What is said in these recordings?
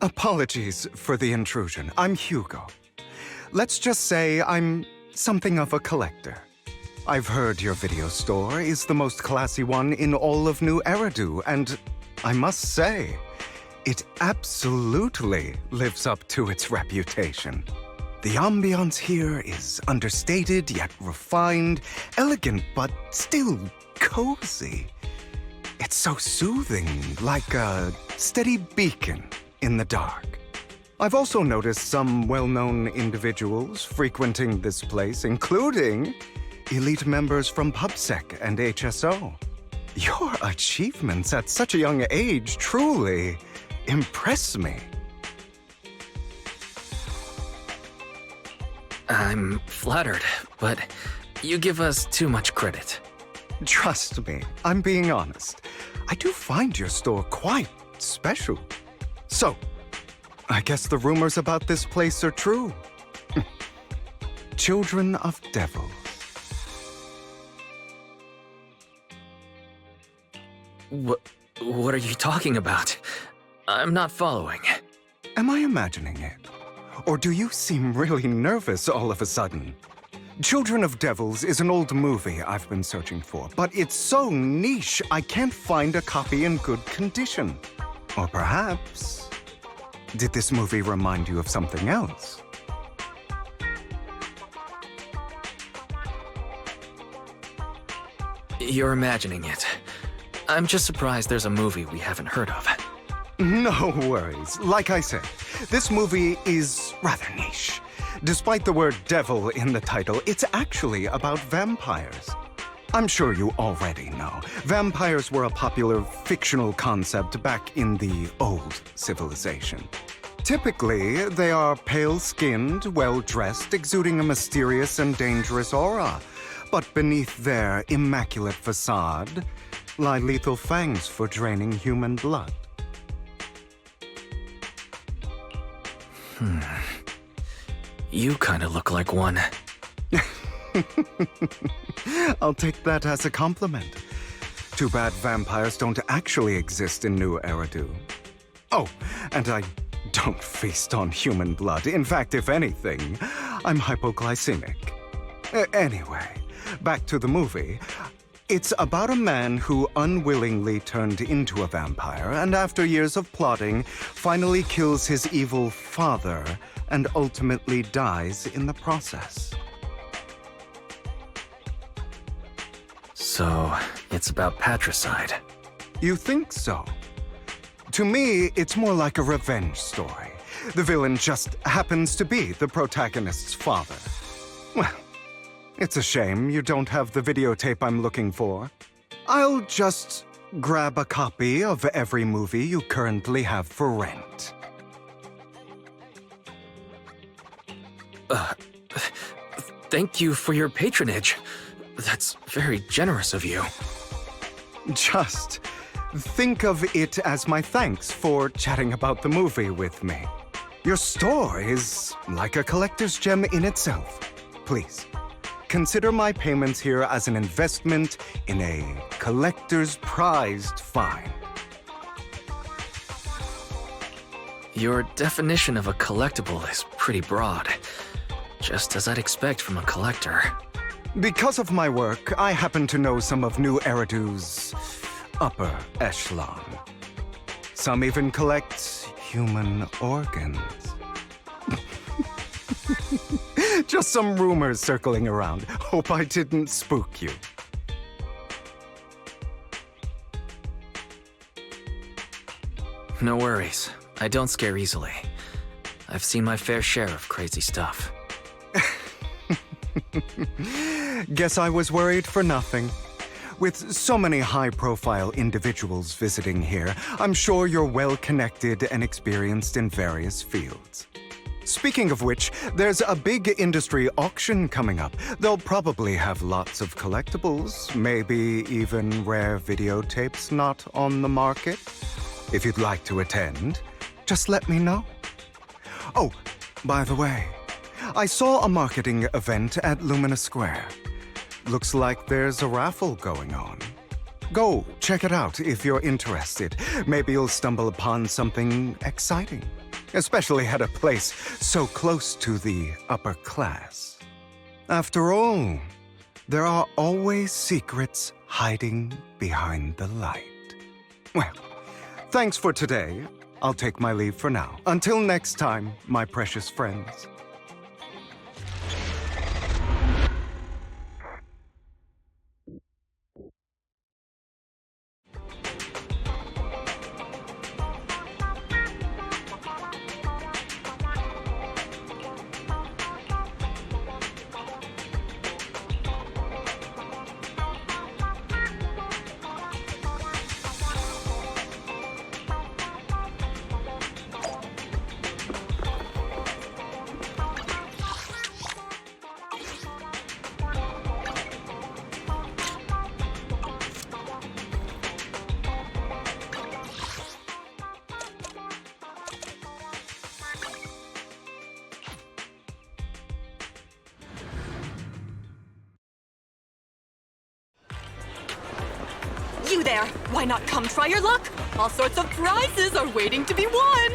Apologies for the intrusion. I'm Hugo. Let's just say I'm something of a collector. I've heard your video store is the most classy one in all of New Eridu, and I must say, it absolutely lives up to its reputation. The ambiance here is understated yet refined, elegant but still cozy. It's so soothing, like a steady beacon in the dark. I've also noticed some well-known individuals frequenting this place, including elite members from PubSec and HSO. Your achievements at such a young age truly impress me. I'm flattered, but you give us too much credit. Trust me, I'm being honest. I do find your store quite special. So, I guess the rumors about this place are true. Children of Devils. What are you talking about? I'm not following. Am I imagining it? Or do you seem really nervous all of a sudden? Children of Devils is an old movie I've been searching for, but it's so niche I can't find a copy in good condition. Or perhaps, did this movie remind you of something else? You're imagining it. I'm just surprised there's a movie we haven't heard of. No worries. Like I said, this movie is rather niche. Despite the word devil in the title, it's actually about vampires. I'm sure you already know. Vampires were a popular fictional concept back in the old civilization. Typically, they are pale-skinned, well-dressed, exuding a mysterious and dangerous aura. But beneath their immaculate facade lie lethal fangs for draining human blood. You kind of look like one. I'll take that as a compliment. Too bad vampires don't actually exist in New Eridu. Oh, and I don't feast on human blood. In fact, if anything, I'm hypoglycemic. Anyway, back to the movie. It's about a man who unwillingly turned into a vampire, and after years of plotting, finally kills his evil father and ultimately dies in the process. So, it's about patricide. You think so? To me, it's more like a revenge story. The villain just happens to be the protagonist's father. Well, it's a shame you don't have the videotape I'm looking for. I'll just grab a copy of every movie you currently have for rent. Thank you for your patronage. That's very generous of you. Just think of it as my thanks for chatting about the movie with me. Your store is like a collector's gem in itself. Please, consider my payments here as an investment in a collector's prized find. Your definition of a collectible is pretty broad, just as I'd expect from a collector. Because of my work, I happen to know some of New Eridu's upper echelon. Some even collect human organs. Just some rumors circling around. Hope I didn't spook you. No worries. I don't scare easily. I've seen my fair share of crazy stuff. Guess I was worried for nothing. With so many high-profile individuals visiting here, I'm sure you're well-connected and experienced in various fields. Speaking of which, there's a big industry auction coming up. They'll probably have lots of collectibles, maybe even rare videotapes not on the market. If you'd like to attend, just let me know. Oh, by the way, I saw a marketing event at Lumina Square. Looks like there's a raffle going on. Go check it out if you're interested. Maybe you'll stumble upon something exciting. especially at a place so close to the upper class. After all, there are always secrets hiding behind the light. Well, thanks for today. I'll take my leave for now. Until next time, my precious friends. You there! Why not come try your luck? All sorts of prizes are waiting to be won!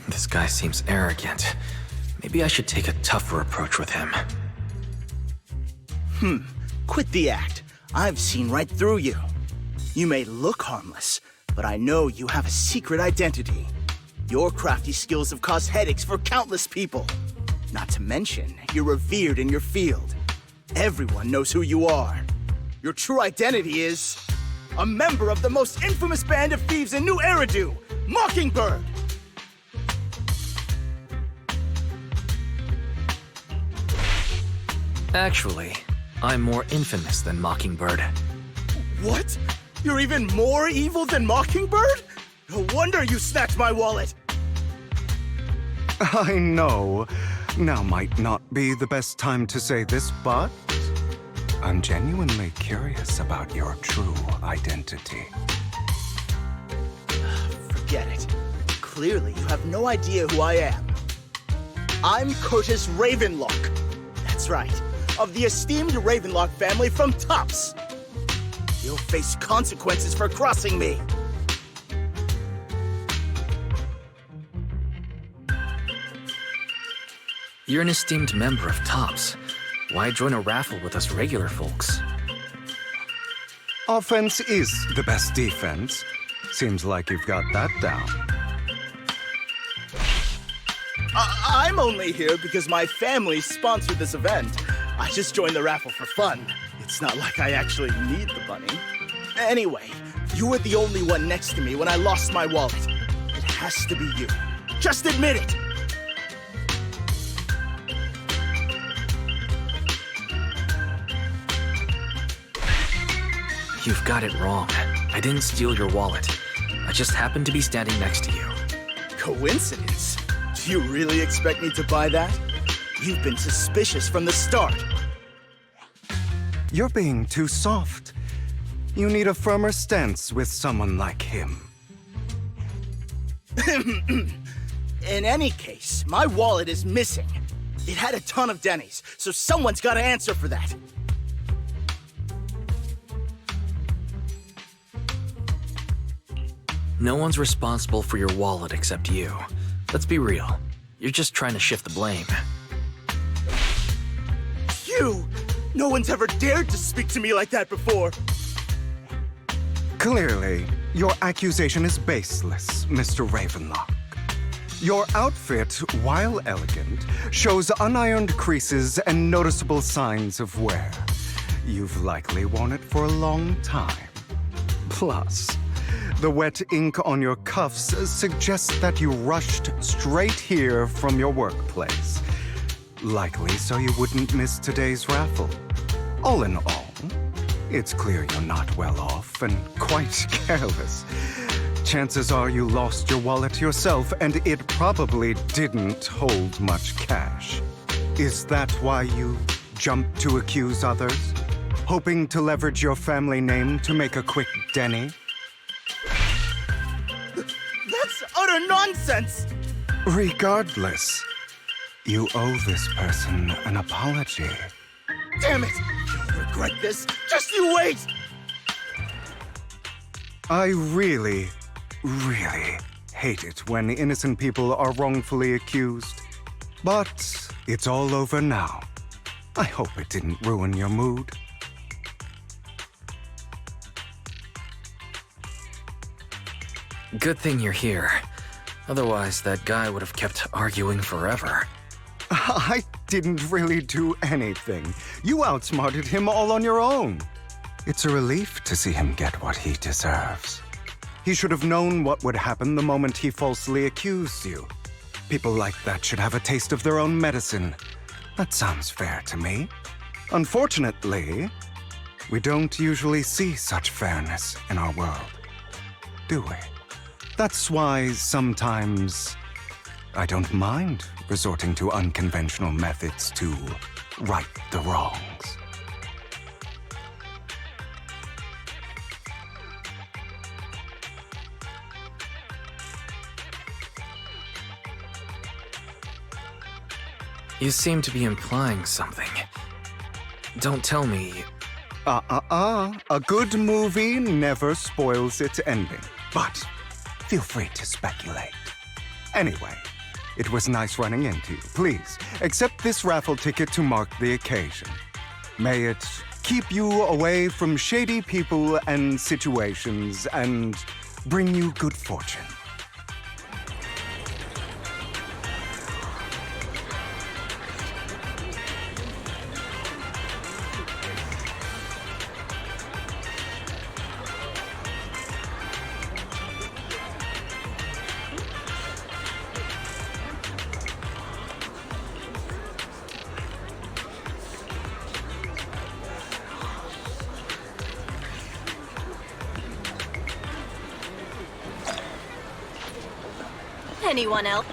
This guy seems arrogant. Maybe I should take a tougher approach with him. Quit the act. I've seen right through you. You may look harmless, but I know you have a secret identity. Your crafty skills have caused headaches for countless people. Not to mention, you're revered in your field. Everyone knows who you are. Your true identity is a member of the most infamous band of thieves in New Eridu, Mockingbird! Actually, I'm more infamous than Mockingbird. What? You're even more evil than Mockingbird? No wonder you snatched my wallet! I know. Now might not be the best time to say this, but I'm genuinely curious about your true identity. Forget it. Clearly, you have no idea who I am. I'm Curtis Ravenlock. That's right, of the esteemed Ravenlock family from Tops. You'll face consequences for crossing me. You're an esteemed member of Tops. Why join a raffle with us regular folks? Offense is the best defense. Seems like you've got that down. I'm only here because my family sponsored this event. I just joined the raffle for fun. It's not like I actually need the bunny. Anyway, you were the only one next to me when I lost my wallet. It has to be you. Just admit it! You've got it wrong. I didn't steal your wallet. I just happened to be standing next to you. Coincidence? Do you really expect me to buy that? You've been suspicious from the start. You're being too soft. You need a firmer stance with someone like him. In any case, my wallet is missing. It had a ton of Denny's, so someone's got to answer for that. No one's responsible for your wallet except you. Let's be real. You're just trying to shift the blame. You! No one's ever dared to speak to me like that before. Clearly, your accusation is baseless, Mr. Ravenlock. Your outfit, while elegant, shows unironed creases and noticeable signs of wear. You've likely worn it for a long time. Plus, the wet ink on your cuffs suggests that you rushed straight here from your workplace. Likely so you wouldn't miss today's raffle. All in all, it's clear you're not well off and quite careless. Chances are you lost your wallet yourself, and it probably didn't hold much cash. Is that why you jumped to accuse others? Hoping to leverage your family name to make a quick Denny? That's utter nonsense! Regardless, you owe this person an apology. Damn it! You'll regret this! Just you wait! I really hate it when innocent people are wrongfully accused. But it's all over now. I hope it didn't ruin your mood. Good thing you're here. Otherwise, that guy would have kept arguing forever. I didn't really do anything. You outsmarted him all on your own. It's a relief to see him get what he deserves. He should have known what would happen the moment he falsely accused you. People like that should have a taste of their own medicine. That sounds fair to me. Unfortunately, we don't usually see such fairness in our world, do we? That's why sometimes I don't mind resorting to unconventional methods to right the wrongs. You seem to be implying something. Don't tell me... A good movie never spoils its ending. But feel free to speculate. Anyway, it was nice running into you. Please, accept this raffle ticket to mark the occasion. May it keep you away from shady people and situations and bring you good fortune. Anyone else?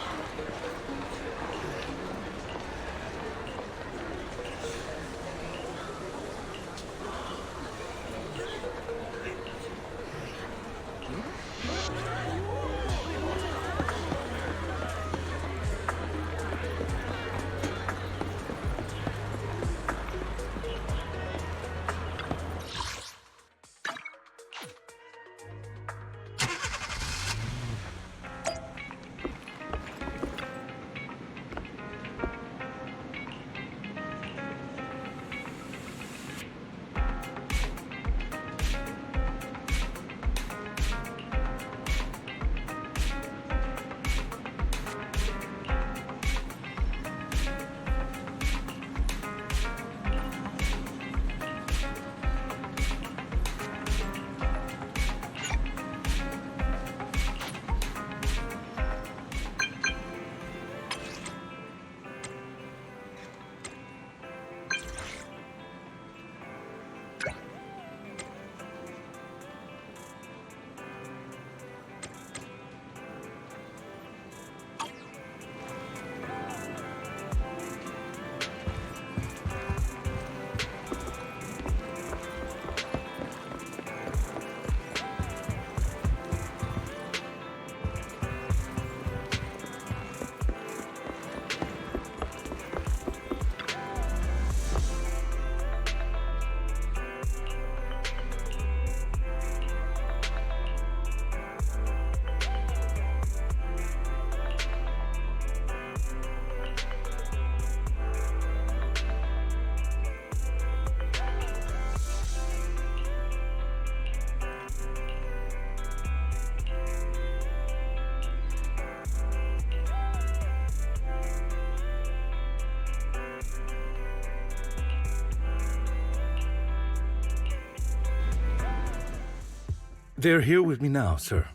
They're here with me now, sir.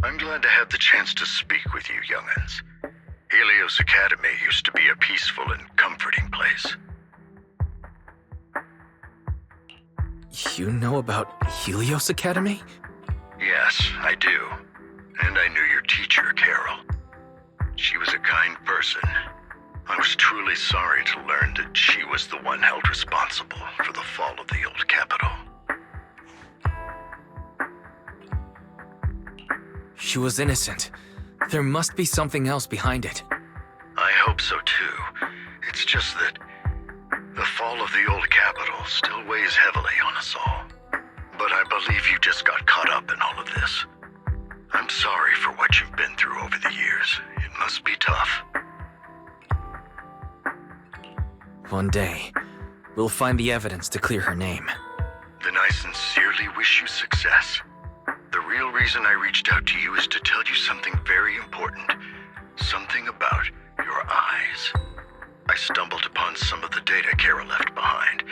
I'm glad to have the chance to speak with you, young'uns. Helios Academy used to be a peaceful and comforting place. You know about Helios Academy? Yes, I do. And I knew your teacher, Carol. She was a kind person. I was truly sorry to learn that she was the one held responsible for the fall of the old capital. She was innocent. There must be something else behind it. I hope so too. It's just that the fall of the old capital still weighs heavily on us all. But I believe you just got caught up in all of this. I'm sorry for what you've been through over the years. It must be tough. One day, we'll find the evidence to clear her name. Then I sincerely wish you success. The real reason I reached out to you is to tell you something very important. Something about your eyes. I stumbled upon some of the data Carol left behind.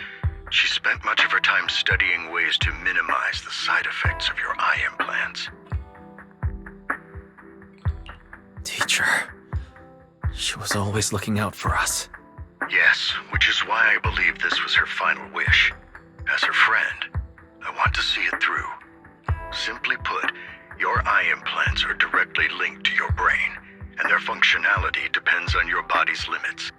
She spent much of her time studying ways to minimize the side effects of your eye implants. Teacher. She was always looking out for us. Yes, which is why I believe this was her final wish. As her friend, I want to see it through. Simply put, your eye implants are directly linked to your brain, and their functionality depends on your body's limits.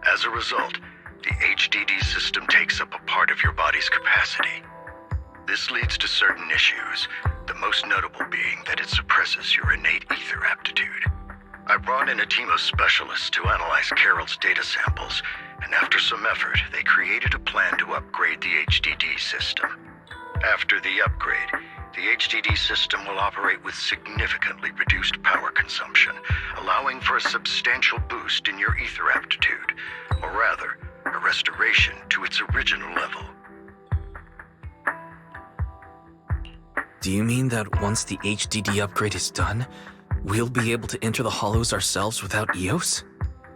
As a result, the HDD system takes up a part of your body's capacity. This leads to certain issues, the most notable being that it suppresses your innate ether aptitude. I brought in a team of specialists to analyze Carol's data samples, and after some effort, they created a plan to upgrade the HDD system. After the upgrade, the HDD system will operate with significantly reduced power consumption, allowing for a substantial boost in your ether aptitude, or rather, a restoration to its original level. Do you mean that once the HDD upgrade is done, we'll be able to enter the hollows ourselves without EOS?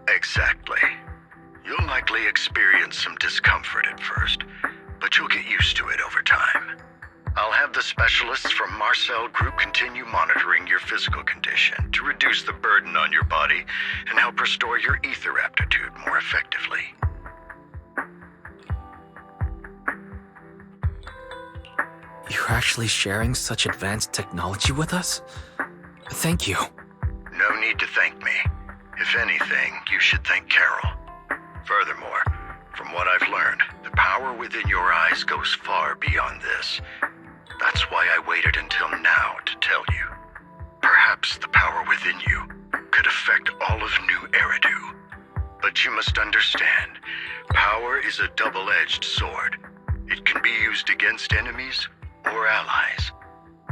Exactly. You'll likely experience some discomfort at first, but you'll get used to it over time. I'll have the specialists from Marcel Group continue monitoring your physical condition to reduce the burden on your body and help restore your ether aptitude more effectively. You're actually sharing such advanced technology with us? Thank you. No need to thank me. If anything, you should thank Carol. Furthermore, from what I've learned, the power within your eyes goes far beyond this. That's why I waited until now to tell you. Perhaps the power within you could affect all of New Eridu. But you must understand, power is a double-edged sword. It can be used against enemies or allies.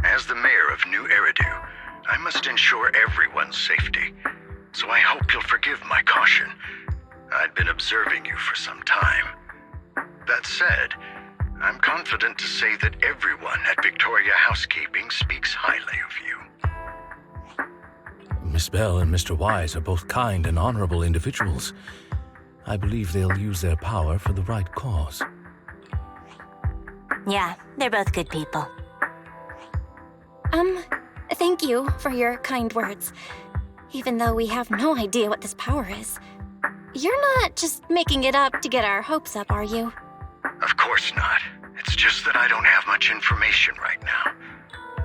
As the mayor of New Eridu, I must ensure everyone's safety. So I hope you'll forgive my caution. I'd been observing you for some time. That said, I'm confident to say that everyone at Victoria Housekeeping speaks highly of you. Miss Bell and Mr. Wise are both kind and honorable individuals. I believe they'll use their power for the right cause. Yeah, they're both good people. Thank you for your kind words. Even though we have no idea what this power is. You're not just making it up to get our hopes up, are you? Of course not. It's just that I don't have much information right now.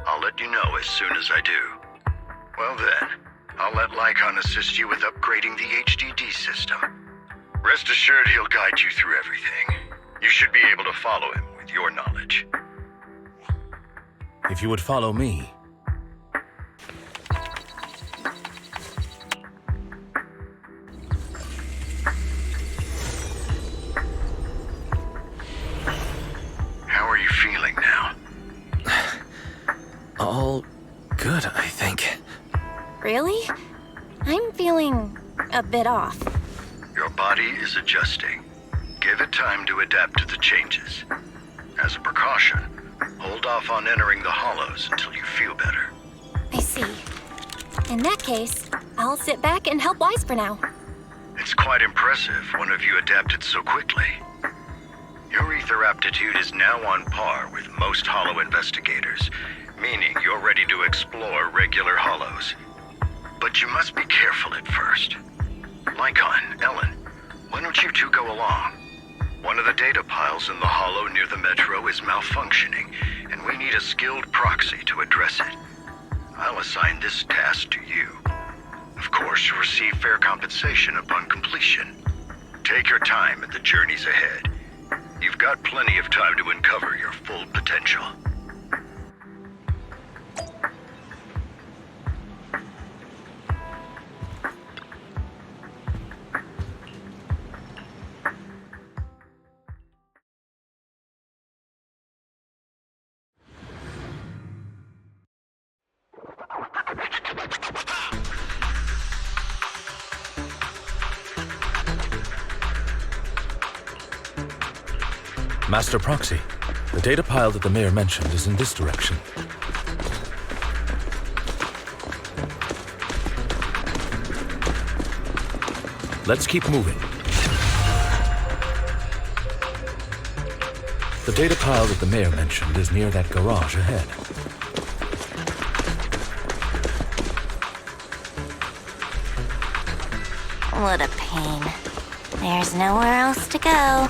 I'll let you know as soon as I do. Well then, I'll let Lycon assist you with upgrading the HDD system. Rest assured he'll guide you through everything. You should be able to follow him with your knowledge. If you would follow me. How are you feeling now? All good, I think. Really? I'm feeling a bit off. Your body is adjusting. Give it time to adapt to the changes. As a precaution, hold off on entering the hollows until you feel better. I see. In that case, I'll sit back and help Wise for now. It's quite impressive one of you adapted so quickly. Your ether Ether aptitude is now on par with most Hollow investigators, meaning you're ready to explore regular Hollows. But you must be careful at first. Lycon, Ellen, why don't you two go along? One of the data piles in the Hollow near the Metro is malfunctioning, and we need a skilled proxy to address it. I'll assign this task to you. Of course, you'll receive fair compensation upon completion. Take your time at the journeys ahead. You've got plenty of time to uncover your full potential. Master Proxy, the data pile that the mayor mentioned is in this direction. Let's keep moving. The data pile that the mayor mentioned is near that garage ahead. What a pain. There's nowhere else to go.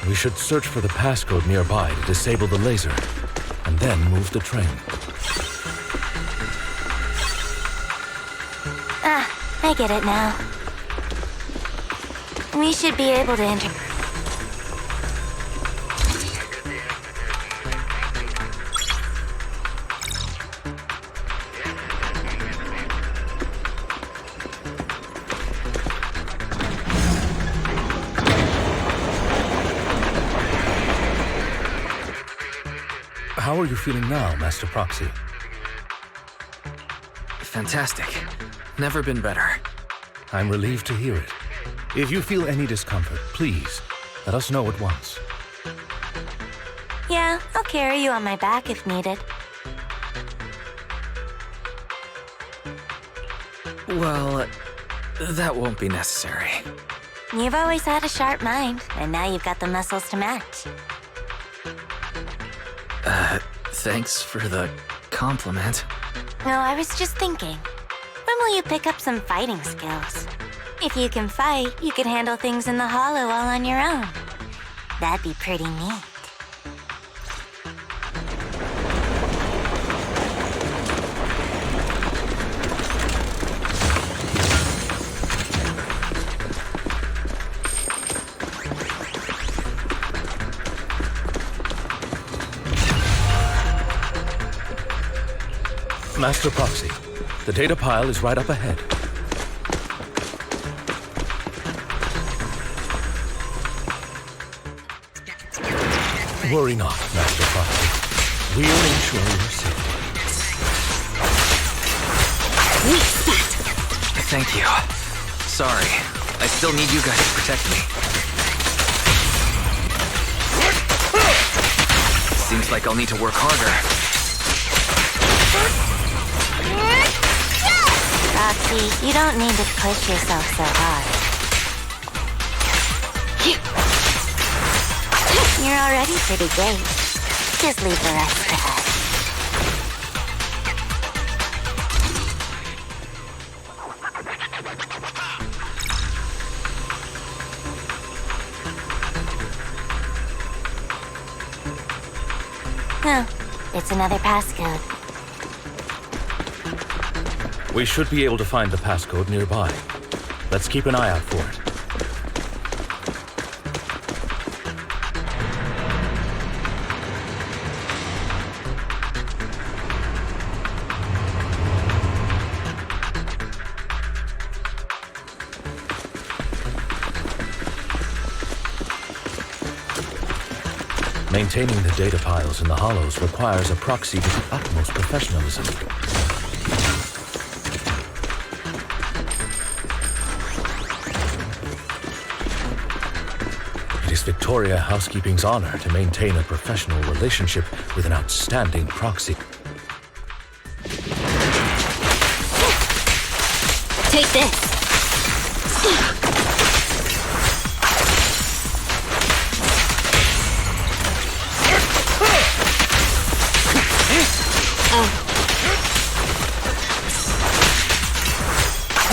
We should search for the passcode nearby to disable the laser, and then move the train. Ah, I get it now. We should be able to enter. How are you feeling now, Master Proxy? Fantastic. Never been better. I'm relieved to hear it. If you feel any discomfort, please, let us know at once. Yeah, I'll carry you on my back if needed. Well, that won't be necessary. You've always had a sharp mind, and now you've got the muscles to match. Thanks for the compliment. No, I was just thinking. When will you pick up some fighting skills? If you can fight, you could handle things in the Hollow all on your own. That'd be pretty neat. Master Proxy, the data pile is right up ahead. Worry not, Master Proxy. We'll ensure your safety. Thank you. Sorry. I still need you guys to protect me. Seems like I'll need to work harder. Roxy, you don't need to push yourself so hard. You're already pretty great. Just leave the rest to us. Oh, it's another passcode. We should be able to find the passcode nearby. Let's keep an eye out for it. Maintaining the data piles in the Hollows requires a proxy with the utmost professionalism. Victoria Housekeeping's honor to maintain a professional relationship with an outstanding proxy. Take this.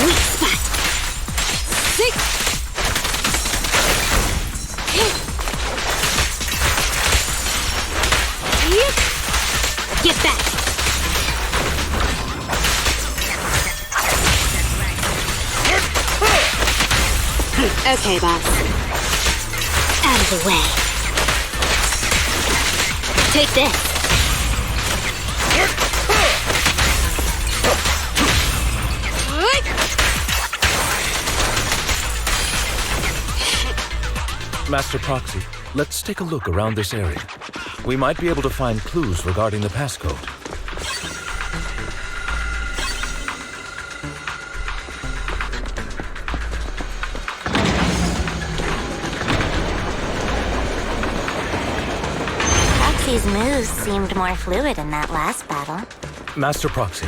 Weak spot. Get back. Okay, boss. Out of the way. Take this. Master Proxy, let's take a look around this area. We might be able to find clues regarding the passcode. Proxy's moves seemed more fluid in that last battle. Master Proxy,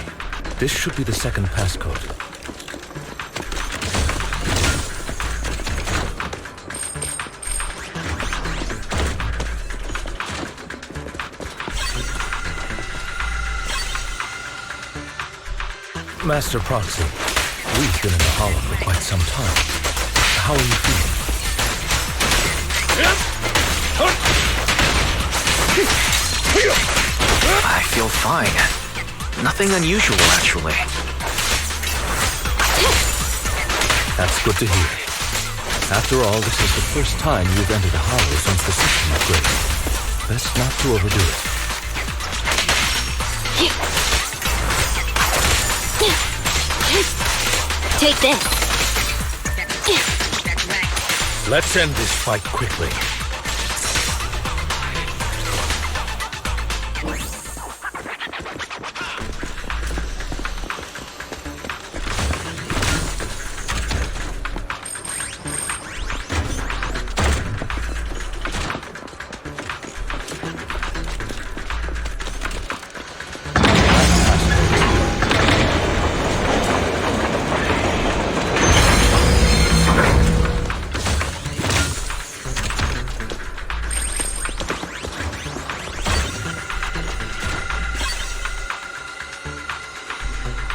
this should be the second passcode. Master Proxy, we've been in the Hollow for quite some time. How are you feeling? I feel fine. Nothing unusual, actually. That's good to hear. After all, this is the first time you've entered a Hollow since the system upgrade. Best not to overdo it. Take this. Let's end this fight quickly.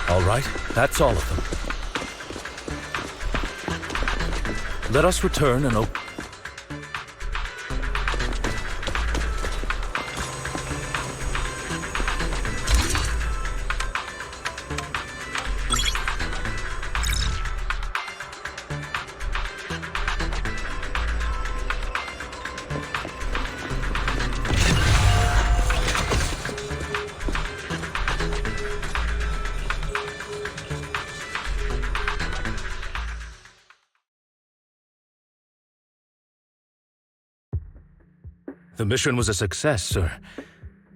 All right, that's all of them. Let us return and open. The mission was a success, sir.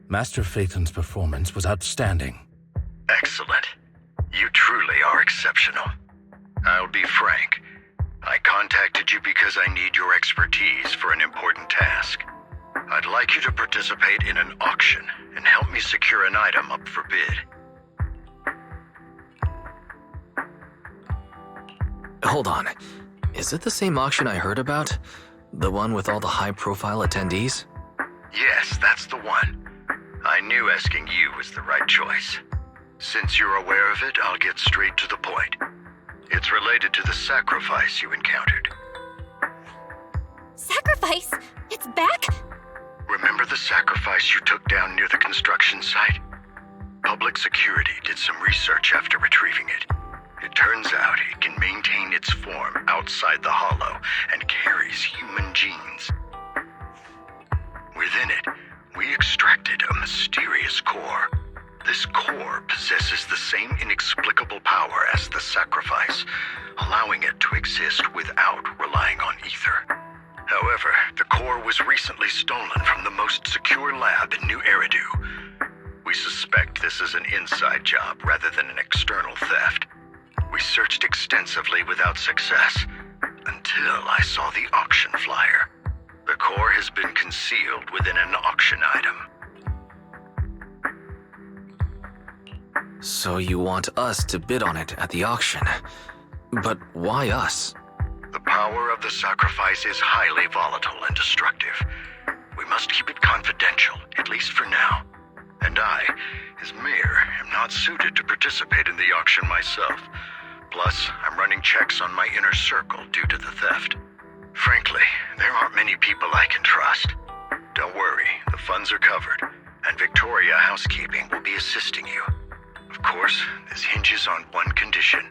Master Phaeton's performance was outstanding. Excellent. You truly are exceptional. I'll be frank. I contacted you because I need your expertise for an important task. I'd like you to participate in an auction and help me secure an item up for bid. Hold on. Is it the same auction I heard about? The one with all the high-profile attendees? Yes, that's the one. I knew asking you was the right choice. Since you're aware of it, I'll get straight to the point. It's related to the sacrifice you encountered. Sacrifice? It's back? Remember the sacrifice you took down near the construction site? Public security did some research after retrieving it. It turns out it can maintain its form outside the Hollow and carries human genes. Within it, we extracted a mysterious core. This core possesses the same inexplicable power as the sacrifice, allowing it to exist without relying on ether. However, the core was recently stolen from the most secure lab in New Eridu. We suspect this is an inside job rather than an external theft. We searched extensively without success, until I saw the auction flyer. The core has been concealed within an auction item. So you want us to bid on it at the auction. But why us? The power of the sacrifice is highly volatile and destructive. We must keep it confidential, at least for now. And I, as mayor, am not suited to participate in the auction myself. Plus, I'm running checks on my inner circle due to the theft. Frankly, there aren't many people I can trust. Don't worry, the funds are covered, and Victoria Housekeeping will be assisting you. Of course, this hinges on one condition: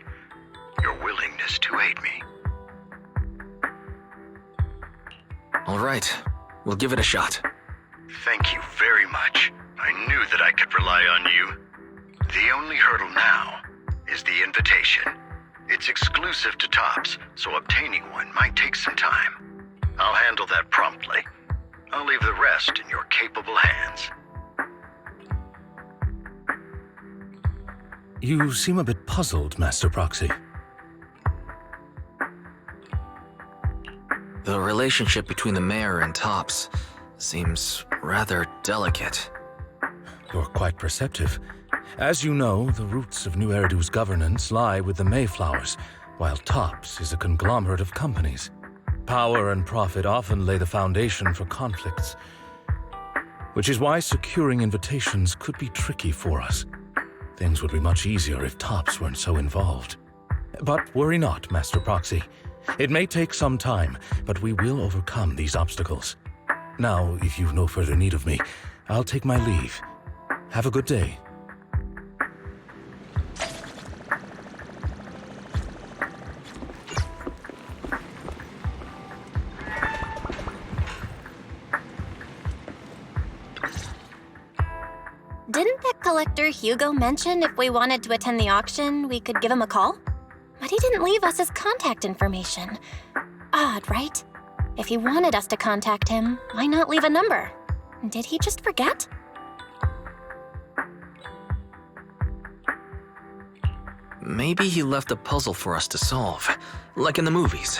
your willingness to aid me. All right, we'll give it a shot. Thank you very much. I knew that I could rely on you. The only hurdle now is the invitation. It's exclusive to Tops, so obtaining one might take some time. I'll handle that promptly. I'll leave the rest in your capable hands. You seem a bit puzzled, Master Proxy. The relationship between the mayor and Tops seems rather delicate. You're quite perceptive. As you know, the roots of New Eridu's governance lie with the Mayflowers, while Tops is a conglomerate of companies. Power and profit often lay the foundation for conflicts, which is why securing invitations could be tricky for us. Things would be much easier if Tops weren't so involved. But worry not, Master Proxy. It may take some time, but we will overcome these obstacles. Now, if you've no further need of me, I'll take my leave. Have a good day. Didn't that collector Hugo mention if we wanted to attend the auction, we could give him a call? But he didn't leave us his contact information. Odd, right? If he wanted us to contact him, why not leave a number? Did he just forget? Maybe he left a puzzle for us to solve, like in the movies.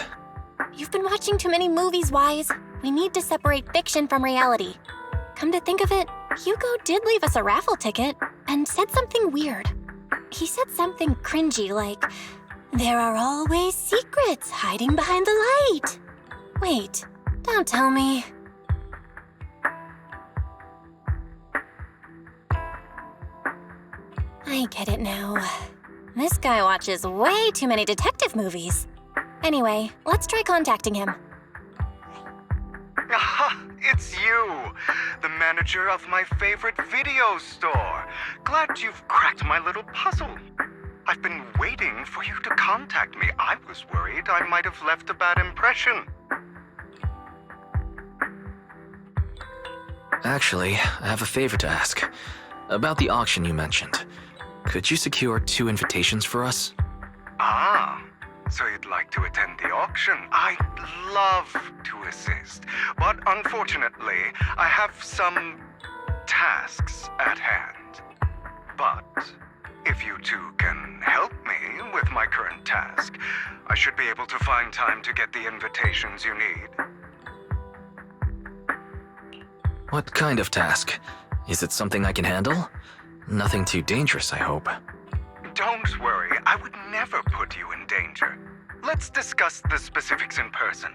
You've been watching too many movies, Wise. We need to separate fiction from reality. Come to think of it, Hugo did leave us a raffle ticket and said something weird. He said something cringy like, "There are always secrets hiding behind the light." Wait, don't tell me. I get it now. This guy watches way too many detective movies. Anyway, let's try contacting him. Aha, it's you, the manager of my favorite video store. Glad you've cracked my little puzzle. I've been waiting for you to contact me. I was worried I might have left a bad impression. Actually, I have a favor to ask. About the auction you mentioned. Could you secure 2 invitations for us? Ah, so you'd like to attend the auction? I'd love to assist, but unfortunately, I have some tasks at hand. But if you two can help me with my current task, I should be able to find time to get the invitations you need. What kind of task? Is it something I can handle? Nothing too dangerous, I hope. Don't worry, I would never put you in danger. Let's discuss the specifics in person.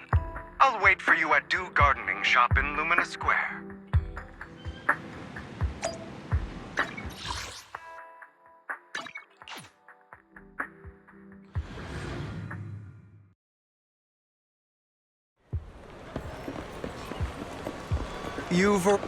I'll wait for you at Dew Gardening Shop in Lumina Square. You've...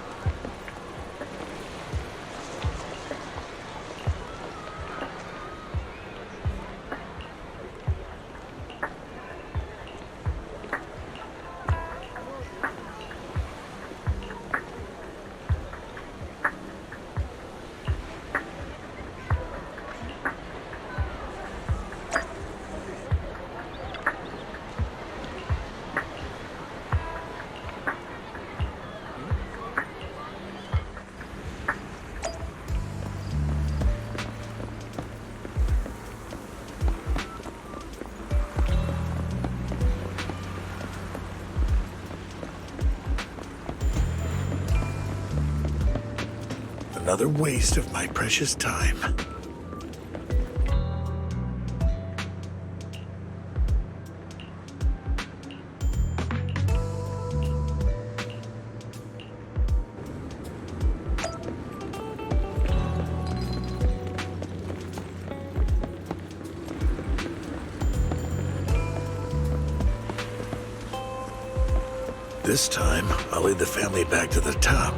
Another waste of my precious time. This time, I'll lead the family back to the top.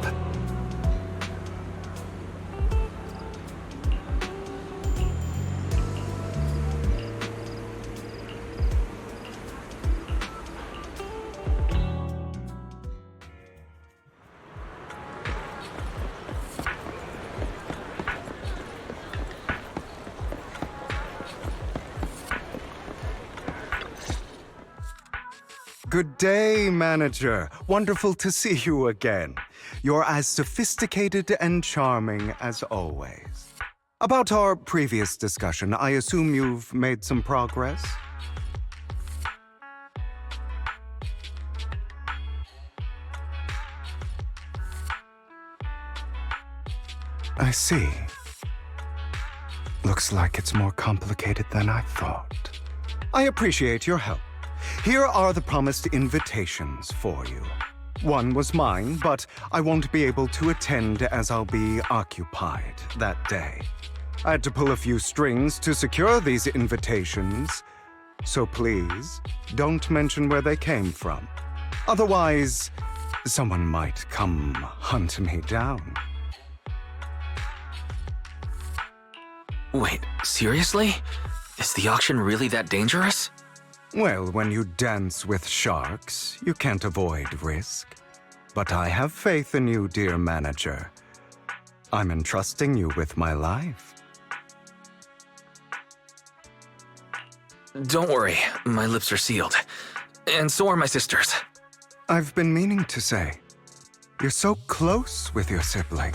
Good day, manager. Wonderful to see you again. You're as sophisticated and charming as always. About our previous discussion, I assume you've made some progress? I see. Looks like it's more complicated than I thought. I appreciate your help. Here are the promised invitations for you. One was mine, but I won't be able to attend as I'll be occupied that day. I had to pull a few strings to secure these invitations, so please don't mention where they came from. Otherwise, someone might come hunt me down. Wait, seriously? Is the auction really that dangerous? Well, when you dance with sharks, you can't avoid risk. But I have faith in you, dear manager. I'm entrusting you with my life. Don't worry, my lips are sealed. And so are my sisters. I've been meaning to say, you're so close with your sibling.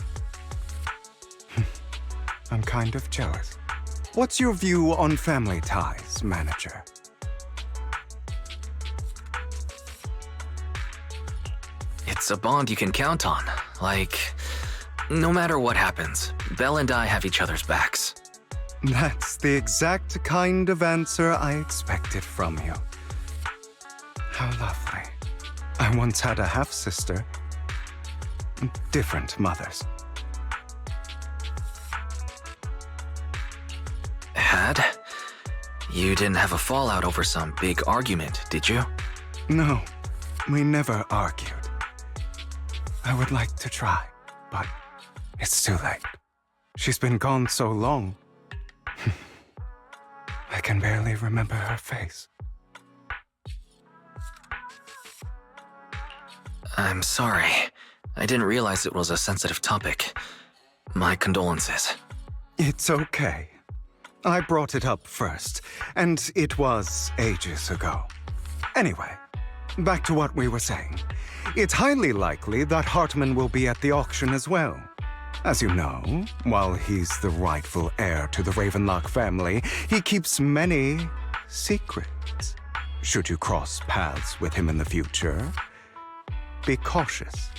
I'm kind of jealous. What's your view on family ties, manager? It's a bond you can count on. Like, no matter what happens, Belle and I have each other's backs. That's the exact kind of answer I expected from you. How lovely. I once had a half-sister. Different mothers. Had? You didn't have a fallout over some big argument, did you? No, we never argued. I would like to try, but it's too late. She's been gone so long. I can barely remember her face. I'm sorry. I didn't realize it was a sensitive topic. My condolences. It's okay. I brought it up first, and it was ages ago. Anyway, back to what we were saying. It's highly likely that Hartman will be at the auction as well. As you know, while he's the rightful heir to the Ravenlock family, he keeps many secrets. Should you cross paths with him in the future, be cautious.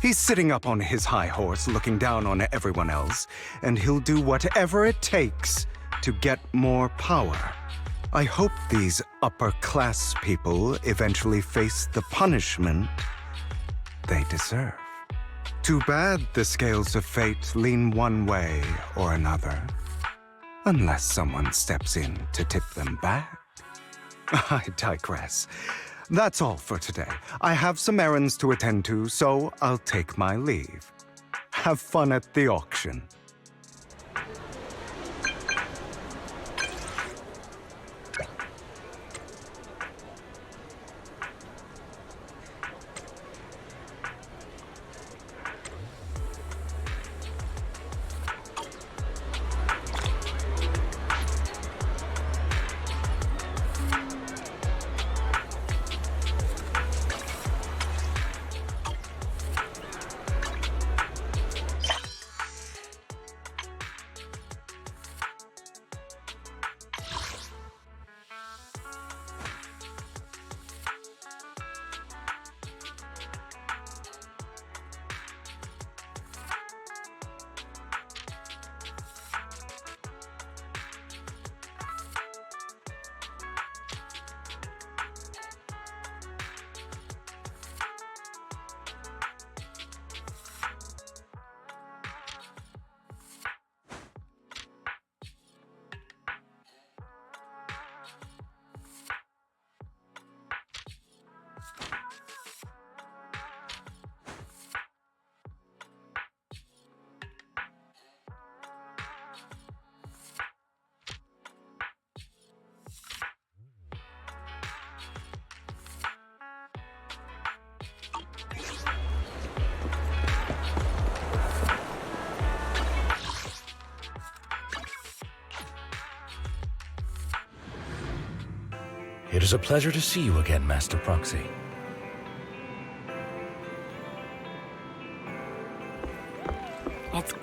He's sitting up on his high horse looking down on everyone else, and he'll do whatever it takes to get more power. I hope these upper-class people eventually face the punishment they deserve. Too bad the scales of fate lean one way or another, unless someone steps in to tip them back. I digress. That's all for today. I have some errands to attend to, so I'll take my leave. Have fun at the auction. It is a pleasure to see you again, Master Proxy. It's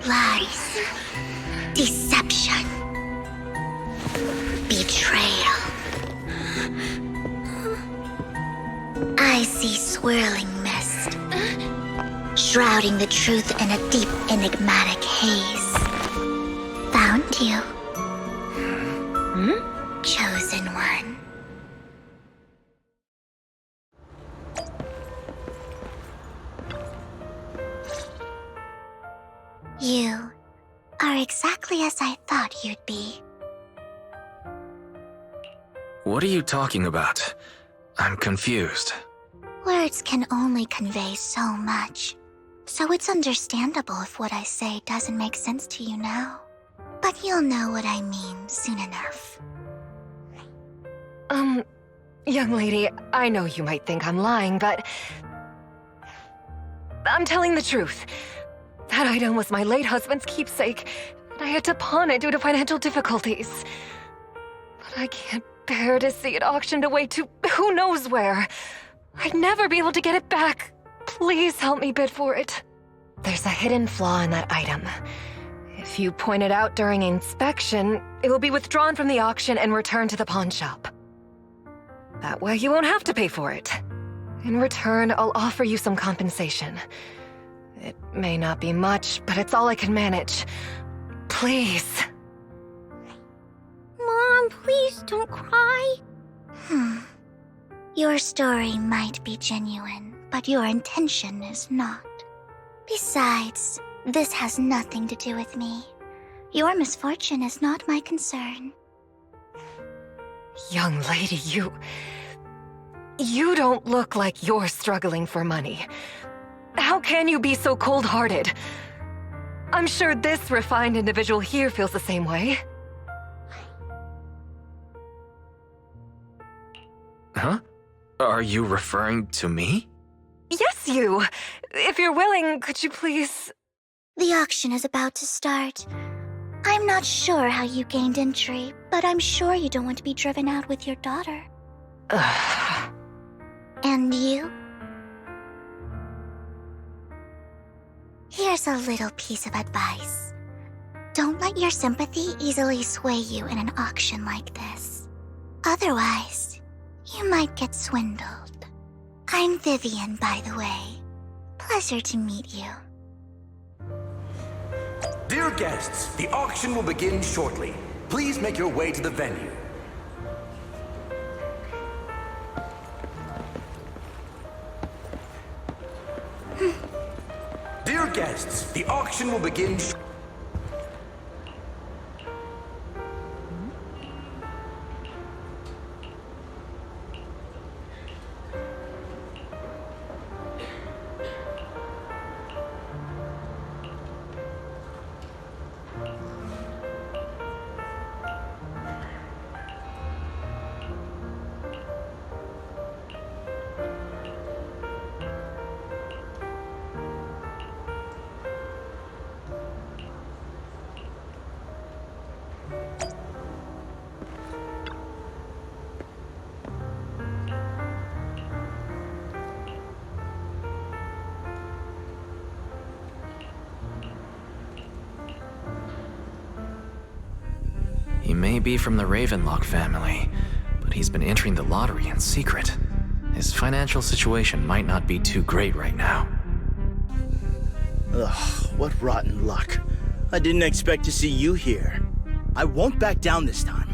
lies, deception, betrayal. I see swirling mist, shrouding the truth in a deep, enigmatic haze. Found you. Chosen one. You are exactly as I thought you'd be. What are you talking about? I'm confused. Words can only convey so much, so it's understandable if what I say doesn't make sense to you now. But you'll know what I mean soon enough. Young lady, I know you might think I'm lying, but I'm telling the truth. That item was my late husband's keepsake, and I had to pawn it due to financial difficulties. But I can't bear to see it auctioned away to who knows where. I'd never be able to get it back. Please help me bid for it. There's a hidden flaw in that item. If you point it out during inspection, it will be withdrawn from the auction and returned to the pawn shop. That way you won't have to pay for it. In return, I'll offer you some compensation. It may not be much, but it's all I can manage. Please. Mom, please don't cry. Your story might be genuine, but your intention is not. Besides, this has nothing to do with me. Your misfortune is not my concern. Young lady, you don't look like you're struggling for money. How can you be so cold-hearted? I'm sure this refined individual here feels the same way. Huh? Are you referring to me? Yes, you! If you're willing, could you please... The auction is about to start. I'm not sure how you gained entry, but I'm sure you don't want to be driven out with your daughter. And you? Here's a little piece of advice. Don't let your sympathy easily sway you in an auction like this. Otherwise, you might get swindled. I'm Vivian, by the way. Pleasure to meet you. Dear guests, the auction will begin shortly. Please make your way to the venue. Dear guests, the auction will begin He may be from the Ravenlock family, but he's been entering the lottery in secret. His financial situation might not be too great right now. Ugh, what rotten luck. I didn't expect to see you here. I won't back down this time.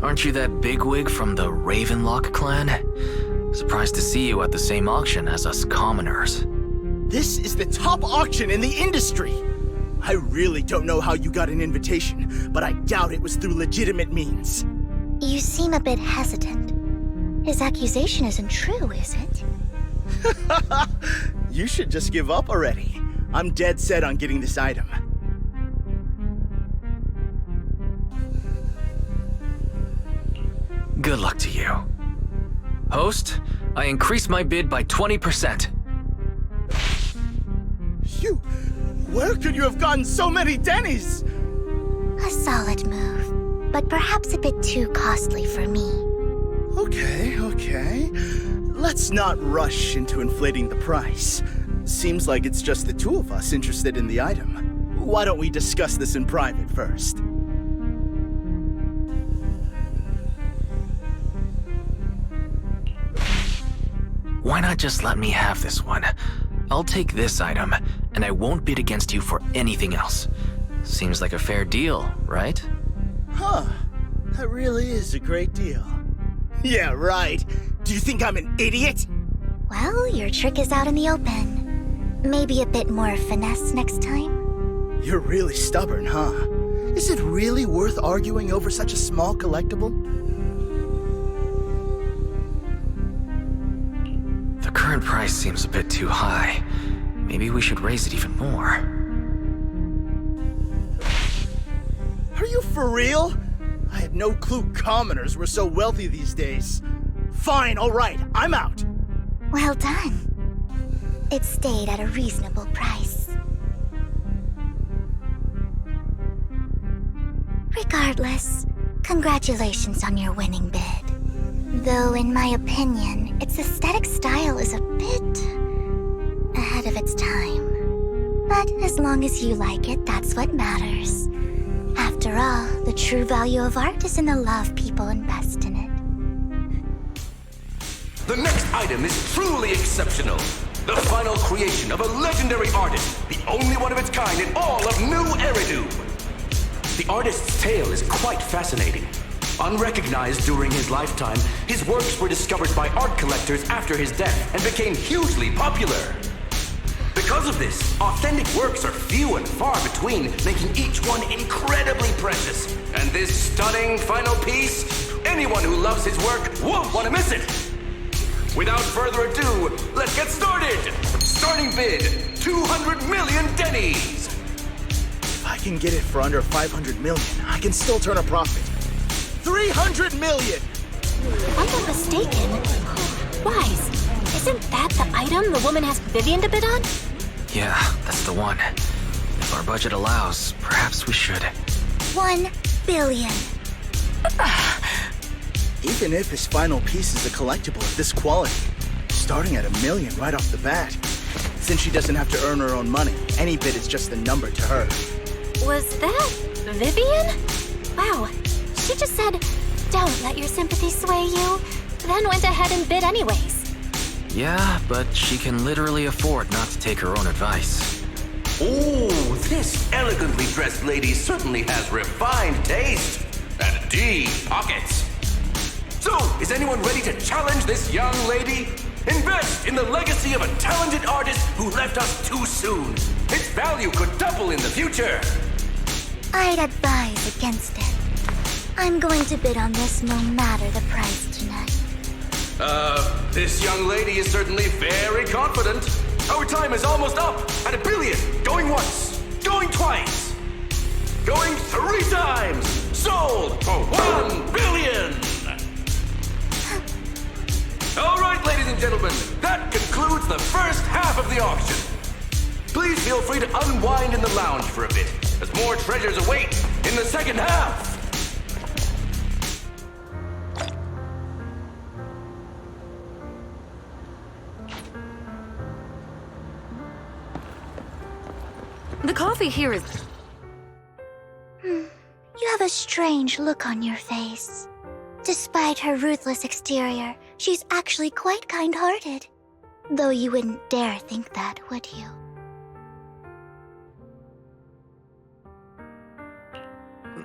Aren't you that bigwig from the Ravenlock clan? Surprised to see you at the same auction as us commoners. This is the top auction in the industry! I really don't know how you got an invitation, but I doubt it was through legitimate means. You seem a bit hesitant. His accusation isn't true, is it? You should just give up already. I'm dead set on getting this item. Good luck to you. Host, I increase my bid by 20%. Where could you have gotten so many Denny's? A solid move, but perhaps a bit too costly for me. Okay. Let's not rush into inflating the price. Seems like it's just the two of us interested in the item. Why don't we discuss this in private first? Why not just let me have this one? I'll take this item, and I won't bid against you for anything else. Seems like a fair deal, right? Huh. That really is a great deal. Yeah, right. Do you think I'm an idiot? Well, your trick is out in the open. Maybe a bit more finesse next time? You're really stubborn, huh? Is it really worth arguing over such a small collectible? The current price seems a bit too high. Maybe we should raise it even more. Are you for real? I had no clue commoners were so wealthy these days. Fine, all right, I'm out. Well done. It stayed at a reasonable price. Regardless, congratulations on your winning bid. Though, in my opinion, its aesthetic style is a bit ahead of its time. But as long as you like it, that's what matters. After all, the true value of art is in the love people invest in it. The next item is truly exceptional. The final creation of a legendary artist, the only one of its kind in all of New Eridu. The artist's tale is quite fascinating. Unrecognized during his lifetime, his works were discovered by art collectors after his death and became hugely popular. Because of this, authentic works are few and far between, making each one incredibly precious. And this stunning final piece, Anyone who loves his work won't want to miss it. Without further ado, let's get started. Starting bid, 200 million dennies. If I can get it for under 500 million, I can still turn a profit. 300 million! If I'm not mistaken, Wise, isn't that the item the woman asked Vivian to bid on? Yeah, that's the one. If our budget allows, perhaps we should. 1 billion. Even if his final piece is a collectible of this quality, starting at $1 million right off the bat. Since she doesn't have to earn her own money, any bid is just a number to her. Was that Vivian? Wow, she just said, "Don't let your sympathy sway you," then went ahead and bid anyways. Yeah, but she can literally afford not to take her own advice. Oh, this elegantly dressed lady certainly has refined taste and deep pockets. So, is anyone ready to challenge this young lady? Invest in the legacy of a talented artist who left us too soon. Its value could double in the future. I'd advise against it. I'm going to bid on this no matter the price tonight. This young lady is certainly very confident. Our time is almost up at $1 billion. Going once, going twice, going 3 times. Sold for $1 billion. All right, ladies and gentlemen, that concludes the first half of the auction. Please feel free to unwind in the lounge for a bit, as more treasures await in the second half. The coffee here is... You have a strange look on your face. Despite her ruthless exterior, she's actually quite kind-hearted. Though you wouldn't dare think that, would you?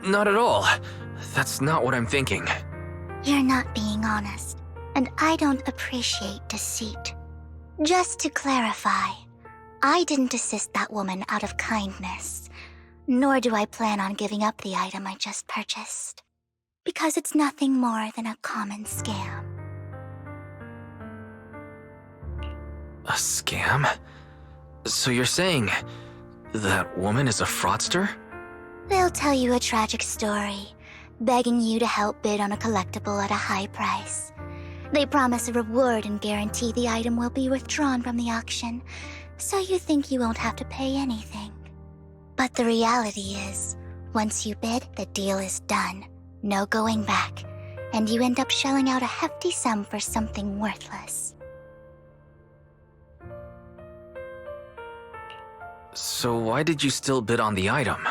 Not at all. That's not what I'm thinking. You're not being honest, and I don't appreciate deceit. Just to clarify, I didn't assist that woman out of kindness, nor do I plan on giving up the item I just purchased, because it's nothing more than a common scam. A scam? So you're saying that woman is a fraudster? They'll tell you a tragic story, begging you to help bid on a collectible at a high price. They promise a reward and guarantee the item will be withdrawn from the auction, so you think you won't have to pay anything. But the reality is, once you bid, the deal is done. No going back, and you end up shelling out a hefty sum for something worthless. So why did you still bid on the item?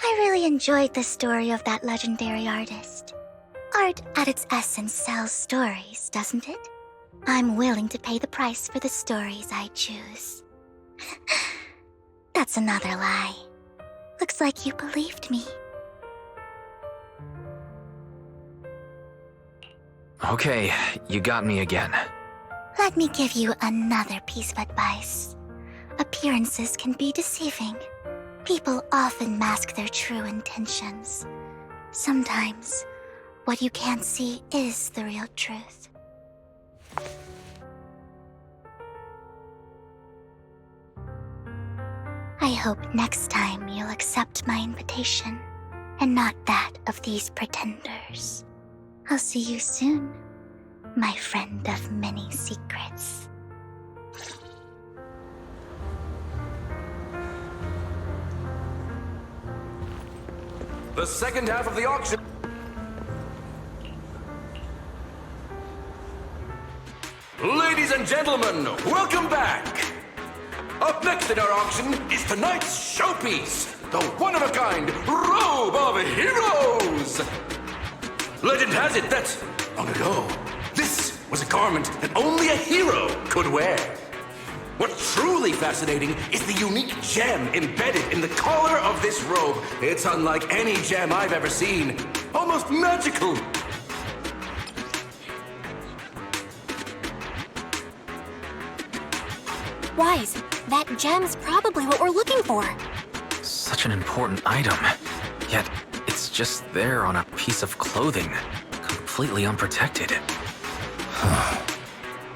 I really enjoyed the story of that legendary artist. Art at its essence sells stories, doesn't it? I'm willing to pay the price for the stories I choose. That's another lie. Looks like you believed me. Okay, you got me again. Let me give you another piece of advice. Appearances can be deceiving. People often mask their true intentions. Sometimes, what you can't see is the real truth. I hope next time you'll accept my invitation, and not that of these pretenders. I'll see you soon, my friend of many secrets. The second half of the auction. Ladies and gentlemen, welcome back. Up next in our auction is tonight's showpiece, the one-of-a-kind Robe of Heroes. Legend has it that, long ago, this was a garment that only a hero could wear. What's truly fascinating is the unique gem embedded in the collar of this robe. It's unlike any gem I've ever seen. Almost magical. Wise, that gem's probably what we're looking for. Such an important item, yet it's just there on a piece of clothing, completely unprotected.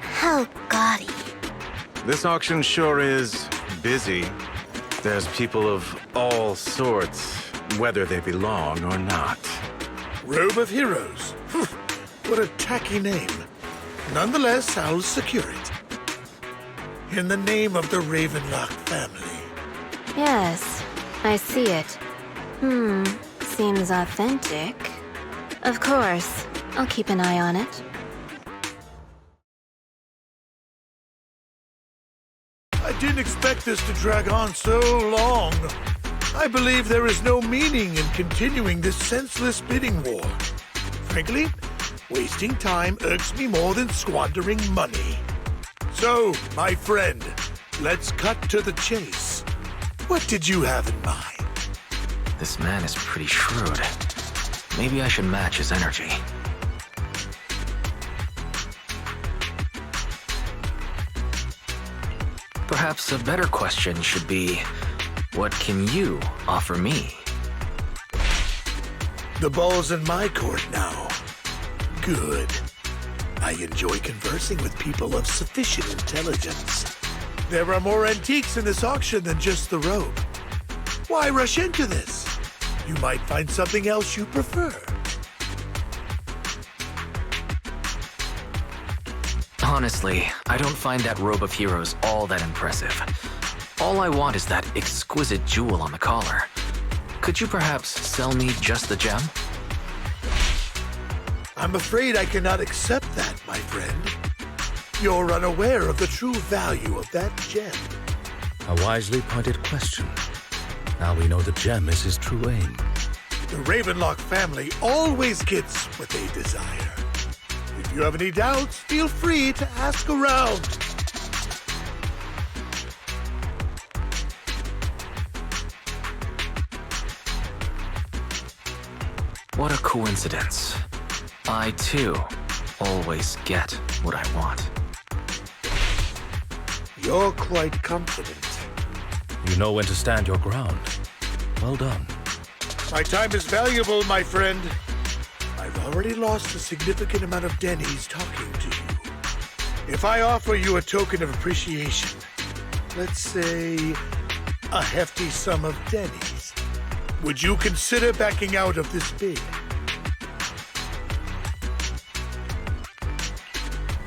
How gaudy. This auction sure is busy. There's people of all sorts, whether they belong or not. Robe of Heroes. What a tacky name. Nonetheless, I'll secure it. In the name of the Ravenlock family. Yes, I see it. Seems authentic. Of course, I'll keep an eye on it. I didn't expect this to drag on so long. I believe there is no meaning in continuing this senseless bidding war. Frankly, wasting time irks me more than squandering money. So, my friend, let's cut to the chase. What did you have in mind? This man is pretty shrewd. Maybe I should match his energy. Perhaps a better question should be, what can you offer me? The ball's in my court now. Good. I enjoy conversing with people of sufficient intelligence. There are more antiques in this auction than just the robe. Why rush into this? You might find something else you prefer. Honestly, I don't find that Robe of Heroes all that impressive. All I want is that exquisite jewel on the collar. Could you perhaps sell me just the gem? I'm afraid I cannot accept that, my friend. You're unaware of the true value of that gem. A wisely pointed question. Now we know the gem is his true aim. The Ravenlock family always gets what they desire. If you have any doubts, feel free to ask around. What a coincidence. I, too, always get what I want. You're quite confident. You know when to stand your ground. Well done. My time is valuable, my friend. I've already lost a significant amount of dennies talking to you. If I offer you a token of appreciation, let's say a hefty sum of dennies, would you consider backing out of this bid?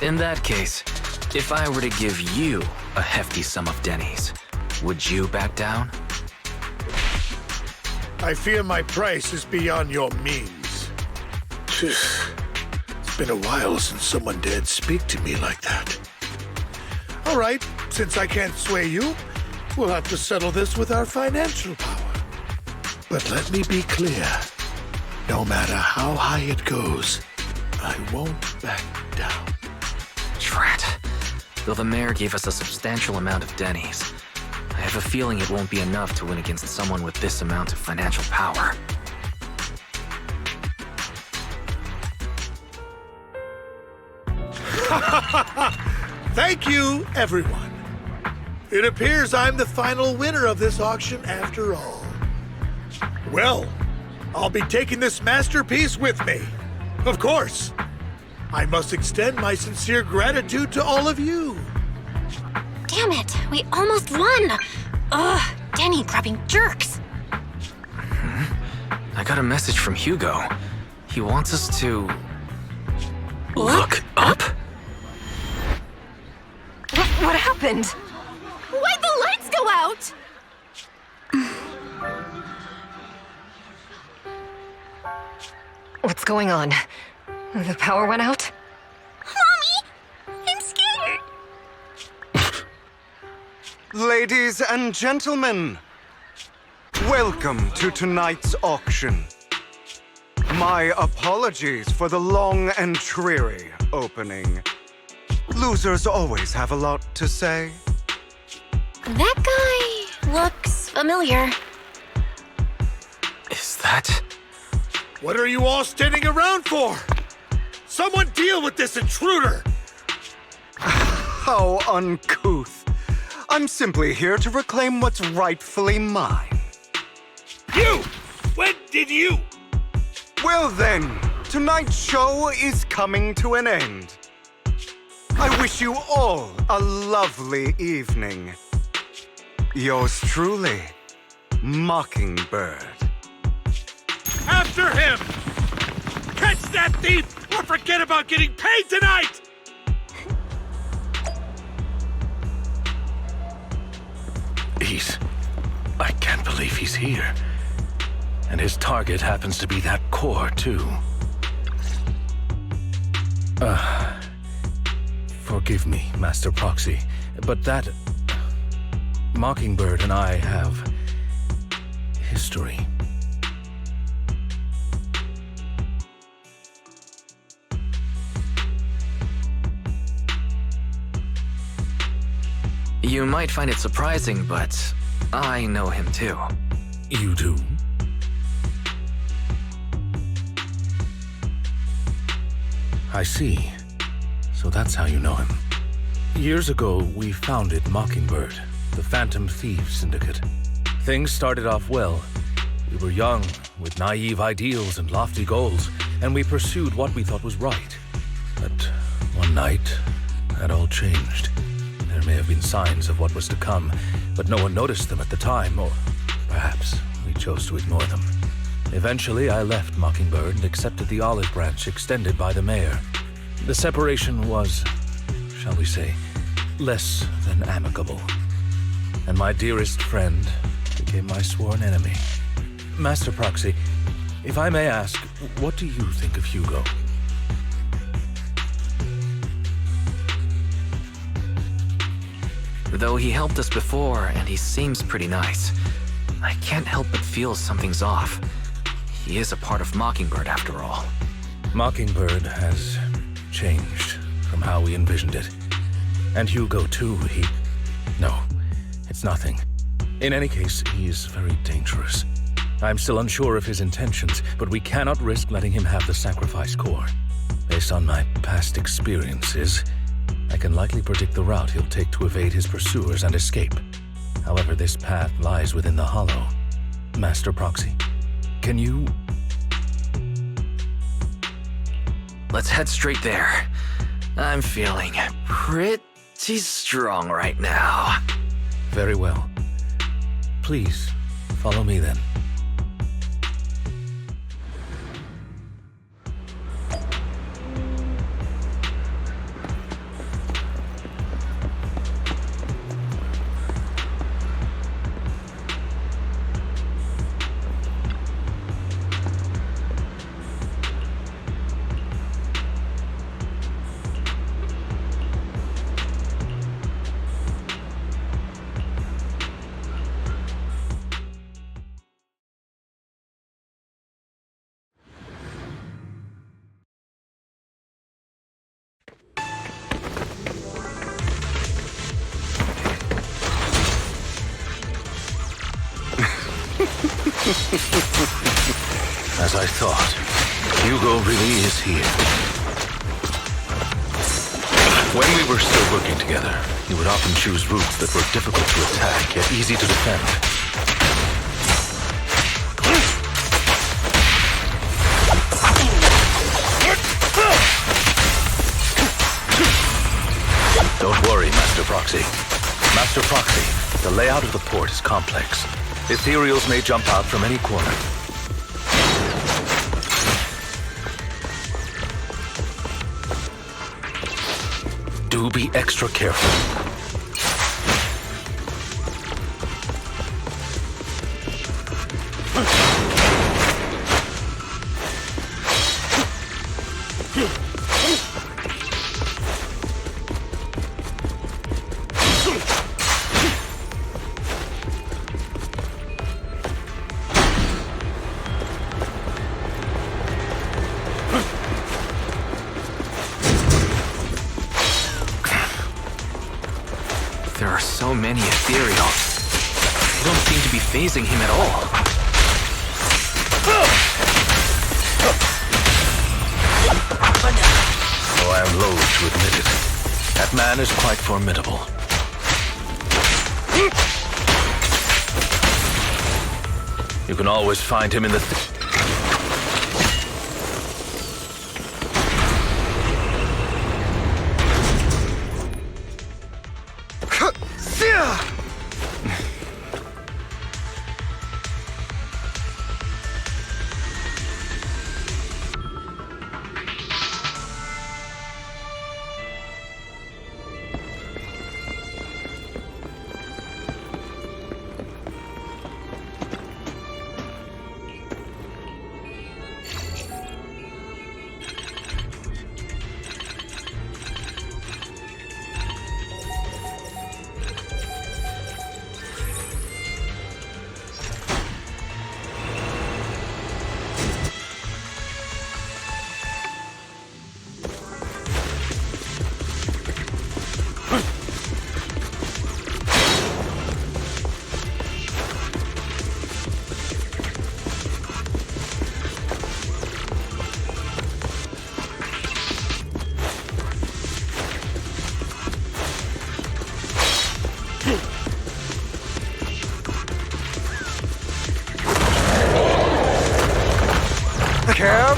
In that case, if I were to give you a hefty sum of dennies, would you back down? I fear my price is beyond your means. It's been a while since someone dared speak to me like that. All right, since I can't sway you, we'll have to settle this with our financial power. But let me be clear. No matter how high it goes, I won't back down. Drat. Though the mayor gave us a substantial amount of dennies, I have a feeling it won't be enough to win against someone with this amount of financial power. Thank you, everyone. It appears I'm the final winner of this auction after all. Well, I'll be taking this masterpiece with me. Of course. I must extend my sincere gratitude to all of you. Damn it, we almost won! Ugh, denny-grubbing jerks! I got a message from Hugo. He wants us to... look up? What happened? Why'd the lights go out? What's going on? The power went out? Mommy! I'm scared! Ladies and gentlemen, welcome to tonight's auction. My apologies for the long and dreary opening. Losers always have a lot to say. That guy looks familiar. Is that... What are you all standing around for? Someone deal with this intruder! How uncouth. I'm simply here to reclaim what's rightfully mine. You! When did you? Well then, tonight's show is coming to an end. I wish you all a lovely evening. Yours truly, Mockingbird. After him! Catch that thief or forget about getting paid tonight! I can't believe he's here. And his target happens to be that core, too. Forgive me, Master Proxy, but that... Mockingbird and I have... history. You might find it surprising, but I know him too. You do? I see. So that's how you know him. Years ago, we founded Mockingbird, the Phantom Thieves Syndicate. Things started off well. We were young, with naive ideals and lofty goals, and we pursued what we thought was right. But one night, that all changed. There may have been signs of what was to come, but no one noticed them at the time, or perhaps we chose to ignore them. Eventually, I left Mockingbird and accepted the olive branch extended by the mayor. The separation was, shall we say, less than amicable. And my dearest friend became my sworn enemy. Master Proxy, if I may ask, what do you think of Hugo? Though he helped us before, and he seems pretty nice, I can't help but feel something's off. He is a part of Mockingbird, after all. Mockingbird has changed from how we envisioned it. And Hugo, too, No, it's nothing. In any case, he is very dangerous. I'm still unsure of his intentions, but we cannot risk letting him have the sacrifice core. Based on my past experiences, I can likely predict the route he'll take to evade his pursuers and escape. However, this path lies within the Hollow. Master Proxy, can you... Let's head straight there. I'm feeling pretty strong right now. Very well. Please, follow me then. As I thought, Hugo really is here. When we were still working together, he would often choose routes that were difficult to attack, yet easy to defend. Don't worry, Master Proxy. Master Proxy, the layout of the port is complex. Ethereals may jump out from any corner. Do be extra careful. There are so many ethereals. They don't seem to be phasing him at all. Though I am loath to admit it, that man is quite formidable. You can always find him in the...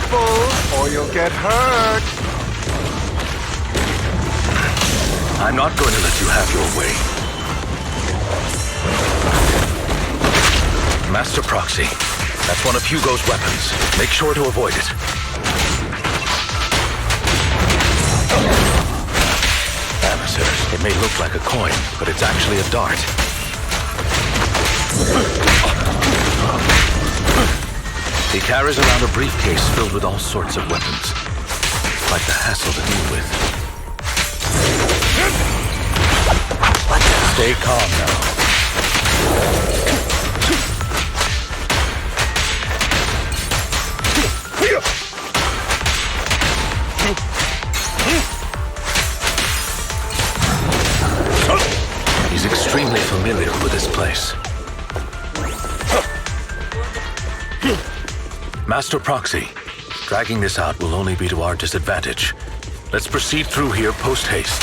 careful, or you'll get hurt. I'm not going to let you have your way. Master Proxy, that's one of Hugo's weapons. Make sure to avoid it. Amateurs, it may look like a coin, but it's actually a dart. He carries around a briefcase filled with all sorts of weapons. It's quite the hassle to deal with. Stay calm now. He's extremely familiar with this place. Master Proxy, dragging this out will only be to our disadvantage. Let's proceed through here post-haste.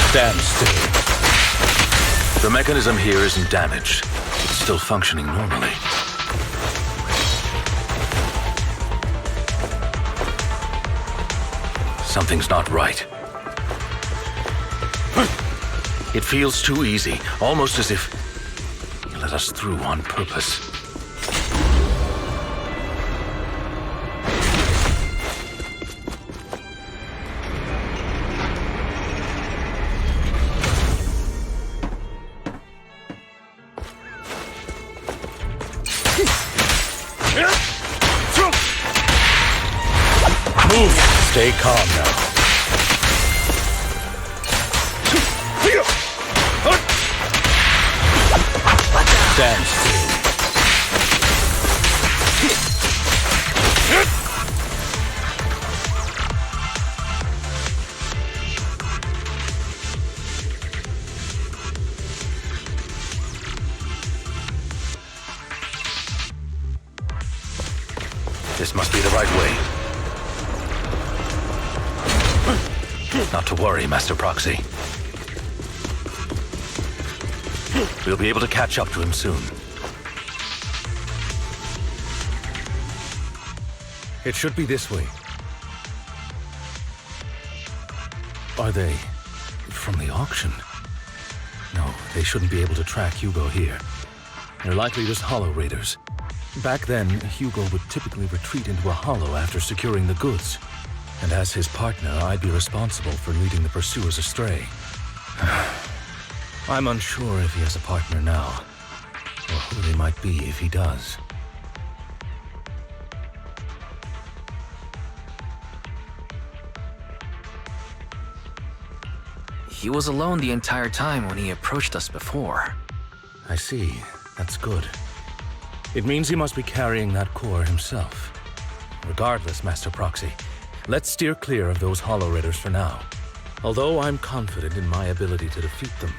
Stand still. The mechanism here isn't damaged. It's still functioning normally. Something's not right. It feels too easy, almost as if you let us through on purpose. Move! Stay calm now. Stand still. This must be the right way. Not to worry, Master Proxy. We'll be able to catch up to him soon. It should be this way. Are they from the auction? No, they shouldn't be able to track Hugo here. They're likely just hollow raiders. Back then, Hugo would typically retreat into a hollow after securing the goods. And as his partner, I'd be responsible for leading the pursuers astray. I'm unsure if he has a partner now, or who they might be if he does. He was alone the entire time when he approached us before. I see. That's good. It means he must be carrying that core himself. Regardless, Master Proxy, let's steer clear of those hollow raiders for now. Although I'm confident in my ability to defeat them,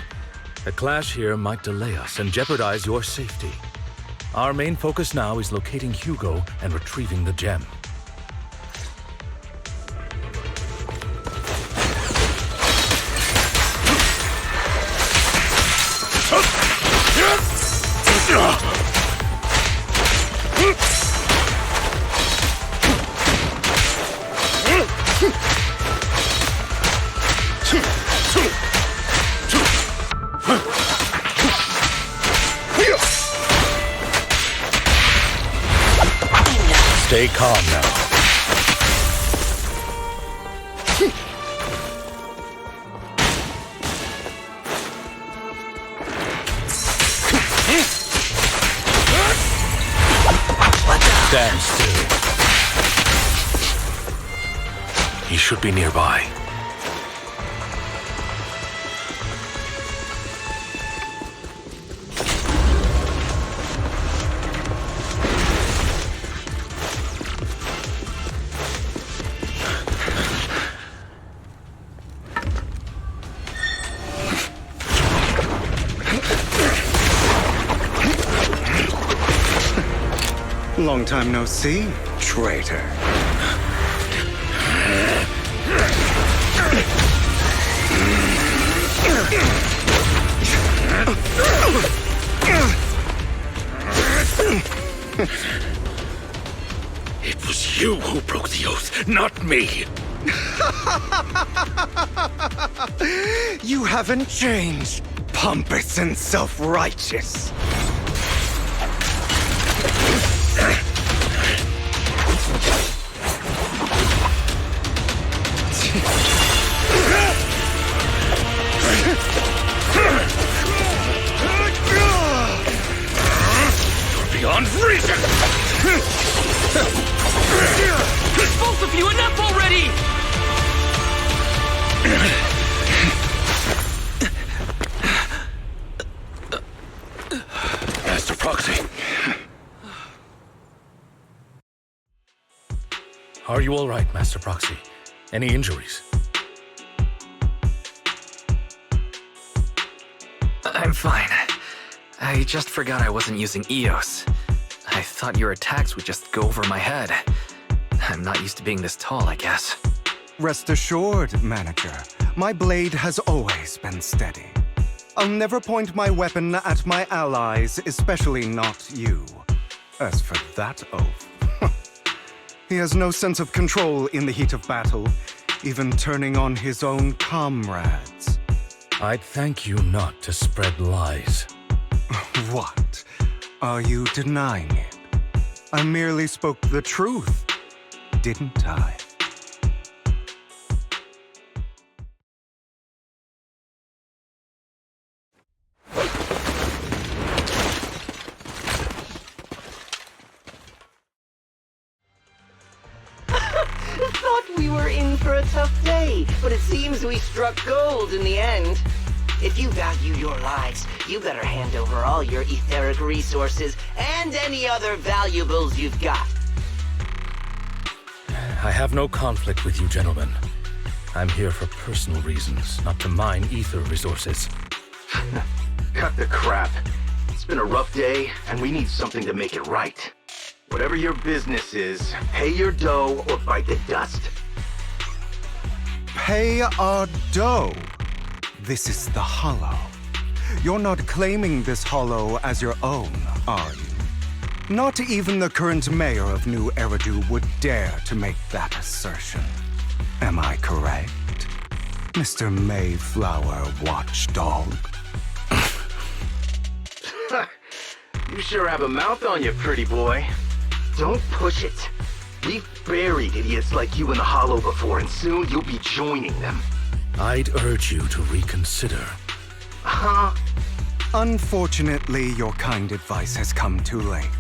a clash here might delay us and jeopardize your safety. Our main focus now is locating Hugo and retrieving the gem. Stay calm now. Stand still. He should be nearby. Long time no see, traitor. It was you who broke the oath, not me. You haven't changed, pompous and self-righteous. Beyond reason! Both of you, enough already! Master Proxy. Are you all right, Master Proxy? Any injuries? I'm fine. I just forgot I wasn't using EOS. I thought your attacks would just go over my head. I'm not used to being this tall, I guess. Rest assured, Manager, my blade has always been steady. I'll never point my weapon at my allies, especially not you. As for that oath, he has no sense of control in the heat of battle, even turning on his own comrades. I'd thank you not to spread lies. What? Are you denying it? I merely spoke the truth, didn't I? Thought we were in for a tough day, but it seems we struck gold in the end. If you value your lives, you better hand over all your etheric resources and any other valuables you've got. I have no conflict with you, gentlemen. I'm here for personal reasons, not to mine ether resources. Cut the crap. It's been a rough day, and we need something to make it right. Whatever your business is, pay your dough or bite the dust. Pay our dough. This is the Hollow. You're not claiming this Hollow as your own, are you? Not even the current mayor of New Eridu would dare to make that assertion. Am I correct, Mr. Mayflower Watchdog? You sure have a mouth on you, pretty boy. Don't push it. We've buried idiots like you in the Hollow before, and soon you'll be joining them. I'd urge you to reconsider. Huh? Unfortunately, your kind advice has come too late.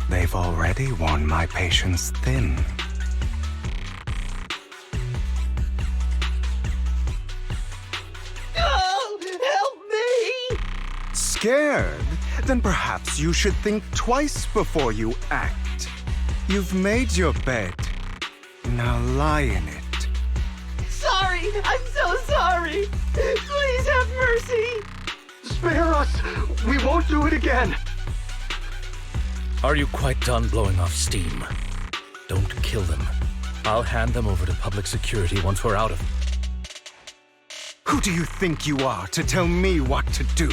They've already worn my patience thin. Oh, help me! Scared? Then perhaps you should think twice before you act. You've made your bed. Now lie in it. Sorry! I'm so sorry! Please have mercy! Spare us! We won't do it again! Are you quite done blowing off steam? Don't kill them. I'll hand them over to public security once we're out of... Who do you think you are to tell me what to do?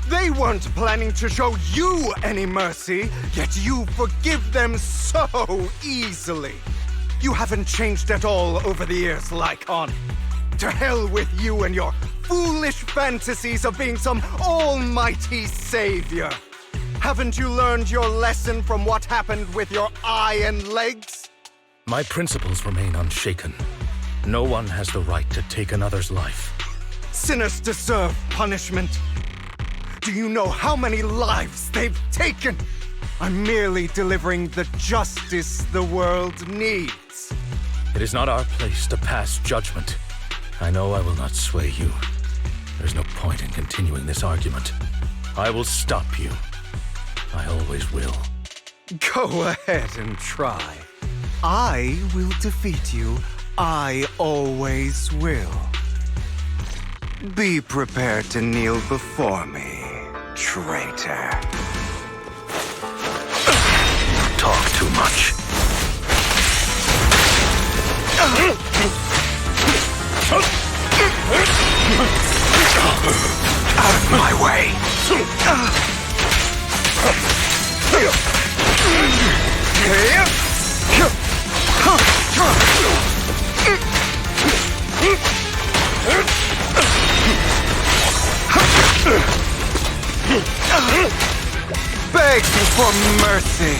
They weren't planning to show you any mercy, yet you forgive them so easily. You haven't changed at all over the years, Lycon. To hell with you and your foolish fantasies of being some almighty savior. Haven't you learned your lesson from what happened with your eye and legs? My principles remain unshaken. No one has the right to take another's life. Sinners deserve punishment. Do you know how many lives they've taken? I'm merely delivering the justice the world needs. It is not our place to pass judgment. I know I will not sway you. There's no point in continuing this argument. I will stop you. I always will. Go ahead and try. I will defeat you. I always will. Be prepared to kneel before me, traitor. Talk too much. Out of my way! Beg for mercy.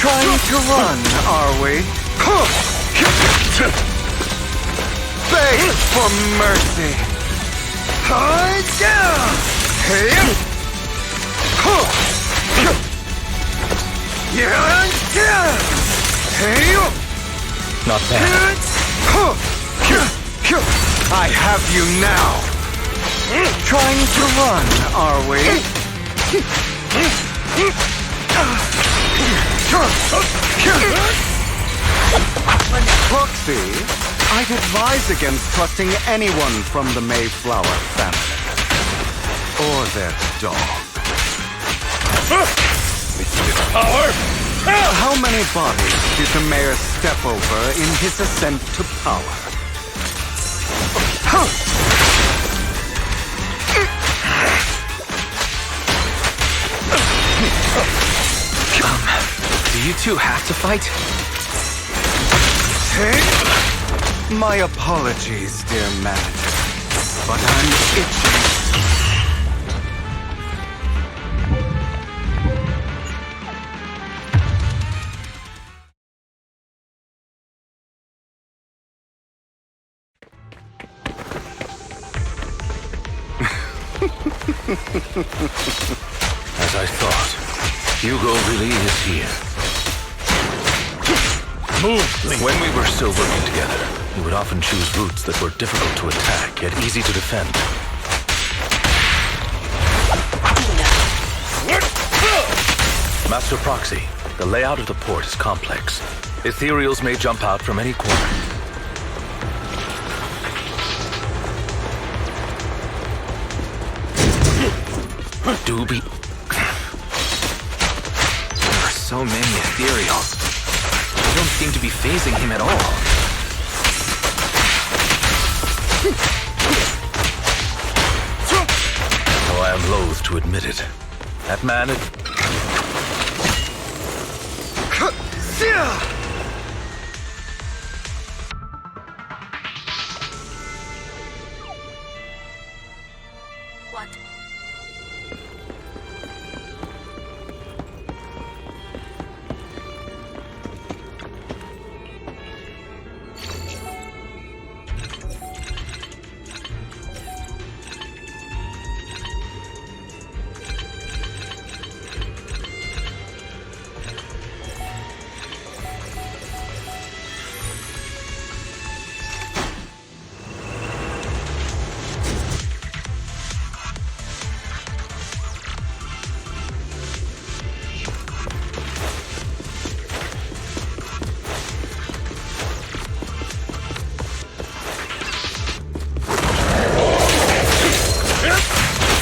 Trying to run, are we? Beg for mercy. Not bad. I have you now. Trying to run, are we? Proxy, I'd advise against trusting anyone from the Mayflower family. Or their dog. Power! How many bodies did the mayor step over in his ascent to power? Do you two have to fight? My apologies, dear manager, but I'm itching. As I thought, Hugo really is here. Move, Link. When we were still working together, he would often choose routes that were difficult to attack, yet easy to defend. Master Proxy, the layout of the port is complex. Ethereals may jump out from any corner. Do be... There are so many ethereals. They don't seem to be phasing him at all. Though I am loath to admit it, that man... What?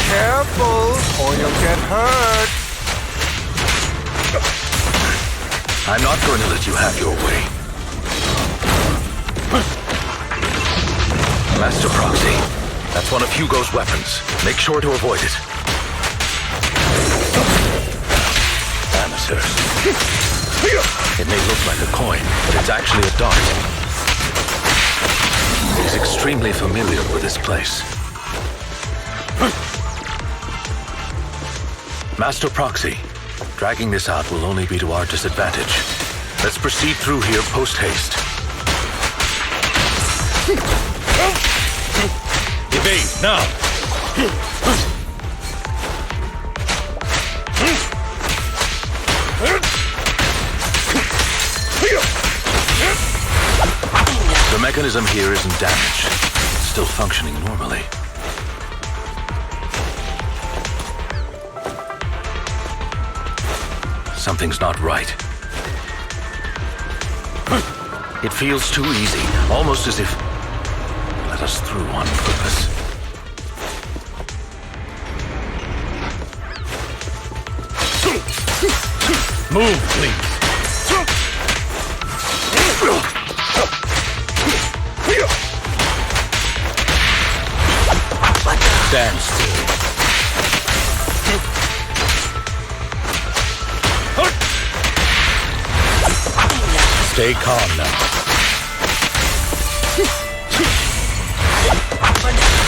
Careful, or you'll get hurt. I'm not going to let you have your way. Master Proxy, that's one of Hugo's weapons. Make sure to avoid it. Amateurs. It may look like a coin, but it's actually a dart. He's extremely familiar with this place. Master Proxy, dragging this out will only be to our disadvantage. Let's proceed through here post-haste. Evade, now! The mechanism here isn't damaged. It's still functioning normally. Something's not right. It feels too easy, almost as if let us through on purpose. Move, please. Stand still. Stay calm now.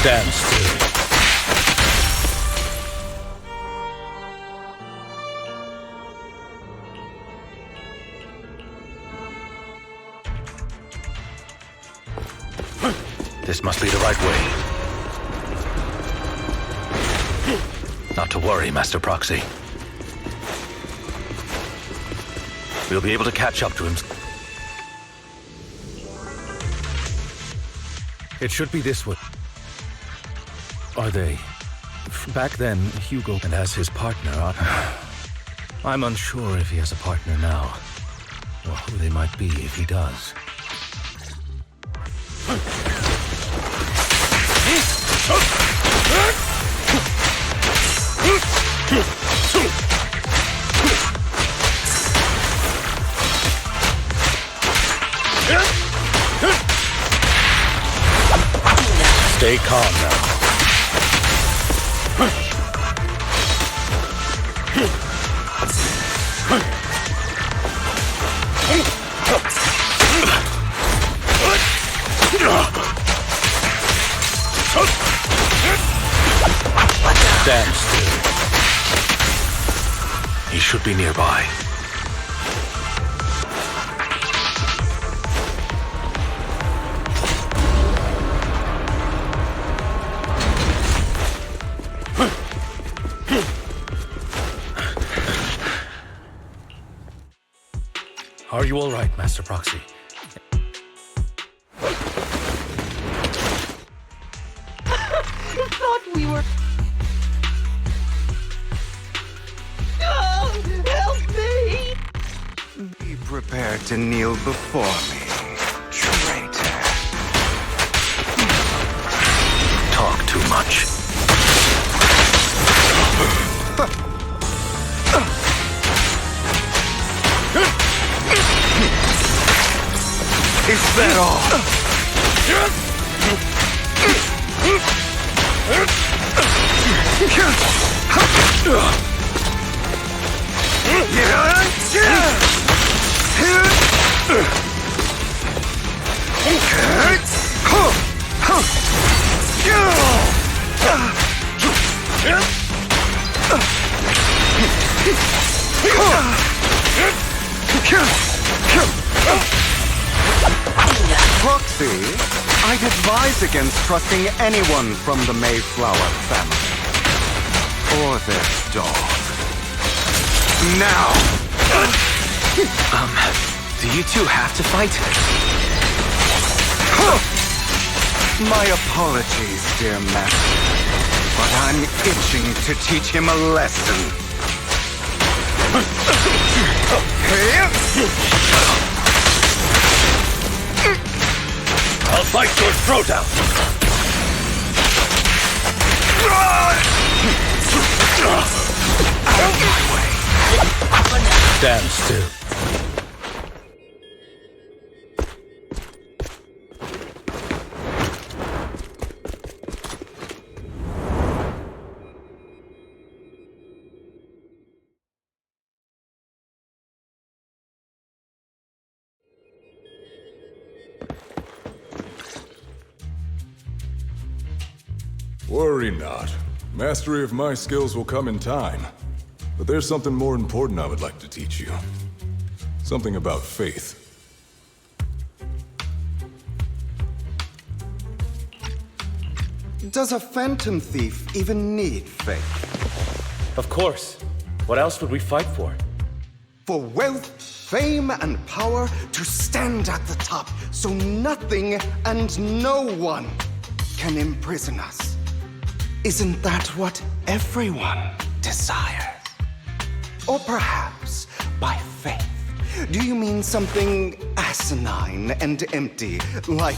Stand still. This must be the right way. Not to worry, Master Proxy. We'll be able to catch up to him. It should be this way. Are they? Back then, Hugo and as his partner, I'm unsure if he has a partner now, or who they might be if he does. Stay calm now. Stand still. He should be nearby. Are you all right, Master Proxy? Thought we were... Help me! Be prepared to kneel before me, traitor. Talk too much. Is that all? Proxy, I'd advise against trusting anyone from the Mayflower family. Or their dog. Now! Do you two have to fight? My apologies, dear master. But I'm itching to teach him a lesson. I'll bite your throat out! Out of my way. Stand still. Worry not. Mastery of my skills will come in time. But there's something more important I would like to teach you. Something about faith. Does a phantom thief even need faith? Of course. What else would we fight for? For wealth, fame, and power to stand at the top so nothing and no one can imprison us. Isn't that what everyone desires? Or perhaps, by faith, do you mean something asinine and empty, like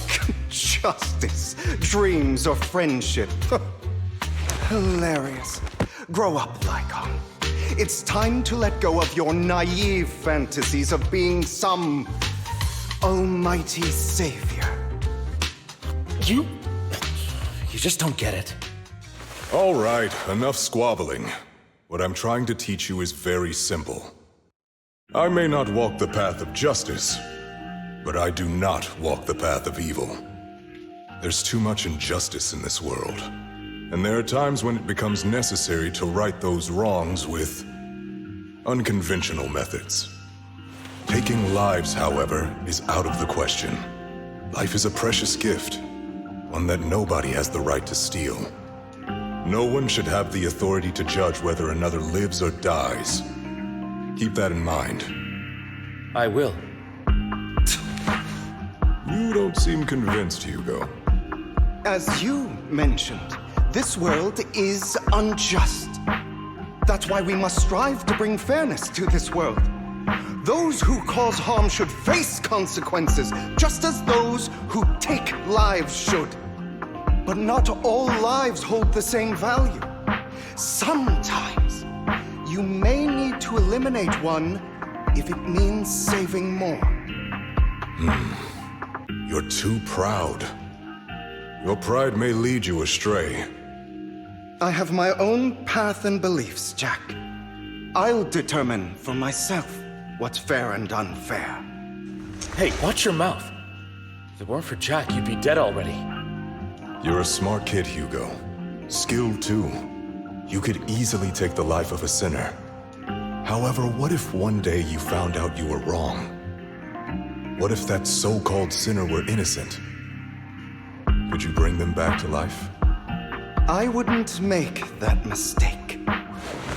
justice, dreams, or friendship? Hilarious. Grow up, Lycon. It's time to let go of your naive fantasies of being some almighty savior. You just don't get it. All right, enough squabbling. What I'm trying to teach you is very simple. I may not walk the path of justice, but I do not walk the path of evil. There's too much injustice in this world, and there are times when it becomes necessary to right those wrongs with unconventional methods. Taking lives, however, is out of the question. Life is a precious gift, one that nobody has the right to steal. No one should have the authority to judge whether another lives or dies. Keep that in mind. I will. You don't seem convinced, Hugo. As you mentioned, this world is unjust. That's why we must strive to bring fairness to this world. Those who cause harm should face consequences, just as those who take lives should. But not all lives hold the same value. Sometimes, you may need to eliminate one if it means saving more. You're too proud. Your pride may lead you astray. I have my own path and beliefs, Jack. I'll determine for myself what's fair and unfair. Hey, watch your mouth. If it weren't for Jack, you'd be dead already. You're a smart kid, Hugo. Skilled too. You could easily take the life of a sinner. However, what if one day you found out you were wrong? What if that so-called sinner were innocent? Could you bring them back to life? I wouldn't make that mistake.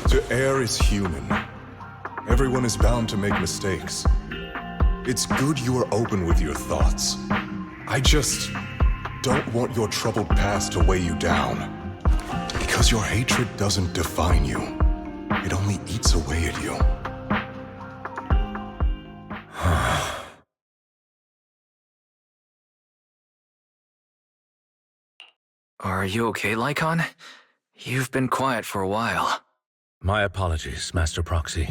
To err is human. Everyone is bound to make mistakes. It's good you are open with your thoughts. I just don't want your troubled past to weigh you down. Because your hatred doesn't define you. It only eats away at you. Are you okay, Lycon? You've been quiet for a while. My apologies, Master Proxy.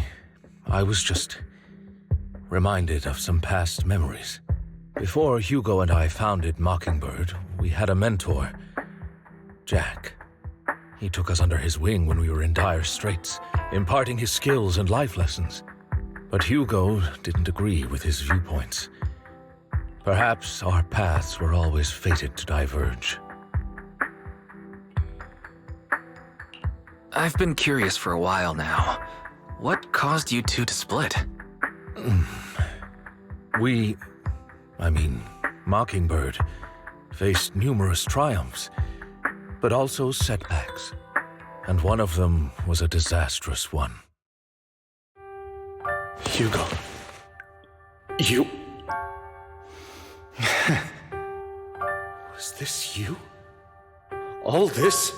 I was just reminded of some past memories. Before Hugo and I founded Mockingbird, we had a mentor, Jack. He took us under his wing when we were in dire straits, imparting his skills and life lessons. But Hugo didn't agree with his viewpoints. Perhaps our paths were always fated to diverge. I've been curious for a while now. What caused you two to split? Mockingbird faced numerous triumphs, but also setbacks. And one of them was a disastrous one. Hugo. You... Was this you? All this?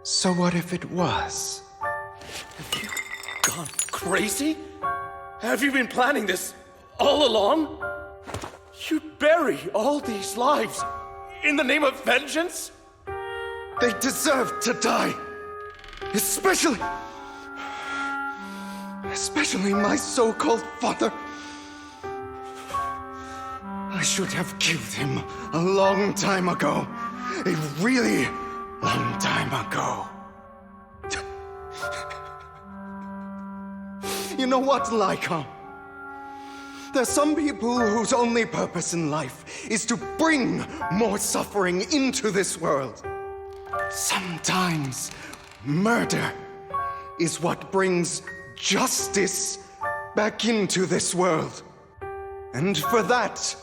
So what if it was? Have you gone crazy? Have you been planning this all along? You'd bury all these lives in the name of vengeance? They deserve to die. Especially my so-called father. I should have killed him a long time ago. A really long time ago. You know what, Lycon? There's some people whose only purpose in life is to bring more suffering into this world. Sometimes murder is what brings justice back into this world. And for that,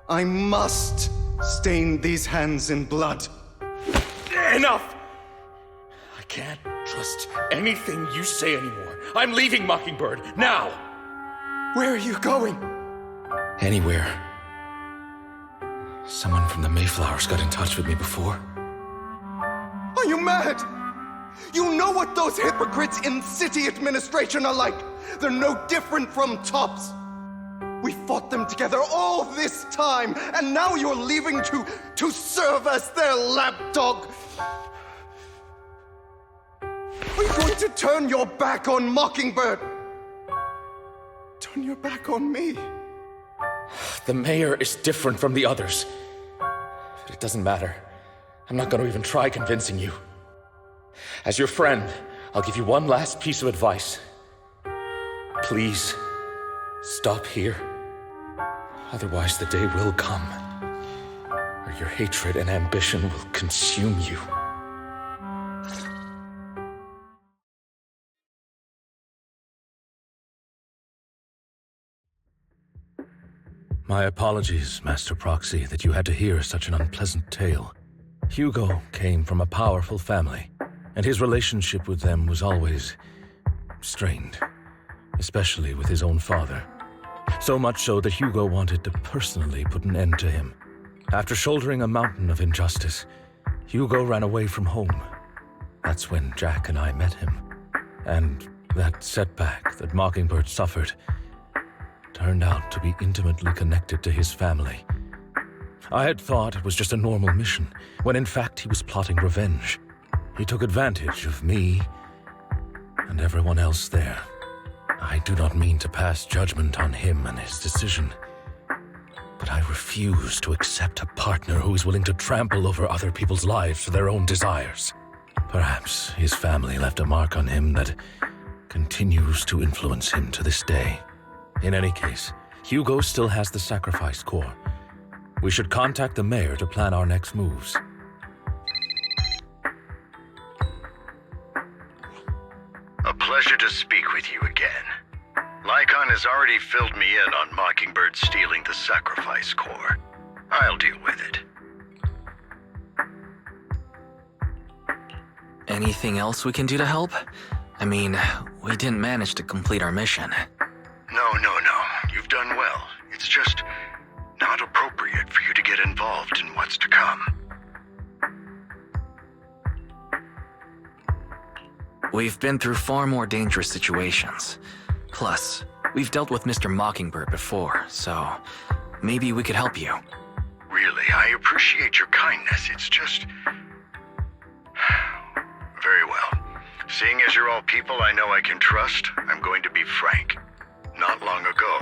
I must stain these hands in blood. Enough! I can't trust anything you say anymore. I'm leaving Mockingbird, now! Where are you going? Anywhere. Someone from the Mayflowers got in touch with me before. Are you mad? You know what those hypocrites in city administration are like. They're no different from tops. We fought them together all this time, and now you're leaving to serve as their lapdog. Are you going to turn your back on Mockingbird? Turn your back on me? The mayor is different from the others. But it doesn't matter. I'm not going to even try convincing you. As your friend, I'll give you one last piece of advice. Please, stop here. Otherwise, the day will come where your hatred and ambition will consume you. My apologies, Master Proxy, that you had to hear such an unpleasant tale. Hugo came from a powerful family, and his relationship with them was always strained, especially with his own father. So much so that Hugo wanted to personally put an end to him. After shouldering a mountain of injustice, Hugo ran away from home. That's when Jack and I met him. And that setback that Mockingbird suffered turned out to be intimately connected to his family. I had thought it was just a normal mission, when in fact he was plotting revenge. He took advantage of me and everyone else there. I do not mean to pass judgment on him and his decision, but I refuse to accept a partner who is willing to trample over other people's lives for their own desires. Perhaps his family left a mark on him that continues to influence him to this day. In any case, Hugo still has the sacrifice core. We should contact the mayor to plan our next moves. A pleasure to speak with you again. Lycon has already filled me in on Mockingbird stealing the sacrifice core. I'll deal with it. Anything else we can do to help? I mean, we didn't manage to complete our mission. No. You've done well. It's just not appropriate for you to get involved in what's to come. We've been through far more dangerous situations. Plus, we've dealt with Mr. Mockingbird before, so maybe we could help you. Really, I appreciate your kindness. It's just... Very well. Seeing as you're all people I know I can trust, I'm going to be frank. Not long ago,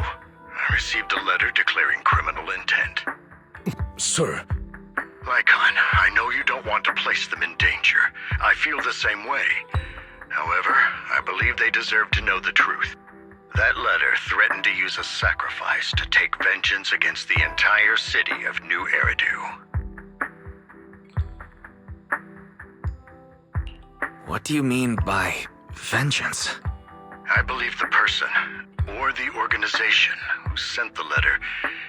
I received a letter declaring criminal intent. Sir. Lycon, I know you don't want to place them in danger. I feel the same way. However, I believe they deserve to know the truth. That letter threatened to use a sacrifice to take vengeance against the entire city of New Eridu. What do you mean by vengeance? I believe the person, or the organization, who sent the letter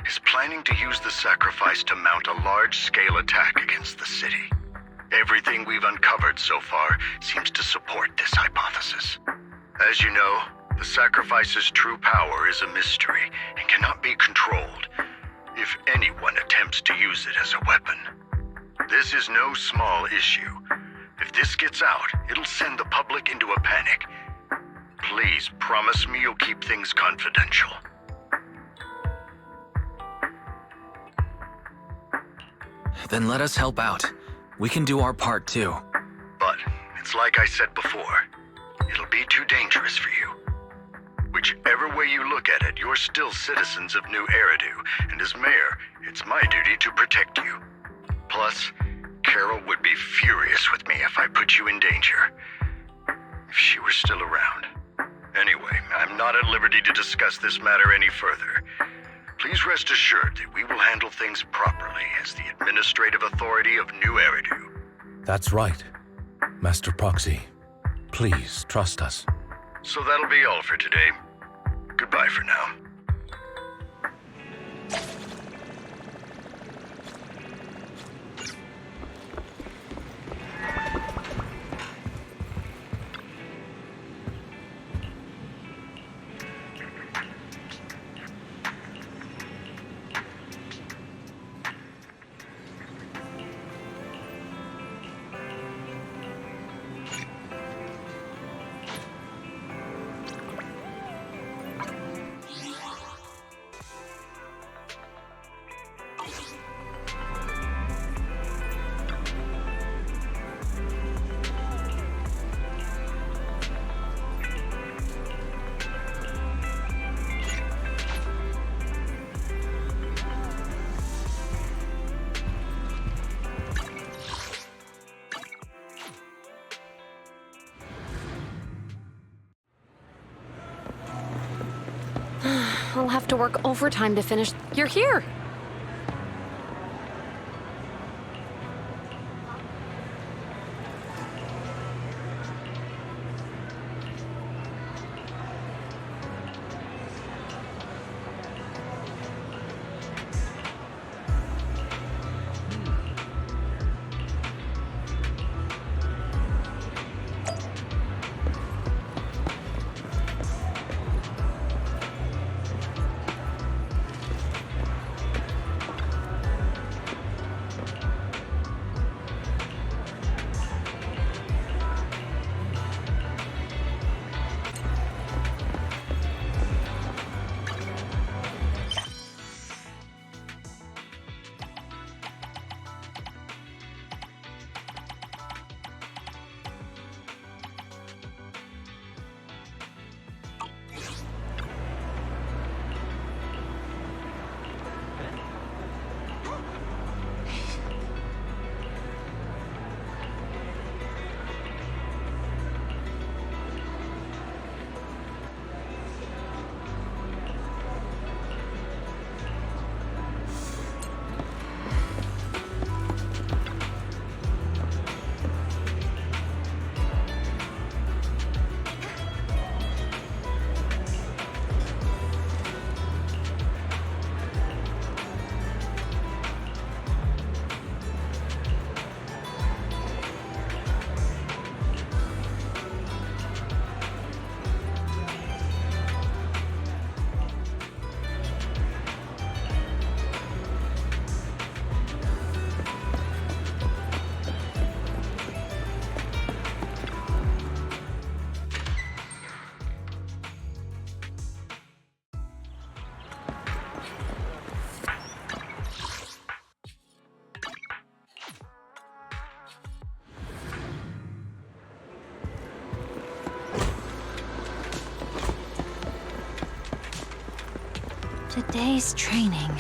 is planning to use the sacrifice to mount a large-scale attack against the city. Everything we've uncovered so far seems to support this hypothesis. As you know, the sacrifice's true power is a mystery and cannot be controlled if anyone attempts to use it as a weapon. This is no small issue. If this gets out, it'll send the public into a panic. Please promise me you'll keep things confidential. Then let us help out. We can do our part too. But it's like I said before, it'll be too dangerous for you. Whichever way you look at it, you're still citizens of New Eridu, and as mayor, it's my duty to protect you. Plus, Carol would be furious with me if I put you in danger. If she were still around. Anyway, I'm not at liberty to discuss this matter any further. Please rest assured that we will handle things properly as the administrative authority of New Eridu. That's right. Master Proxy, please trust us. So that'll be all for today. Goodbye for now. I'll have to work overtime to finish. You're here! Today's training.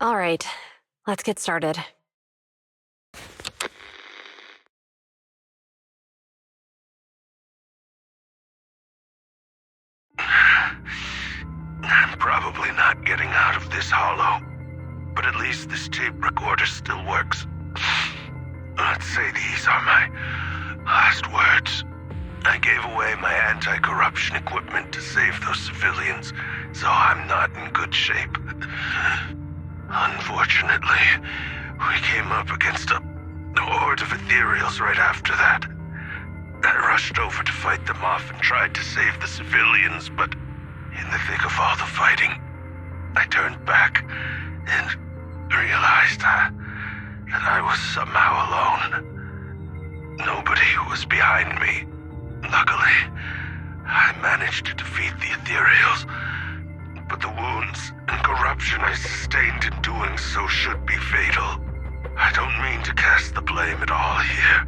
All right, let's get started. I'm probably not getting out of this hollow, but at least this tape recorder still works. Let's say these are my last words. I gave away my anti-corruption equipment to save those civilians, so I'm not in good shape. Unfortunately, we came up against a horde of ethereals right after that. I rushed over to fight them off and tried to save the civilians, but in the thick of all the fighting, I turned back and realized that I was somehow alone. Nobody was behind me. Luckily, I managed to defeat the ethereals, but the wounds and corruption I sustained in doing so should be fatal. I don't mean to cast the blame at all here,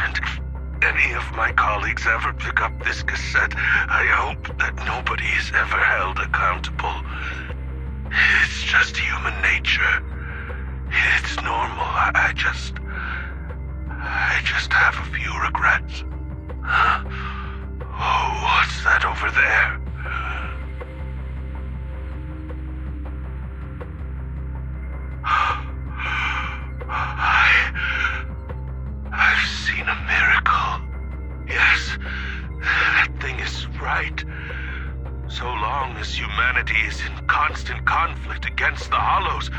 and if any of my colleagues ever pick up this cassette, I hope that nobody is ever held accountable. It's just human nature. It's normal. I just have a few regrets. Oh, what's that over there? right. So long as humanity is in constant conflict against the Hollows,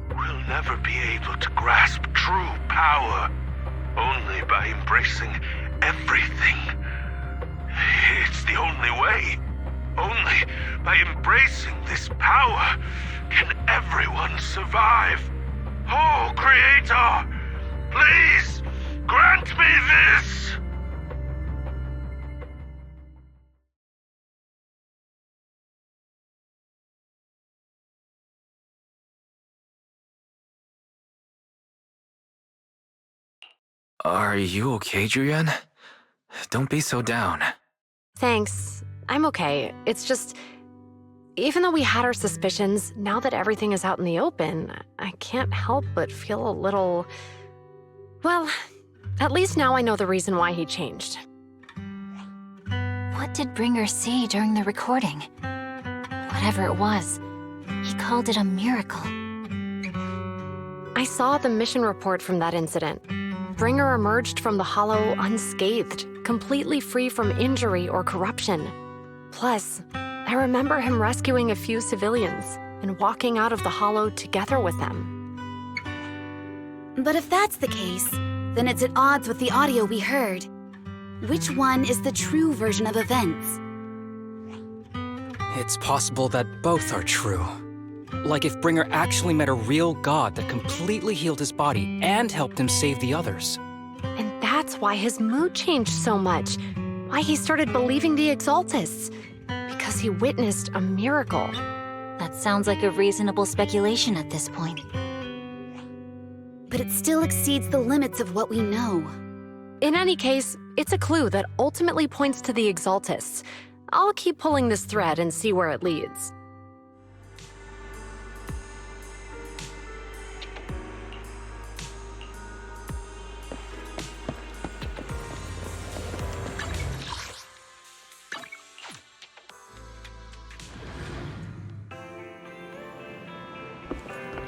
we'll never be able to grasp true power. Only by embracing everything. It's the only way. Only by embracing this power can everyone survive. Oh, Creator, please grant me this! Are you okay, Julian? Don't be so down. Thanks. I'm okay. It's just, even though we had our suspicions, now that everything is out in the open, I can't help but feel a little... Well, at least now I know the reason why he changed. What did Bringer see during the recording? Whatever it was, he called it a miracle. I saw the mission report from that incident. Bringer emerged from the Hollow unscathed, completely free from injury or corruption. Plus, I remember him rescuing a few civilians and walking out of the Hollow together with them. But if that's the case, then it's at odds with the audio we heard. Which one is the true version of events? It's possible that both are true. Like if Bringer actually met a real god that completely healed his body and helped him save the others. And that's why his mood changed so much. Why he started believing the Exaltists. Because he witnessed a miracle. That sounds like a reasonable speculation at this point. But it still exceeds the limits of what we know. In any case, it's a clue that ultimately points to the Exaltists. I'll keep pulling this thread and see where it leads.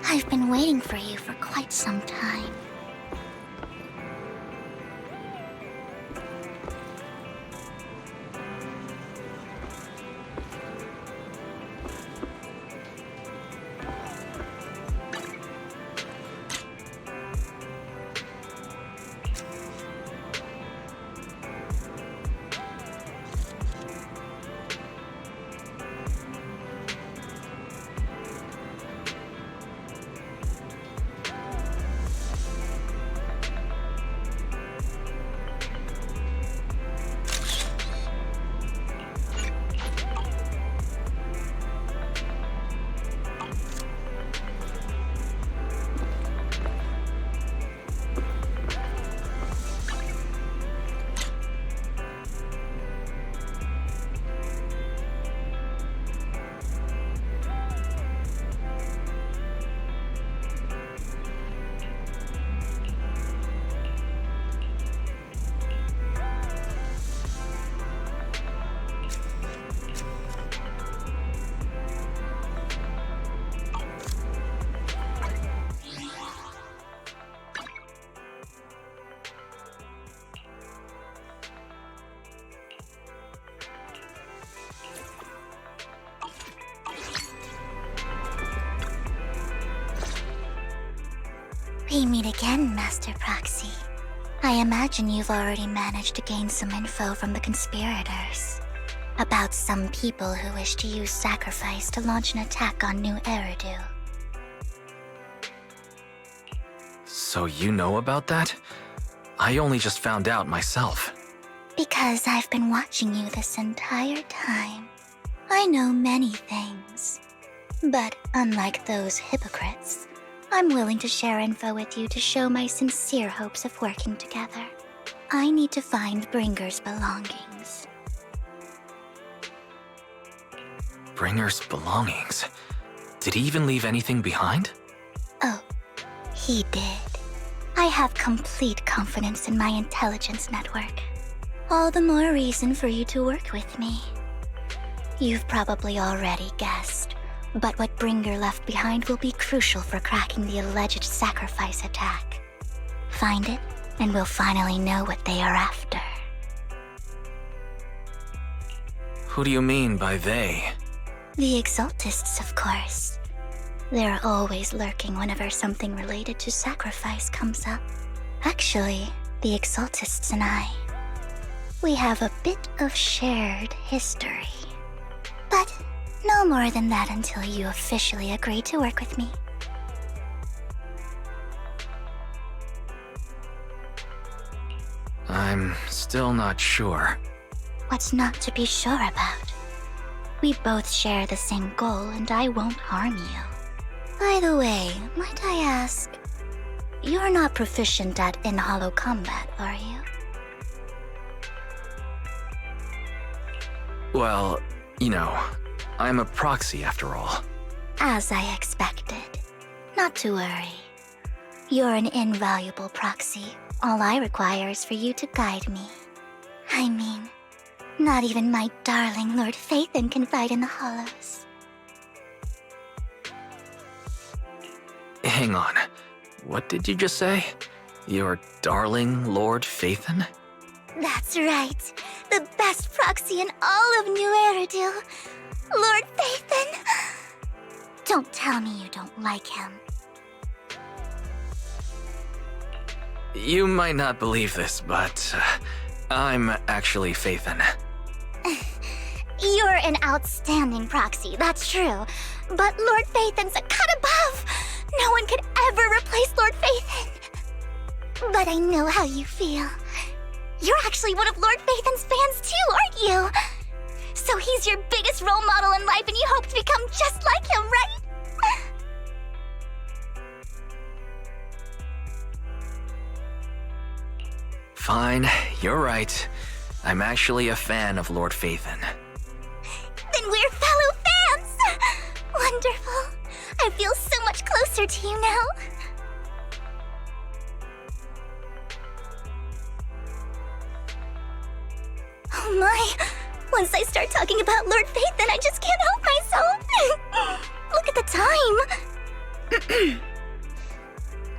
I've been waiting for you for quite some time. We meet again, Master Proxy. I imagine you've already managed to gain some info from the conspirators. About some people who wish to use sacrifice to launch an attack on New Eridu. So you know about that? I only just found out myself. Because I've been watching you this entire time. I know many things. But unlike those hypocrites, I'm willing to share info with you to show my sincere hopes of working together. I need to find Bringer's belongings. Bringer's belongings? Did he even leave anything behind? Oh, he did. I have complete confidence in my intelligence network. All the more reason for you to work with me. You've probably already guessed, but what Bringer left behind will be crucial for cracking the alleged sacrifice attack. Find it, and we'll finally know what they are after. Who do you mean by they? The Exaltists, of course. They're always lurking whenever something related to sacrifice comes up. Actually, the Exaltists and I, we have a bit of shared history. But no more than that until you officially agree to work with me. I'm still not sure. What's not to be sure about? We both share the same goal, and I won't harm you. By the way, might I ask, you're not proficient at in-hollow combat, are you? Well, you know, I'm a proxy after all. As I expected. Not to worry. You're an invaluable proxy. All I require is for you to guide me. I mean, not even my darling Lord Phaethon can fight in the Hollows. Hang on. What did you just say? Your darling Lord Phaethon? That's right. The best proxy in all of New Eridu. Lord Phaethon. Don't tell me you don't like him. You might not believe this, but I'm actually Phaethon. You're an outstanding proxy, that's true. But Lord Phaethon's a cut above. No one could ever replace Lord Phaethon. But I know how you feel. You're actually one of Lord Phaethon's fans too, aren't you? So he's your biggest role model in life and you hope to become just like him, right? Fine, you're right. I'm actually a fan of Lord Phaethon. Then we're fellow fans! Wonderful. I feel so much closer to you now. Oh my! Once I start talking about Lord Phaethon, I just can't help myself! Look at the time!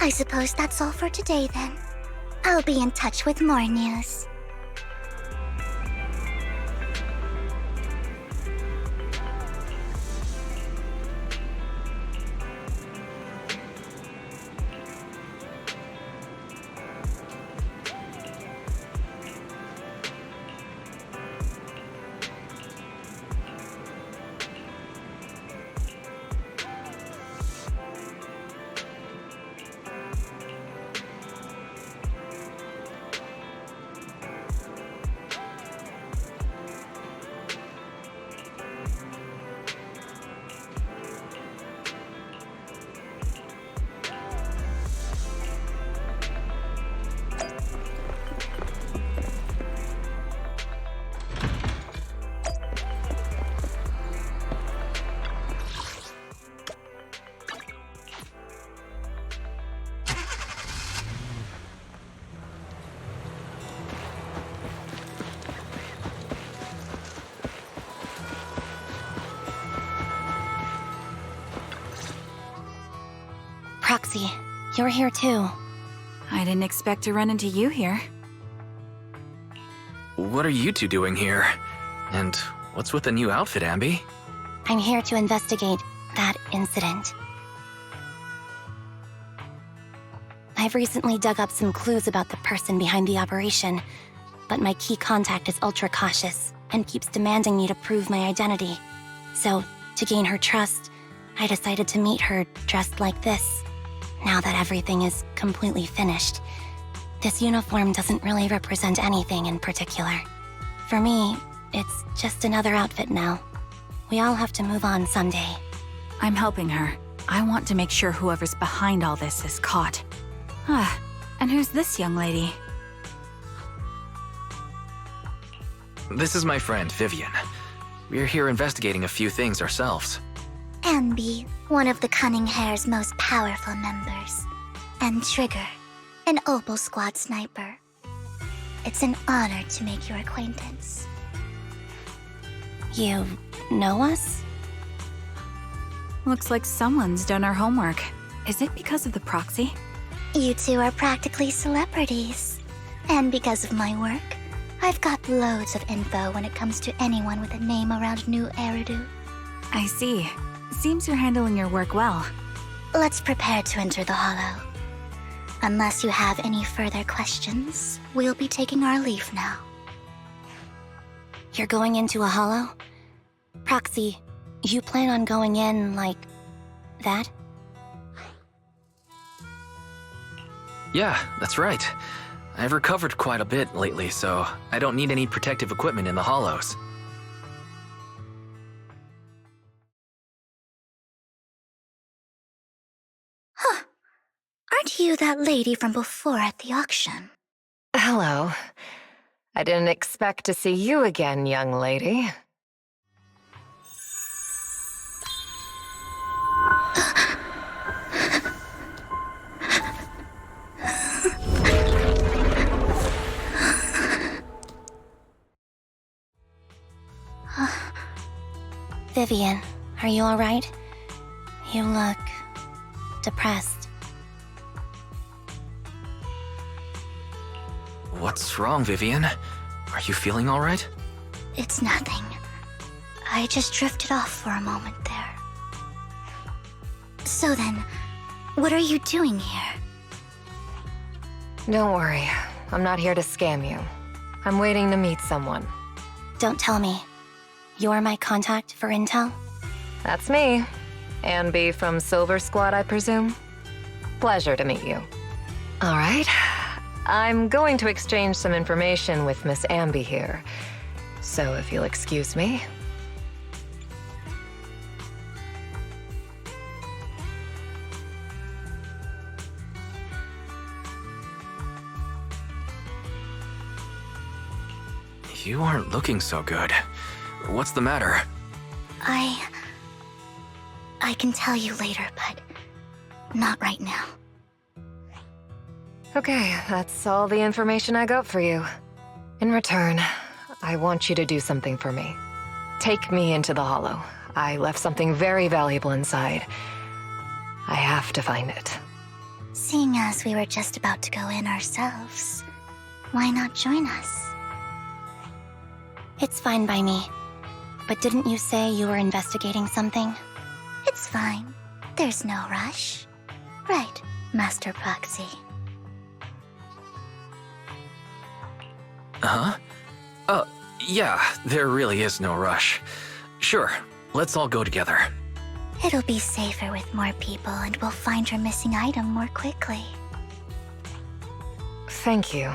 I suppose that's all for today then. I'll be in touch with more news. Proxy, you're here too. I didn't expect to run into you here. What are you two doing here? And what's with the new outfit, Ambi? I'm here to investigate that incident. I've recently dug up some clues about the person behind the operation, but my key contact is ultra cautious and keeps demanding me to prove my identity. So, to gain her trust, I decided to meet her dressed like this. Now that everything is completely finished, this uniform doesn't really represent anything in particular. For me, it's just another outfit now. We all have to move on someday. I'm helping her. I want to make sure whoever's behind all this is caught. Ah, and who's this young lady? This is my friend, Vivian. We're here investigating a few things ourselves. Ambi, one of the Cunning Hair's most powerful members. And Trigger, an Opal Squad sniper. It's an honor to make your acquaintance. You know us? Looks like someone's done our homework. Is it because of the proxy? You two are practically celebrities. And because of my work, I've got loads of info when it comes to anyone with a name around New Eridu. I see. Seems you're handling your work well. Let's prepare to enter the Hollow. Unless you have any further questions, we'll be taking our leave now. You're going into a Hollow? Proxy, you plan on going in like that? Yeah, that's right. I've recovered quite a bit lately, so I don't need any protective equipment in the hollows. Huh. Aren't you that lady from before at the auction? Hello. I didn't expect to see you again, young lady. Vivian, are you alright? You look depressed. What's wrong, Vivian? Are you feeling all right? It's nothing. I just drifted off for a moment there. So then, what are you doing here? Don't worry. I'm not here to scam you. I'm waiting to meet someone. Don't tell me. You're my contact for intel? That's me. Anby from Silver Squad, I presume? Pleasure to meet you. All right. I'm going to exchange some information with Miss Anby here. So if you'll excuse me. You aren't looking so good. What's the matter? I can tell you later, but not right now. Okay, that's all the information I got for you. In return, I want you to do something for me. Take me into the Hollow. I left something very valuable inside. I have to find it. Seeing as we were just about to go in ourselves, why not join us? It's fine by me. But didn't you say you were investigating something? It's fine. There's no rush. Right, Master Proxy. Huh? Yeah, there really is no rush. Sure, let's all go together. It'll be safer with more people and we'll find your missing item more quickly. Thank you.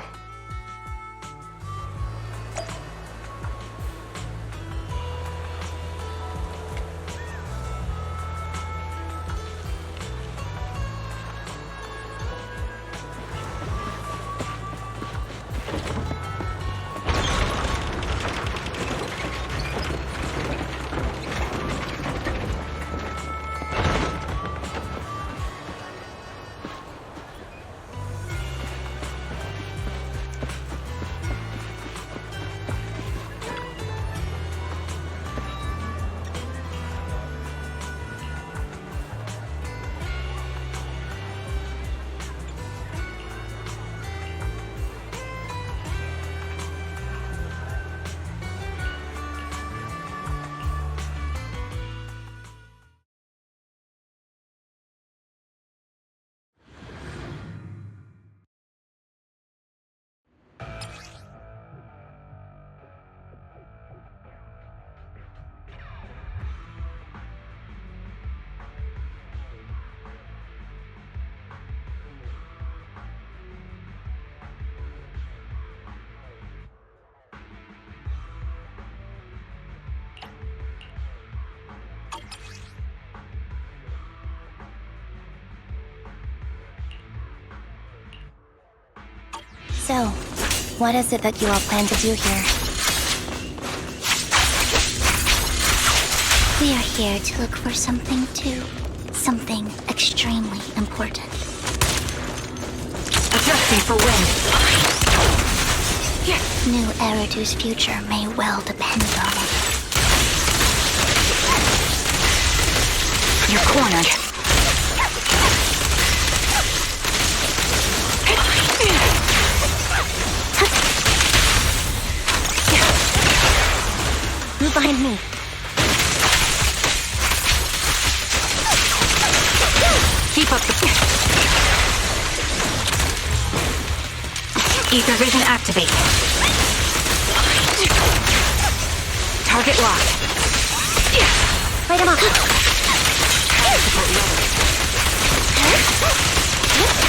So, what is it that you all plan to do here? We are here to look for something too. Something extremely important. Adjusting for wind. New Eridu's future may well depend on it. You're cornered. behind me. Keep up the... Ether vision activate. Target locked. Light him up.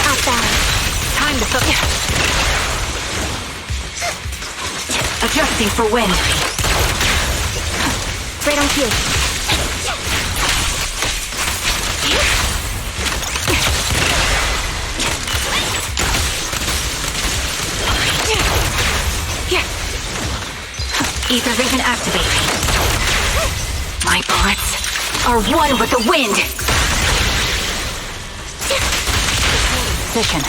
Outbound. Time to focus. Adjusting for wind. Right on cue. Ether vision activate. My bullets are one with the wind. Position.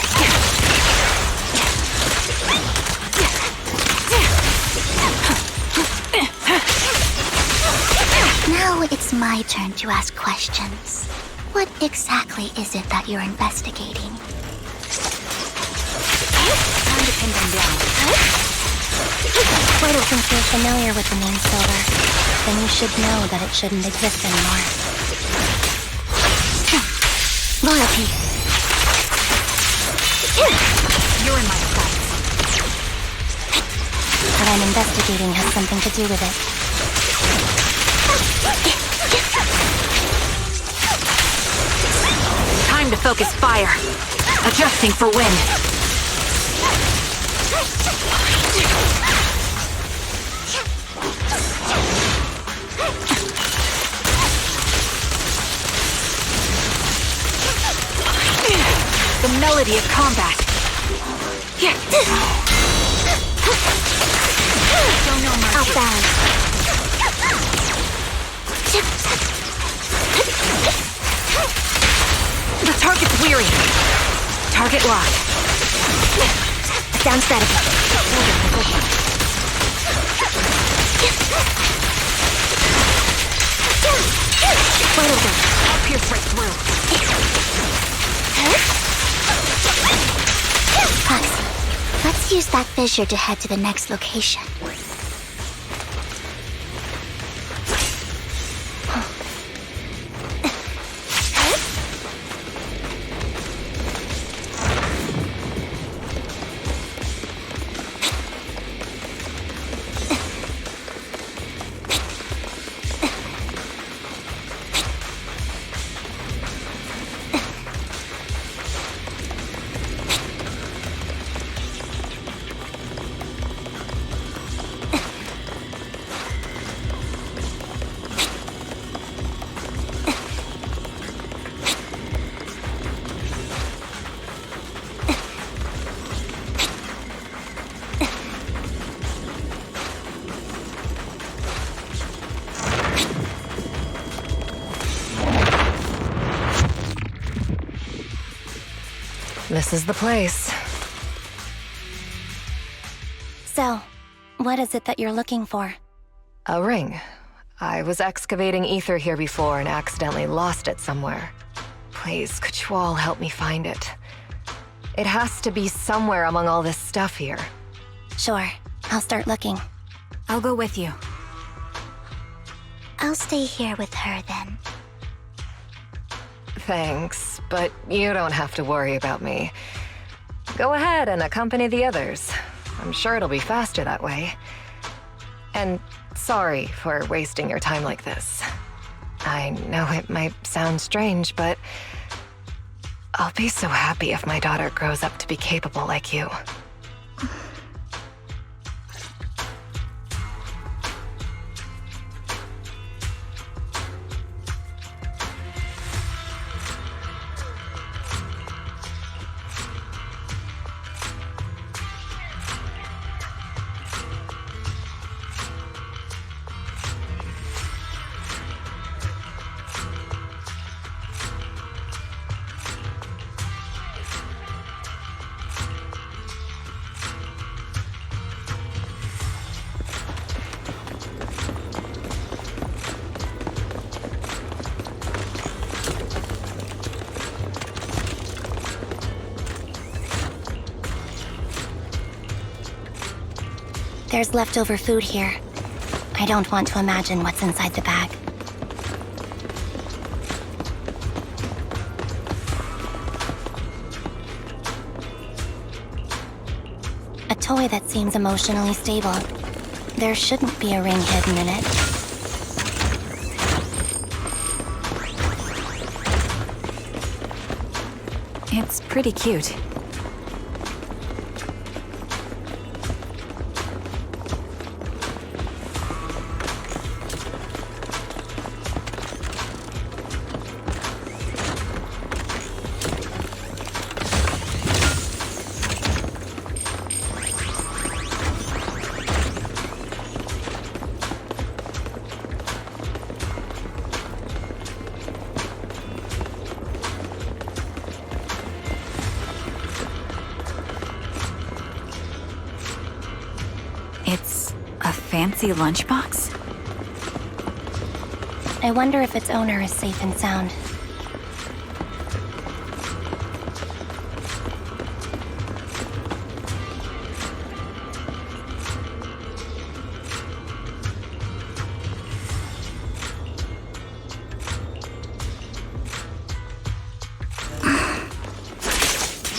Now it's my turn to ask questions. What exactly is it that you're investigating? Time to pin them down. I don't think you're familiar with the name Silver. Then you should know that it shouldn't exist anymore. Loyalty. You're in my sights. What I'm investigating has something to do with it. Time to focus fire. Adjusting for wind. The melody of combat. Show no mercy. Outbound. The target's weary. Target locked. Down strategy. Wide open. I'll pierce right through. Foxy, let's use that fissure to head to the next location. This is the place. So, what is it that you're looking for? A ring. I was excavating ether here before and accidentally lost it somewhere. Please, could you all help me find it? It has to be somewhere among all this stuff here. Sure, I'll start looking. I'll go with you. I'll stay here with her then. Thanks, but you don't have to worry about me. Go ahead and accompany the others. I'm sure it'll be faster that way. And sorry for wasting your time like this. I know it might sound strange, but I'll be so happy if my daughter grows up to be capable like you. There's leftover food here. I don't want to imagine what's inside the bag. A toy that seems emotionally stable. There shouldn't be a ring hidden in it. It's pretty cute. It's a fancy lunchbox? I wonder if its owner is safe and sound.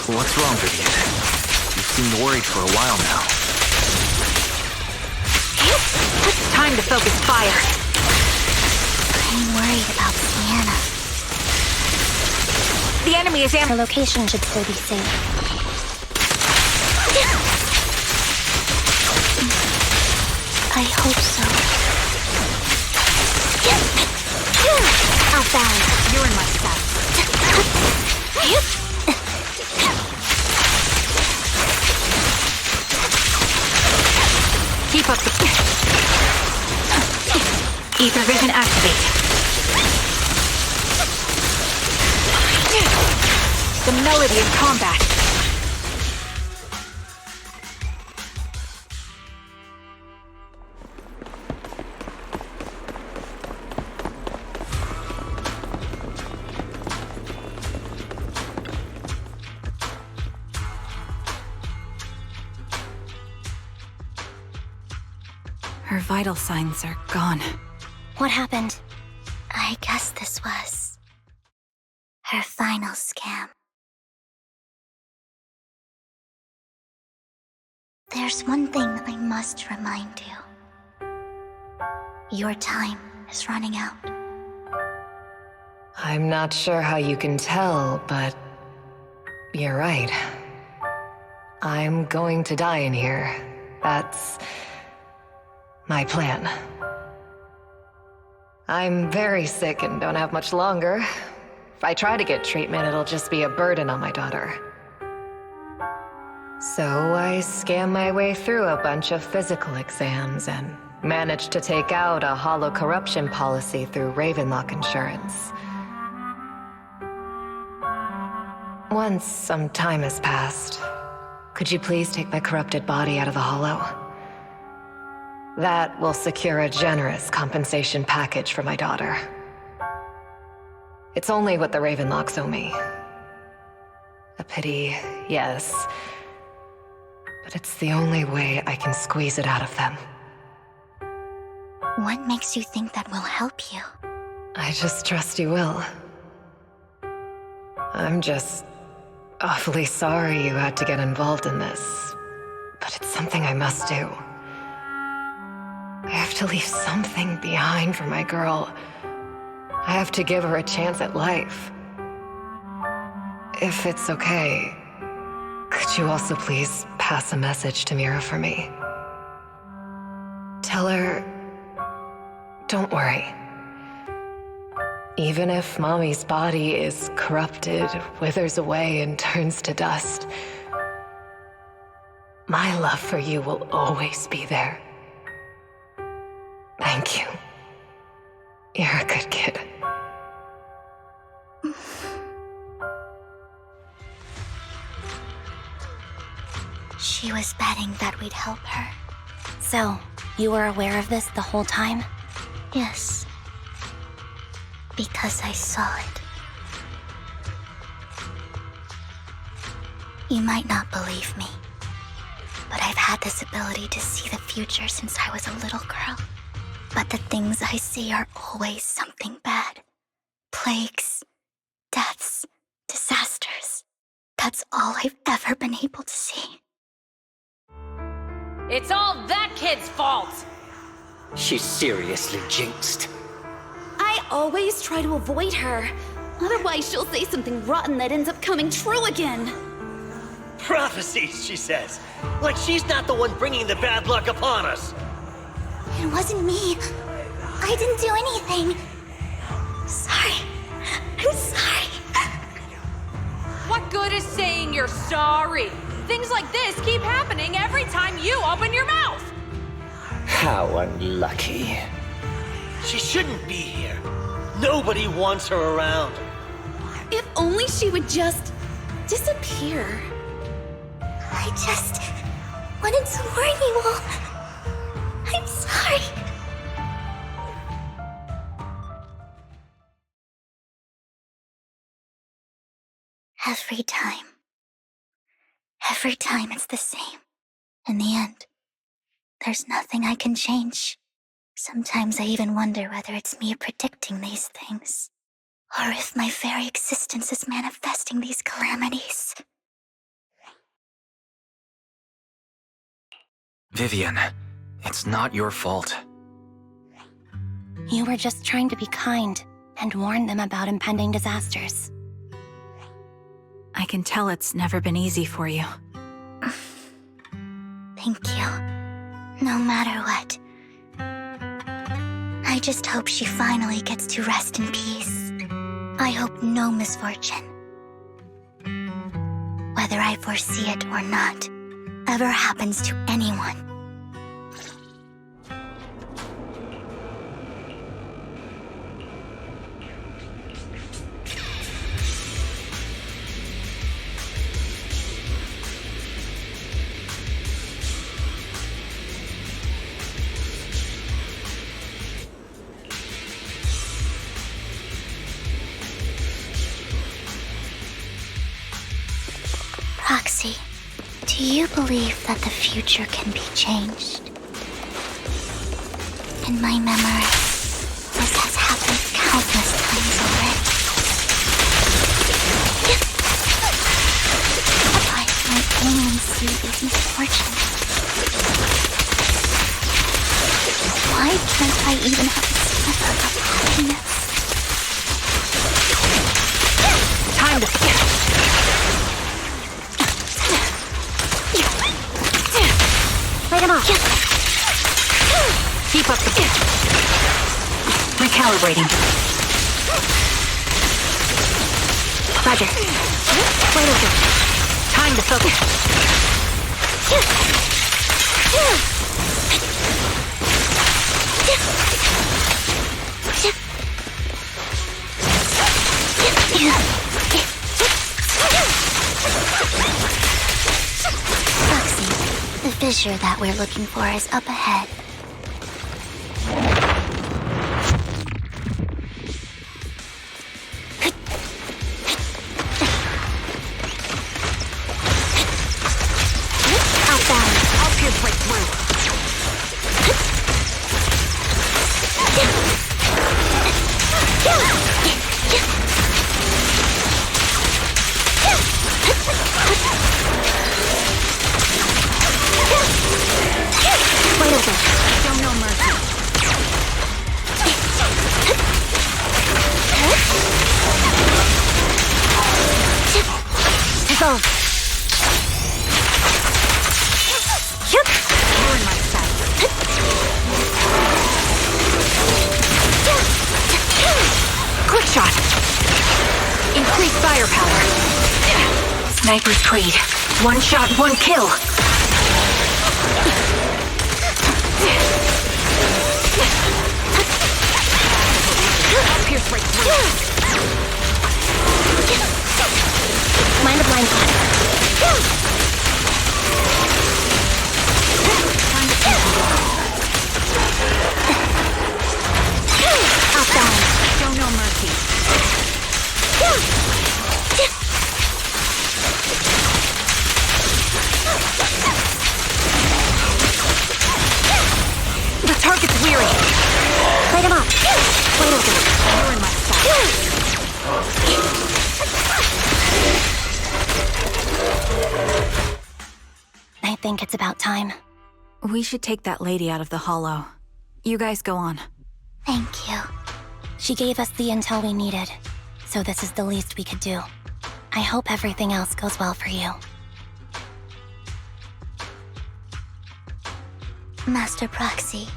What's wrong, Vivian? You seemed worried for a while now. It's time to focus fire. I'm worried about Sienna. The enemy is Her location should still be safe. I hope so. outbound. You're in my sight. Keep up the... Ether vision activate. The melody of combat. Her vital signs are gone. What happened? I guess this was her final scam. There's one thing I must remind you. Your time is running out. I'm not sure how you can tell, but you're right. I'm going to die in here. That's my plan. I'm very sick and don't have much longer. If I try to get treatment, it'll just be a burden on my daughter. So I scam my way through a bunch of physical exams and managed to take out a hollow corruption policy through Ravenlock Insurance. Once some time has passed, could you please take my corrupted body out of the hollow? That will secure a generous compensation package for my daughter. It's only what the Ravenlocks owe me. A pity, yes. But it's the only way I can squeeze it out of them. What makes you think that will help you? I just trust you will. I'm just awfully sorry you had to get involved in this. But it's something I must do. I have to leave something behind for my girl. I have to give her a chance at life. If it's okay, could you also please pass a message to Mira for me? Tell her, don't worry. Even if Mommy's body is corrupted, withers away, and turns to dust, my love for you will always be there. Thank you. You're a good kid. She was betting that we'd help her. So, you were aware of this the whole time? Yes. Because I saw it. You might not believe me, but I've had this ability to see the future since I was a little girl. But the things I see are always something bad. Plagues, deaths, disasters. That's all I've ever been able to see. It's all that kid's fault! She's seriously jinxed. I always try to avoid her. Otherwise, she'll say something rotten that ends up coming true again. Prophecies, she says. Like she's not the one bringing the bad luck upon us. It wasn't me. I didn't do anything. Sorry. I'm sorry. What good is saying you're sorry? Things like this keep happening every time you open your mouth! How unlucky. She shouldn't be here. Nobody wants her around. If only she would just disappear. I just wanted to warn you all. I'm sorry. Every time it's the same. In the end, there's nothing I can change. Sometimes I even wonder whether it's me predicting these things, or if my very existence is manifesting these calamities. Vivian, it's not your fault. You were just trying to be kind and warn them about impending disasters. I can tell it's never been easy for you. Thank you. No matter what. I just hope she finally gets to rest in peace. I hope no misfortune, whether I foresee it or not, ever happens to anyone. Roxy, do you believe that the future can be changed? In my memory, this has happened countless times already. Why can I only see these misfortunes? Why can't I even have a sliver of happiness? Time to skip. Light him off. Keep up the pitch. Recalibrating. Roger. Right over. Time to focus. The fissure that we're looking for is up ahead. Out balance. I'll pierce right through. Wait over. Show no mercy. Dissolve. You're in my sight. Quick shot. Increase firepower. Sniper's Creed. One shot, one kill. Pierce right through. Mind the blind spot. Off balance. Show no mercy. The target's weary. think it's about time. We should take that lady out of the hollow. You guys go on. Thank you. She gave us the intel we needed, so this is the least we could do. I hope everything else goes well for you. Master Proxy,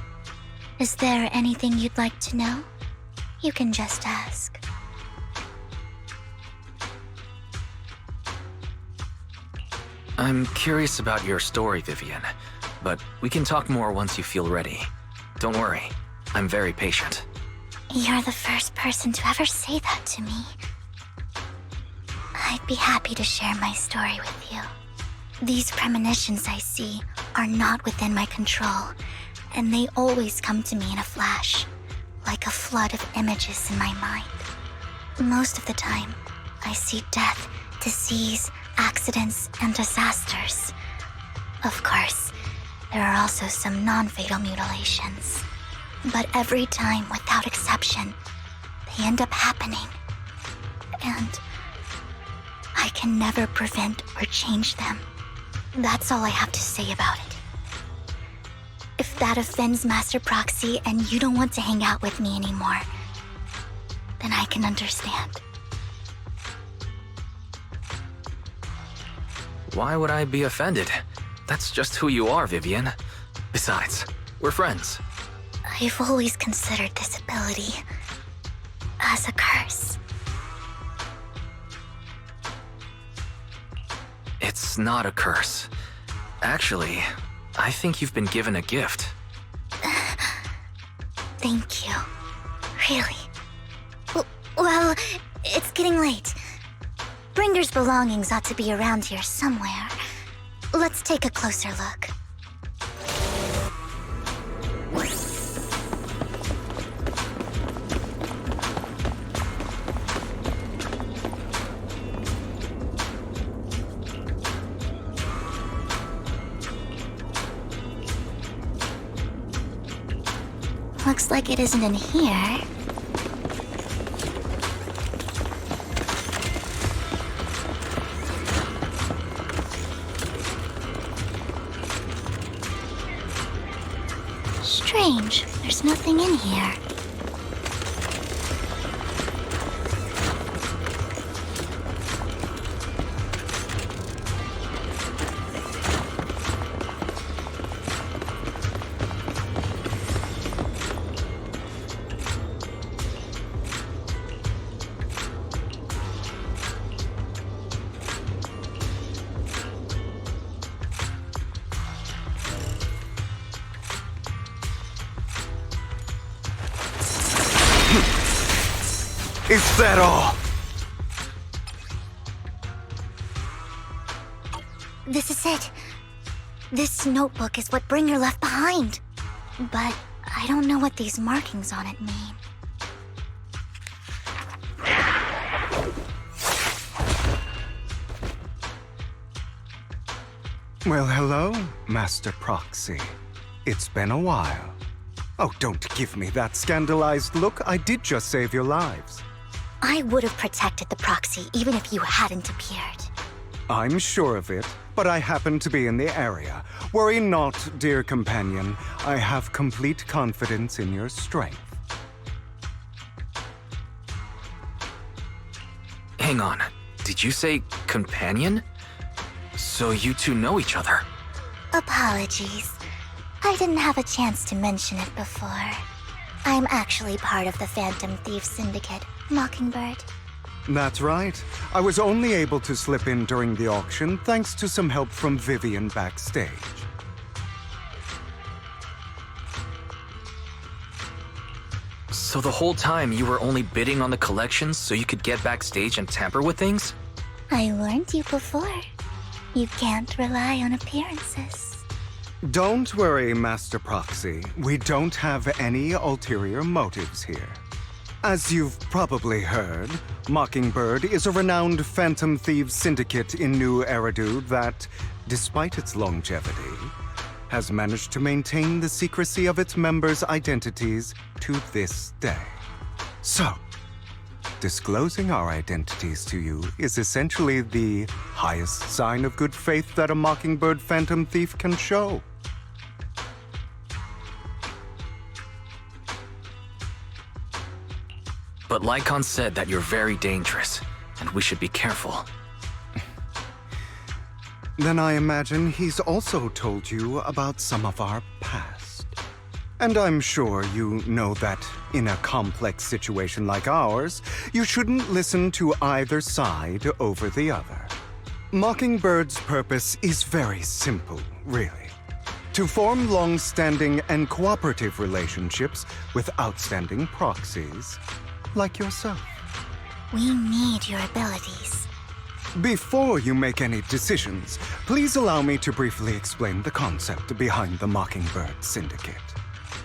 is there anything you'd like to know? You can just ask. I'm curious about your story, Vivian, but we can talk more once you feel ready. Don't worry, I'm very patient. You're the first person to ever say that to me. I'd be happy to share my story with you. These premonitions I see are not within my control, and they always come to me in a flash, like a flood of images in my mind. Most of the time, I see death, disease, accidents, and disasters. Of course, there are also some non-fatal mutilations. But every time, without exception, they end up happening. And I can never prevent or change them. That's all I have to say about it. If that offends Master Proxy and you don't want to hang out with me anymore, then I can understand. Why would I be offended? That's just who you are, Vivian. Besides, we're friends. I've always considered this ability as a curse. It's not a curse. Actually, I think you've been given a gift. Thank you. Really. Well, it's getting late. Bringer's belongings ought to be around here somewhere. Let's take a closer look. Looks like it isn't in here. Strange, there's nothing in here. Is that all? This is it. This notebook is what Bringer left behind. But I don't know what these markings on it mean. Well, hello, Master Proxy. It's been a while. Oh, don't give me that scandalized look. I did just save your lives. I would have protected the Proxy even if you hadn't appeared. I'm sure of it, but I happen to be in the area. Worry not, dear companion. I have complete confidence in your strength. Hang on, did you say companion? So you two know each other? Apologies. I didn't have a chance to mention it before. I'm actually part of the Phantom Thief Syndicate, Mockingbird. That's right. I was only able to slip in during the auction thanks to some help from Vivian backstage. So the whole time you were only bidding on the collections so you could get backstage and tamper with things? I warned you before. You can't rely on appearances. Don't worry, Master Proxy. We don't have any ulterior motives here. As you've probably heard, Mockingbird is a renowned Phantom Thieves syndicate in New Eridu that, despite its longevity, has managed to maintain the secrecy of its members' identities to this day. So, disclosing our identities to you is essentially the highest sign of good faith that a mockingbird phantom thief can show. But Lycon said that you're very dangerous, and we should be careful. Then I imagine he's also told you about some of our past. And I'm sure you know that in a complex situation like ours, you shouldn't listen to either side over the other. Mockingbird's purpose is very simple, really. To form long-standing and cooperative relationships with outstanding proxies, like yourself. We need your abilities. Before you make any decisions, please allow me to briefly explain the concept behind the Mockingbird Syndicate.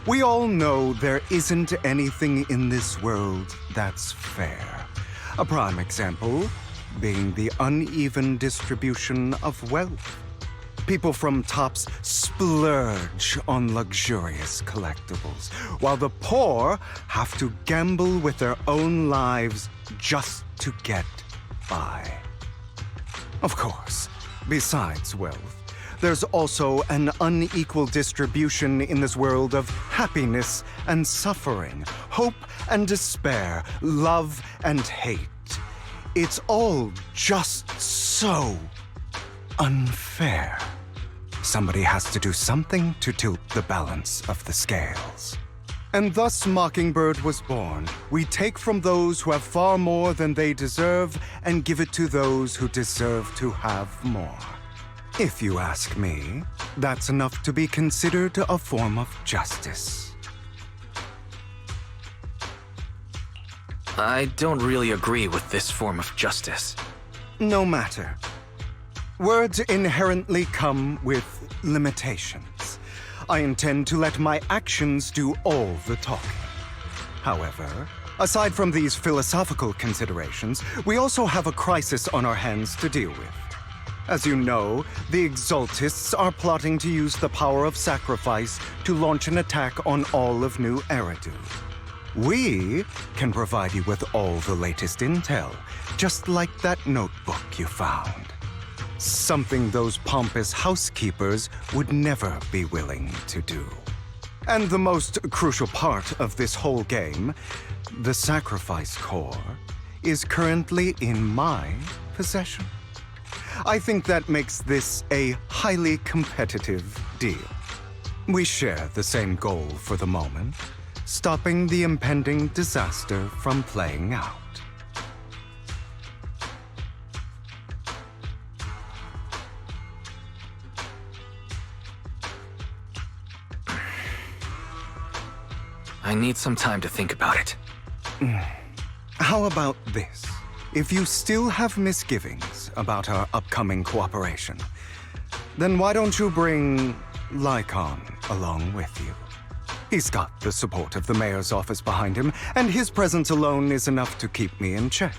We all know there isn't anything in this world that's fair. A prime example being the uneven distribution of wealth. People from tops splurge on luxurious collectibles, while the poor have to gamble with their own lives just to get by. Of course, besides wealth, there's also an unequal distribution in this world of happiness and suffering, hope and despair, love and hate. It's all just so unfair. Somebody has to do something to tilt the balance of the scales. And thus Mockingbird was born. We take from those who have far more than they deserve and give it to those who deserve to have more. If you ask me, that's enough to be considered a form of justice. I don't really agree with this form of justice. No matter. Words inherently come with limitations. I intend to let my actions do all the talking. However, aside from these philosophical considerations, we also have a crisis on our hands to deal with. As you know, the Exaltists are plotting to use the power of sacrifice to launch an attack on all of New Eridu. We can provide you with all the latest intel, just like that notebook you found. Something those pompous housekeepers would never be willing to do. And the most crucial part of this whole game, the sacrifice core, is currently in my possession. I think that makes this a highly competitive deal. We share the same goal for the moment, stopping the impending disaster from playing out. I need some time to think about it. How about this? If you still have misgivings about our upcoming cooperation, then why don't you bring Lycon along with you? He's got the support of the mayor's office behind him, and his presence alone is enough to keep me in check.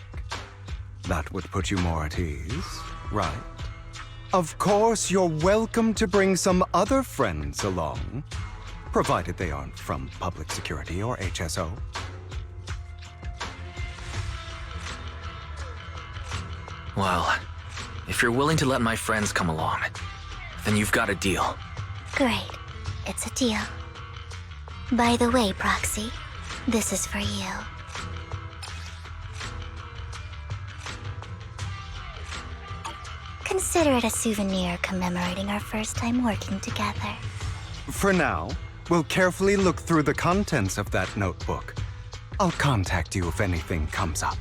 That would put you more at ease, right? Of course, you're welcome to bring some other friends along, provided they aren't from public security or HSO. Well, if you're willing to let my friends come along, then you've got a deal. Great. It's a deal. By the way, Proxy, this is for you. Consider it a souvenir commemorating our first time working together. For now, we'll carefully look through the contents of that notebook. I'll contact you if anything comes up.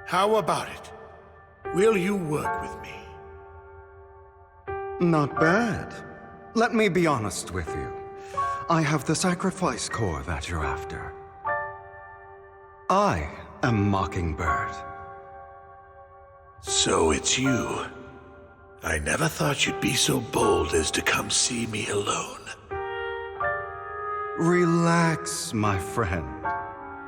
How about it? Will you work with me? Not bad. Let me be honest with you. I have the sacrifice core that you're after. I am Mockingbird. So it's you. I never thought you'd be so bold as to come see me alone. Relax, my friend.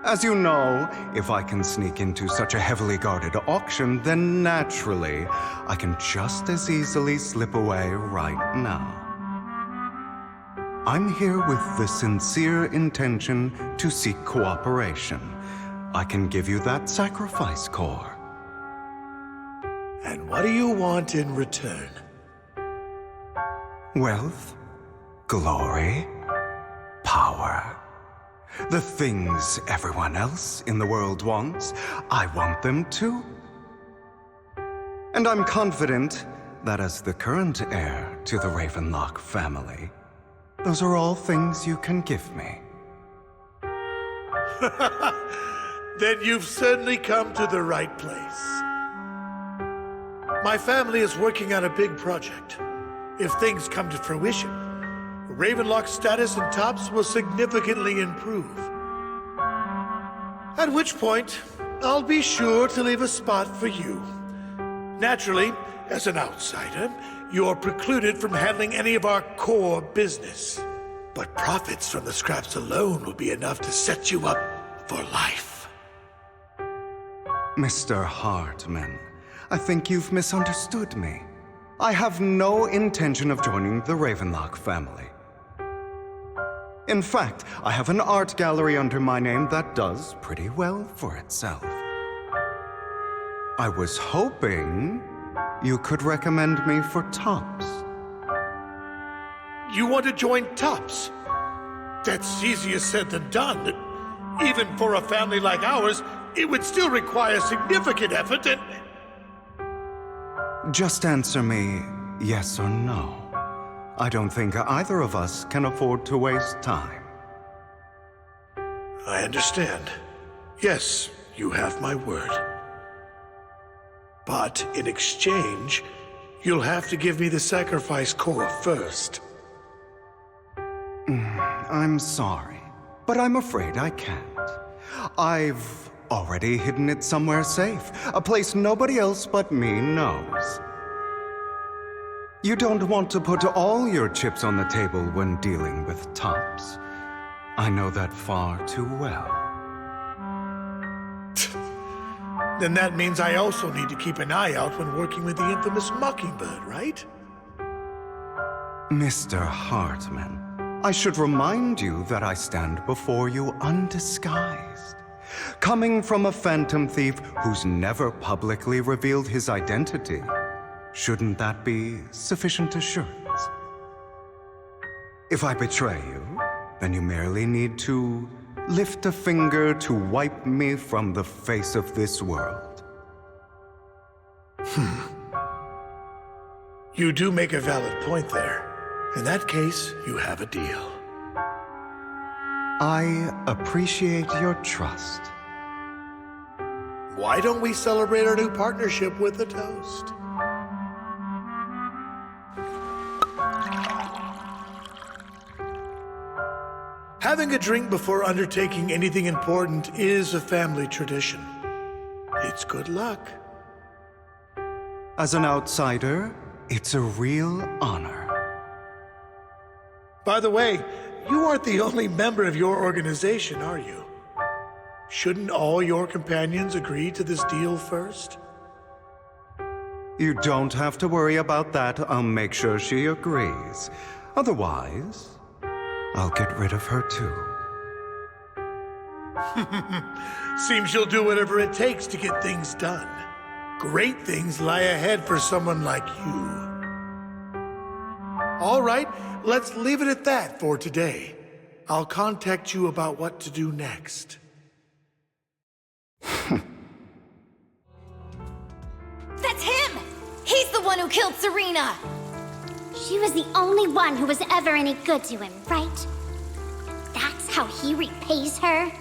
As you know, if I can sneak into such a heavily guarded auction, then naturally, I can just as easily slip away right now. I'm here with the sincere intention to seek cooperation. I can give you that sacrifice core. And what do you want in return? Wealth, glory, power. The things everyone else in the world wants, I want them too. And I'm confident that as the current heir to the Ravenlock family, those are all things you can give me. Then you've certainly come to the right place. My family is working on a big project. If things come to fruition, Ravenlock's status in Tops will significantly improve. At which point, I'll be sure to leave a spot for you. Naturally, as an outsider, you're precluded from handling any of our core business. But profits from the scraps alone will be enough to set you up for life. Mr. Hartman, I think you've misunderstood me. I have no intention of joining the Ravenlock family. In fact, I have an art gallery under my name that does pretty well for itself. I was hoping you could recommend me for Tops. You want to join Tops? That's easier said than done. Even for a family like ours, it would still require significant effort and... Just answer me yes or no. I don't think either of us can afford to waste time. I understand. Yes, you have my word. But in exchange, you'll have to give me the sacrifice core first. I'm sorry, but I'm afraid I can't. I've already hidden it somewhere safe, a place nobody else but me knows. You don't want to put all your chips on the table when dealing with Tops. I know that far too well. Then that means I also need to keep an eye out when working with the infamous Mockingbird, right? Mr. Hartman, I should remind you that I stand before you undisguised. Coming from a phantom thief who's never publicly revealed his identity, shouldn't that be sufficient assurance? If I betray you, then you merely need to lift a finger to wipe me from the face of this world. You do make a valid point there. In that case, you have a deal. I appreciate your trust. Why don't we celebrate our new partnership with a toast? Having a drink before undertaking anything important is a family tradition. It's good luck. As an outsider, it's a real honor. By the way, you aren't the only member of your organization, are you? Shouldn't all your companions agree to this deal first? You don't have to worry about that. I'll make sure she agrees. Otherwise, I'll get rid of her too. Seems you'll do whatever it takes to get things done. Great things lie ahead for someone like you. All right, let's leave it at that for today. I'll contact you about what to do next. That's him! He's the one who killed Serena! She was the only one who was ever any good to him, right? That's how he repays her?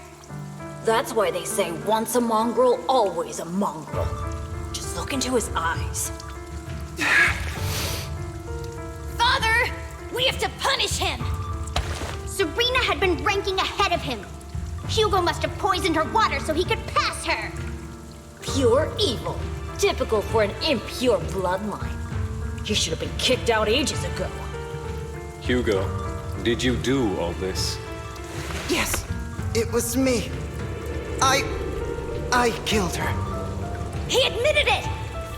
That's why they say once a mongrel, always a mongrel. Just look into his eyes. Father! We have to punish him! Serena had been ranking ahead of him. Hugo must have poisoned her water so he could pass her. Pure evil. Typical for an impure bloodline. He should have been kicked out ages ago. Hugo, did you do all this? Yes, it was me. I killed her. He admitted it!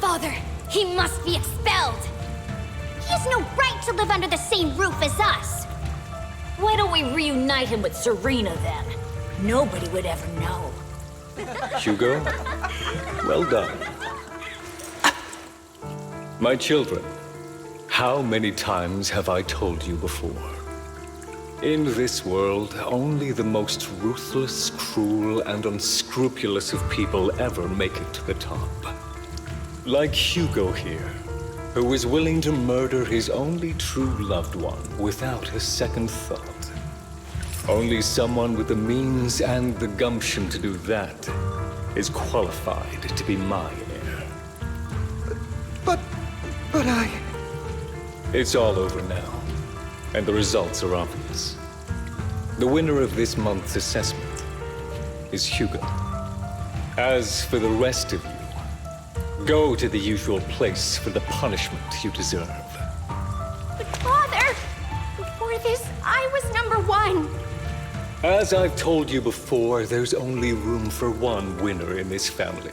Father, he must be expelled. He has no right to live under the same roof as us. Why don't we reunite him with Serena then? Nobody would ever know. Hugo, well done. My children, how many times have I told you before? In this world, only the most ruthless, cruel, and unscrupulous of people ever make it to the top. Like Hugo here, who was willing to murder his only true loved one without a second thought. Only someone with the means and the gumption to do that is qualified to be my heir. But I... It's all over now, and the results are obvious. The winner of this month's assessment is Hugo. As for the rest of you, go to the usual place for the punishment you deserve. But Father, before this, I was number one. As I've told you before, there's only room for one winner in this family.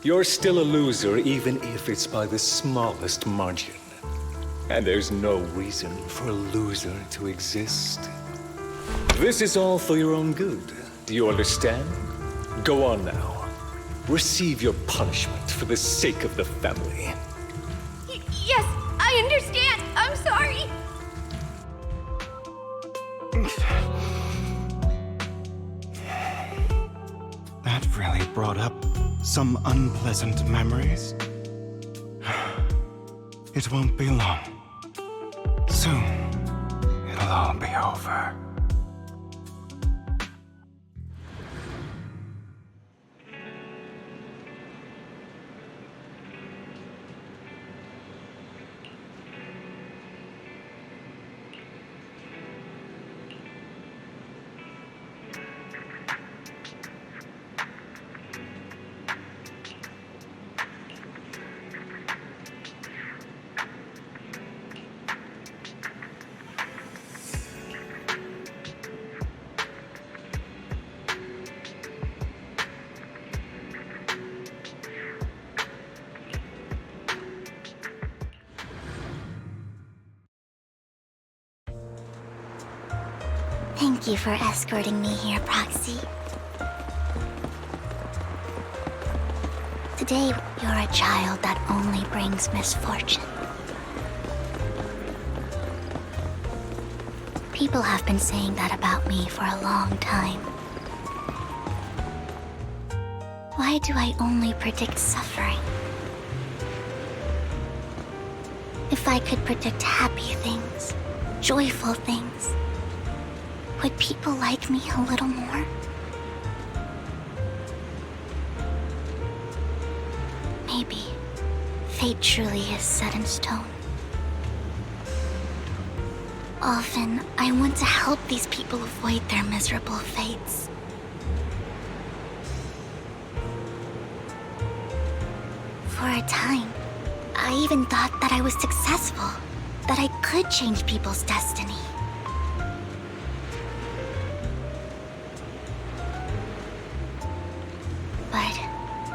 You're still a loser, even if it's by the smallest margin. And there's no reason for a loser to exist. This is all for your own good. Do you understand? Go on now. Receive your punishment for the sake of the family. Yes, I understand. I'm sorry. That really brought up some unpleasant memories. It won't be long. Soon, it'll all be over. Thank you for escorting me here, Proxy. Today, you're a child that only brings misfortune. People have been saying that about me for a long time. Why do I only predict suffering? If I could predict happy things, joyful things, would people like me a little more? Maybe fate truly is set in stone. Often, I want to help these people avoid their miserable fates. For a time, I even thought that I was successful, that I could change people's destiny. But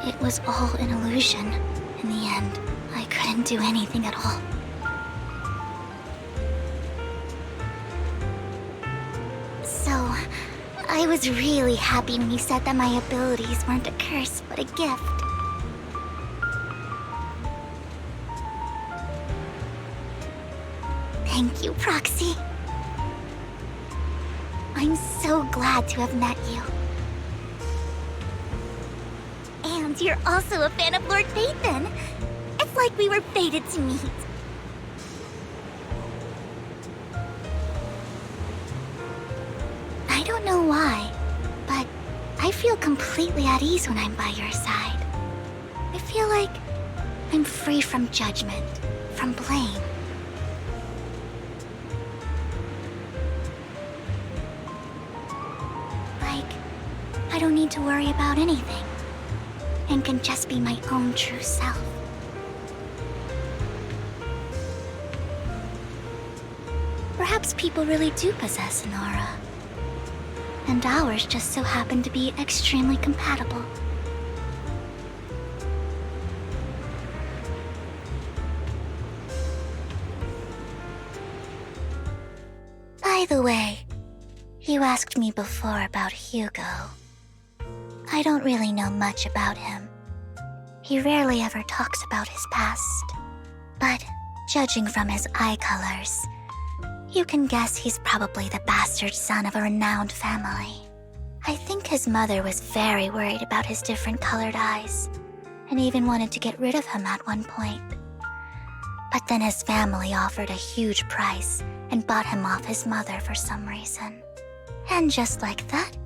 it was all an illusion. In the end, I couldn't do anything at all. So, I was really happy when you said that my abilities weren't a curse, but a gift. Thank you, Proxy. I'm so glad to have met you. And you're also a fan of Lord Vathan. It's like we were fated to meet. I don't know why, but I feel completely at ease when I'm by your side. I feel like I'm free from judgment, from blame. Like, I don't need to worry about anything, and can just be my own true self. Perhaps people really do possess an aura, and ours just so happen to be extremely compatible. By the way, you asked me before about Hugo. I don't really know much about him. He rarely ever talks about his past. But judging from his eye colors, you can guess he's probably the bastard son of a renowned family. I think his mother was very worried about his different colored eyes, and even wanted to get rid of him at one point. But then his family offered a huge price and bought him off his mother for some reason. And just like that,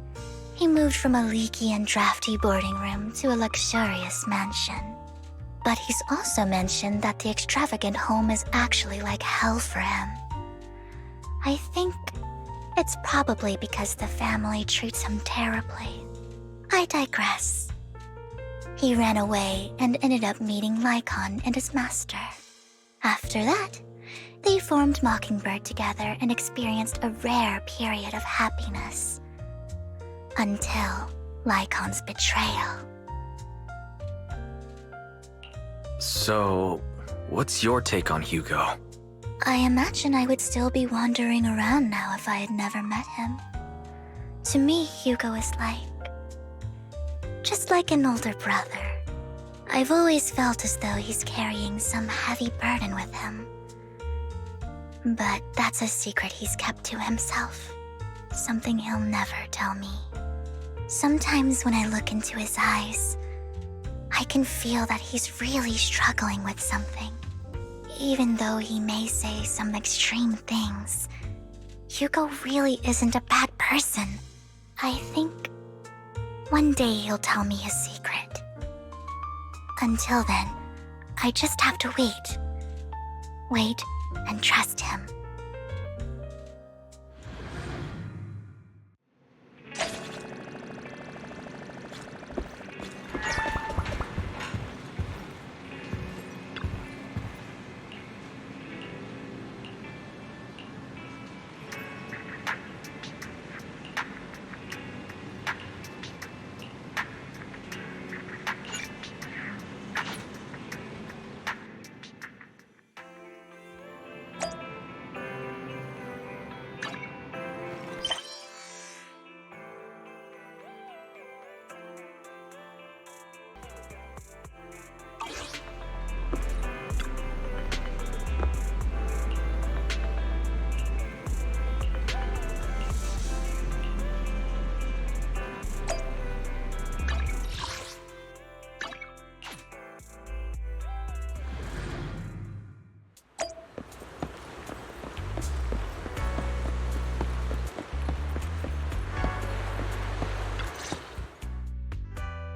he moved from a leaky and drafty boarding room to a luxurious mansion. But he's also mentioned that the extravagant home is actually like hell for him. I think it's probably because the family treats him terribly. I digress. He ran away and ended up meeting Lycon and his master. After that, they formed Mockingbird together and experienced a rare period of happiness. Until Lycon's betrayal. So, what's your take on Hugo? I imagine I would still be wandering around now if I had never met him. To me, Hugo is just like an older brother. I've always felt as though he's carrying some heavy burden with him. But that's a secret he's kept to himself. Something he'll never tell me. Sometimes when I look into his eyes, I can feel that he's really struggling with something. Even though he may say some extreme things, Hugo really isn't a bad person. I think one day he'll tell me his secret. Until then, I just have to wait. Wait and trust him.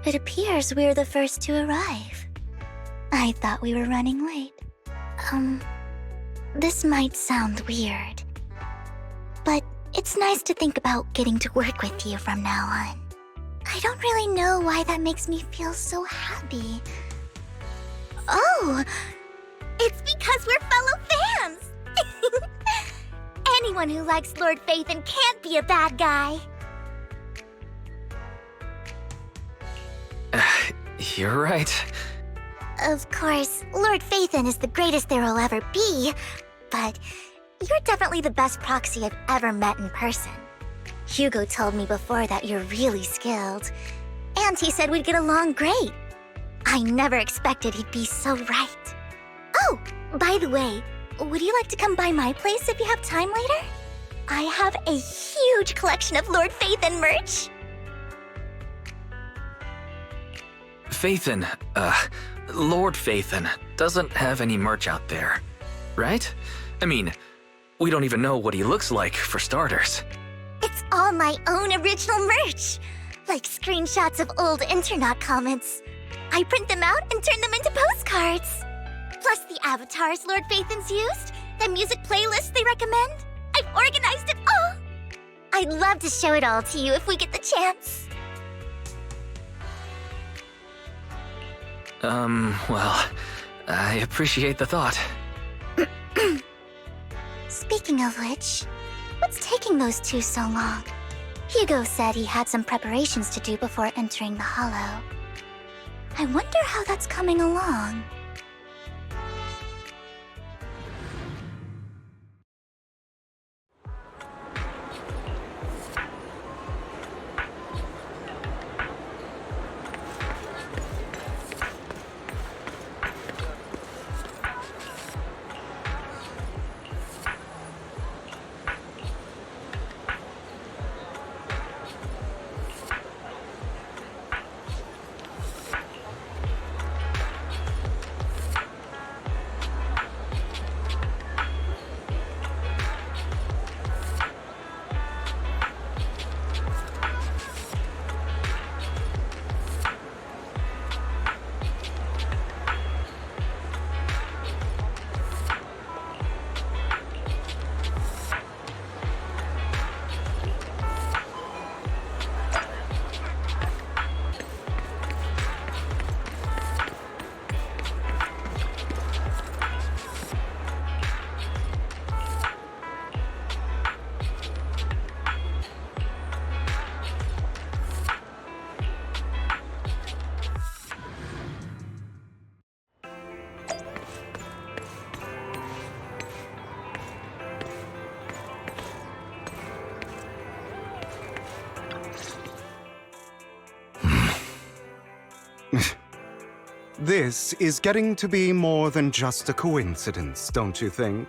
It appears we're the first to arrive. I thought we were running late. This might sound weird, but it's nice to think about getting to work with you from now on. I don't really know why that makes me feel so happy. Oh, it's because we're fellow fans! Anyone who likes Lord Phaethon can't be a bad guy. You're right. Of course, Lord Phaethon is the greatest there will ever be, but you're definitely the best proxy I've ever met in person. Hugo told me before that you're really skilled, and he said we'd get along great. I never expected he'd be so right. Oh, by the way, would you like to come by my place if you have time later? I have a huge collection of Lord Phaethon merch. Phaethon, Lord Phaethon doesn't have any merch out there, right? I mean, we don't even know what he looks like, for starters. It's all my own original merch. Like screenshots of old Internet comments. I print them out and turn them into postcards. Plus the avatars Lord Phaethon's used, the music playlists they recommend. I've organized it all. I'd love to show it all to you if we get the chance. Well, I appreciate the thought. Speaking of which, what's taking those two so long? Hugo said he had some preparations to do before entering the Hollow. I wonder how that's coming along. This is getting to be more than just a coincidence, don't you think?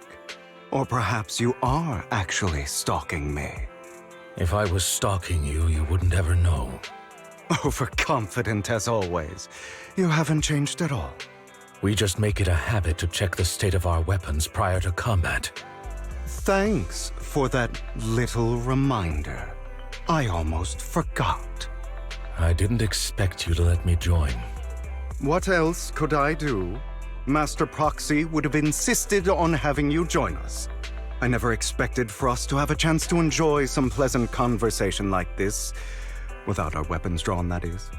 Or perhaps you are actually stalking me. If I was stalking you, you wouldn't ever know. Overconfident as always. You haven't changed at all. We just make it a habit to check the state of our weapons prior to combat. Thanks for that little reminder. I almost forgot. I didn't expect you to let me join. What else could I do? Master Proxy would have insisted on having you join us. I never expected for us to have a chance to enjoy some pleasant conversation like this. Without our weapons drawn, that is.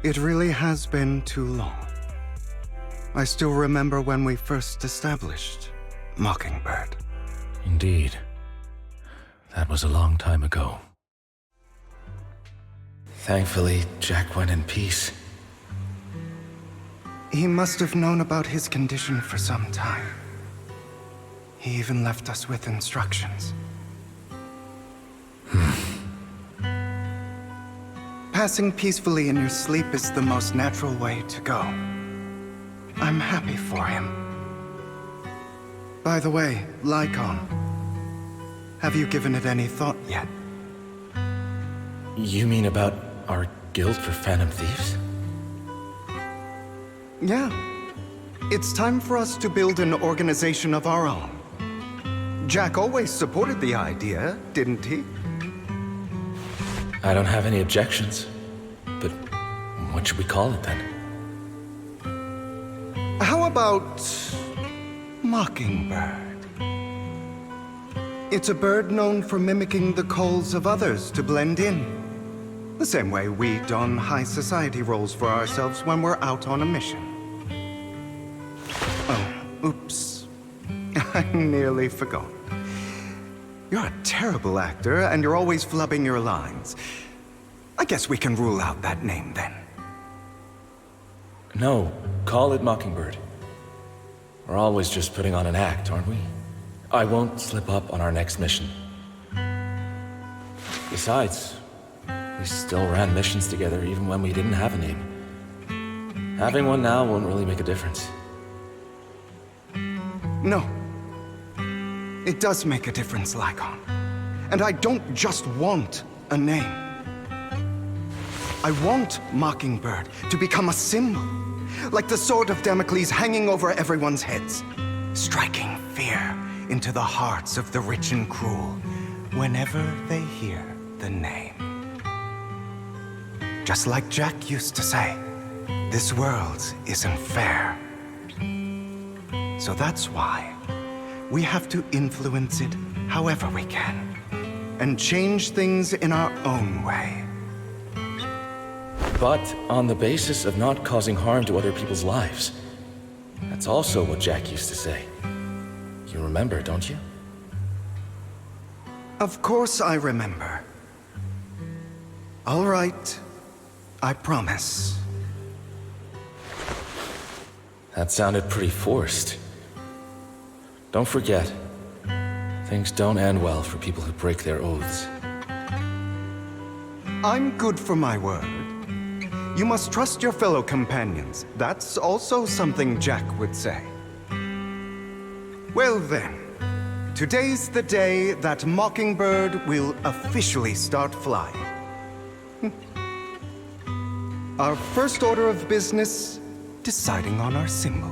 It really has been too long. I still remember when we first established Mockingbird. Indeed. That was a long time ago. Thankfully, Jack went in peace. He must have known about his condition for some time. He even left us with instructions. Passing peacefully in your sleep is the most natural way to go. I'm happy for him. By the way, Lycon, have you given it any thought yet? You mean about our guild for Phantom Thieves? Yeah. It's time for us to build an organization of our own. Jack always supported the idea, didn't he? I don't have any objections. But what should we call it then? How about Mockingbird? It's a bird known for mimicking the calls of others to blend in. The same way we don high society roles for ourselves when we're out on a mission. Oh, oops. I nearly forgot. You're a terrible actor, and you're always flubbing your lines. I guess we can rule out that name, then. No, call it Mockingbird. We're always just putting on an act, aren't we? I won't slip up on our next mission. Besides, we still ran missions together even when we didn't have a name. Having one now won't really make a difference. No. It does make a difference, Lycon. And I don't just want a name. I want Mockingbird to become a symbol, like the sword of Damocles hanging over everyone's heads, striking fear into the hearts of the rich and cruel whenever they hear the name. Just like Jack used to say, this world isn't fair. So that's why we have to influence it however we can, and change things in our own way. But on the basis of not causing harm to other people's lives. That's also what Jack used to say. You remember, don't you? Of course I remember. All right, I promise. That sounded pretty forced. Don't forget, things don't end well for people who break their oaths. I'm good for my word. You must trust your fellow companions. That's also something Jack would say. Well then, today's the day that Mockingbird will officially start flying. Our first order of business, deciding on our symbol.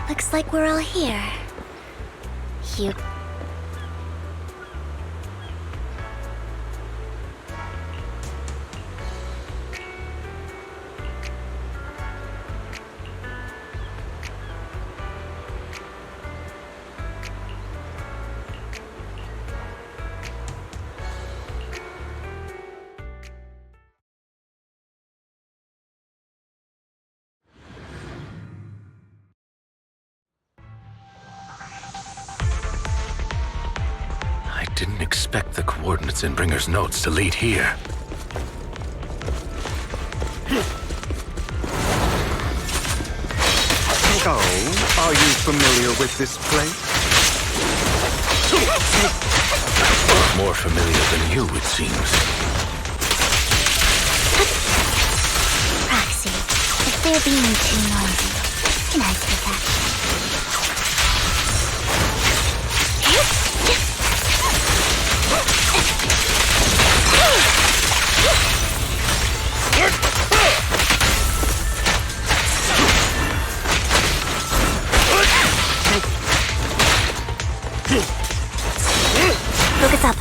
Looks like we're all here. Hugo. I didn't expect the coordinates in Bringer's notes to lead here. Oh, are you familiar with this place? More familiar than you, it seems. Proxy, if they're being too noisy, can I take that? Focus up.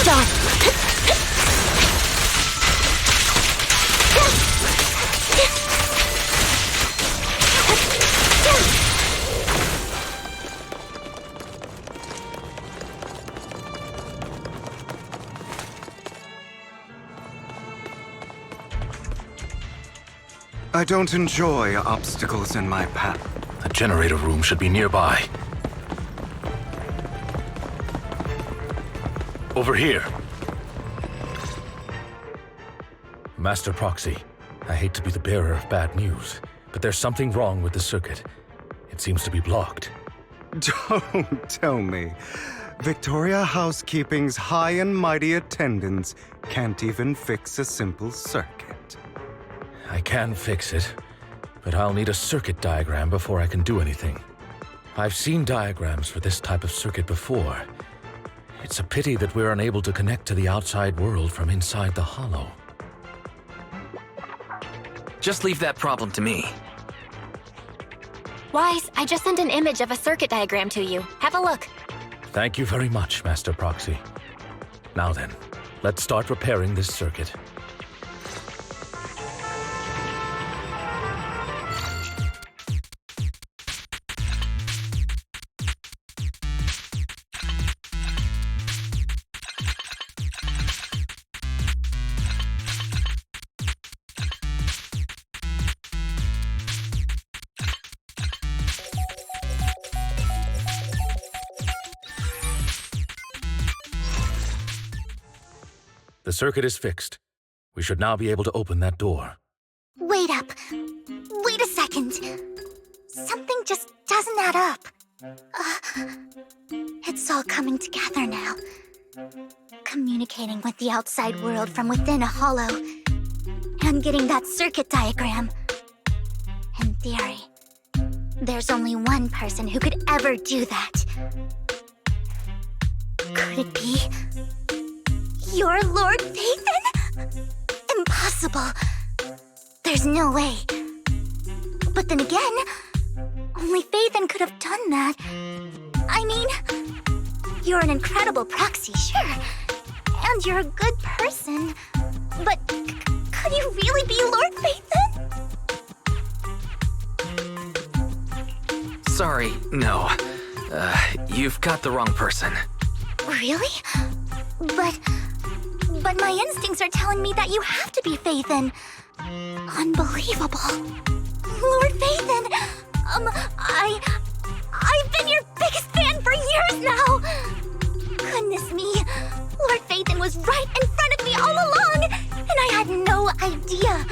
John. I don't enjoy obstacles in my path. The generator room should be nearby. Over here. Master Proxy, I hate to be the bearer of bad news, but there's something wrong with the circuit. It seems to be blocked. Don't tell me. Victoria Housekeeping's high and mighty attendants can't even fix a simple circuit. I can fix it, but I'll need a circuit diagram before I can do anything. I've seen diagrams for this type of circuit before. It's a pity that we're unable to connect to the outside world from inside the hollow. Just leave that problem to me. Wise, I just sent an image of a circuit diagram to you. Have a look. Thank you very much, Master Proxy. Now then, let's start repairing this circuit. The circuit is fixed. We should now be able to open that door. Wait up. Wait a second. Something just doesn't add up. It's all coming together now. Communicating with the outside world from within a hollow. And getting that circuit diagram. theory. There's only one person who could ever do that. Could it be your Lord Phaethon? Impossible. There's no way. But then again, only Phaethon could have done that. I mean, you're an incredible proxy, sure. And you're a good person. But could you really be Lord Phaethon? Sorry, no. You've got the wrong person. Really? But my instincts are telling me that you have to be Phaethon. Unbelievable. Lord Phaethon! I've been your biggest fan for years now! Goodness me, Lord Phaethon was right in front of me all along, and I had no idea.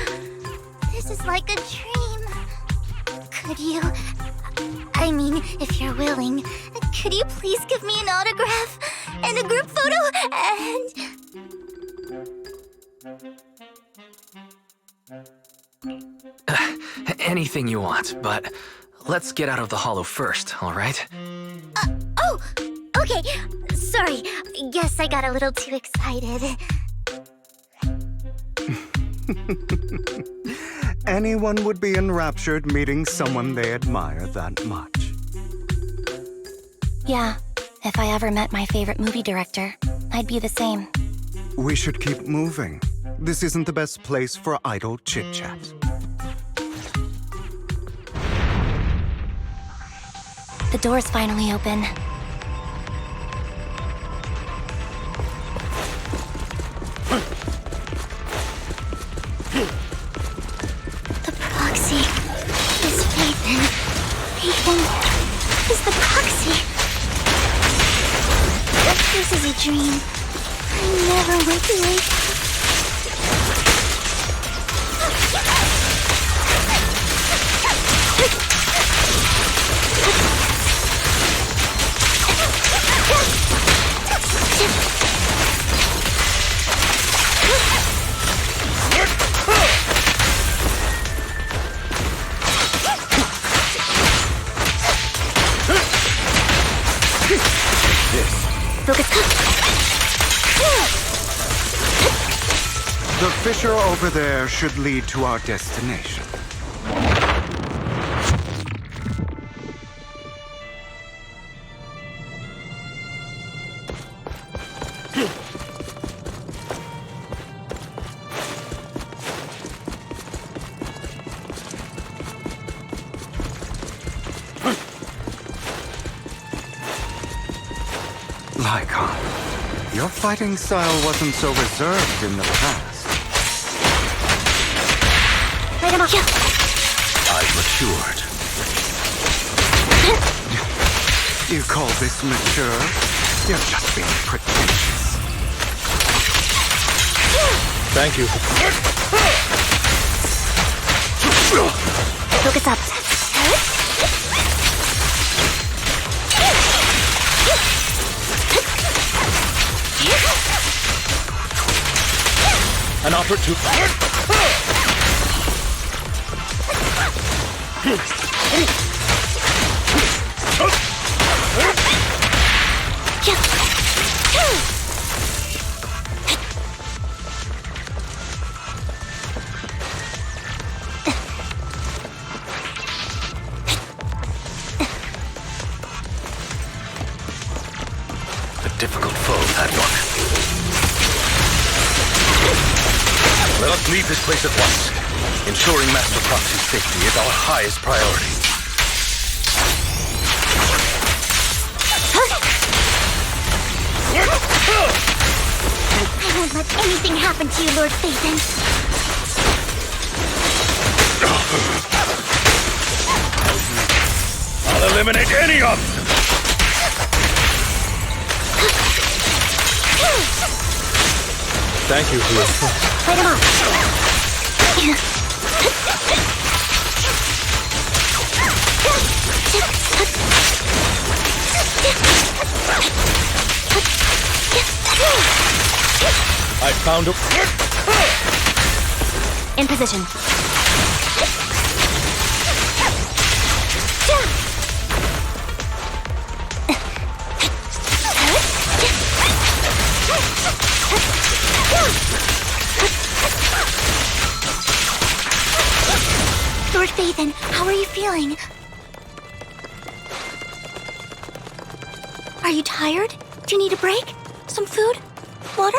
This is like a dream. Could you... I mean, if you're willing, could you please give me an autograph and a group photo and... Anything you want, but let's get out of the hollow first, all right? Oh, okay. Sorry, guess I got a little too excited. Anyone would be enraptured meeting someone they admire that much. Yeah, if I ever met my favorite movie director, I'd be the same. We should keep moving. This isn't the best place for idle chit-chat. The door's finally open. The proxy is Phaethon. Phaethon is the proxy. This is a dream. I never went to wake up. The fissure over there should lead to our destination. Lycon, your fighting style wasn't so reserved in the past. I've matured. You call this mature? You're just being pretentious. Thank you. Focus up. An opportunity. A difficult foe, that one. Let us leave this place at once. Ensuring Master Proxy's safety is our highest priority. I won't let anything happen to you, Lord Phaethon. I'll eliminate any of them! Thank you for your... Fight him off. I found a... In position. Lord Phaethon, how are you feeling? Are you tired? Do you need a break? Some food? Water?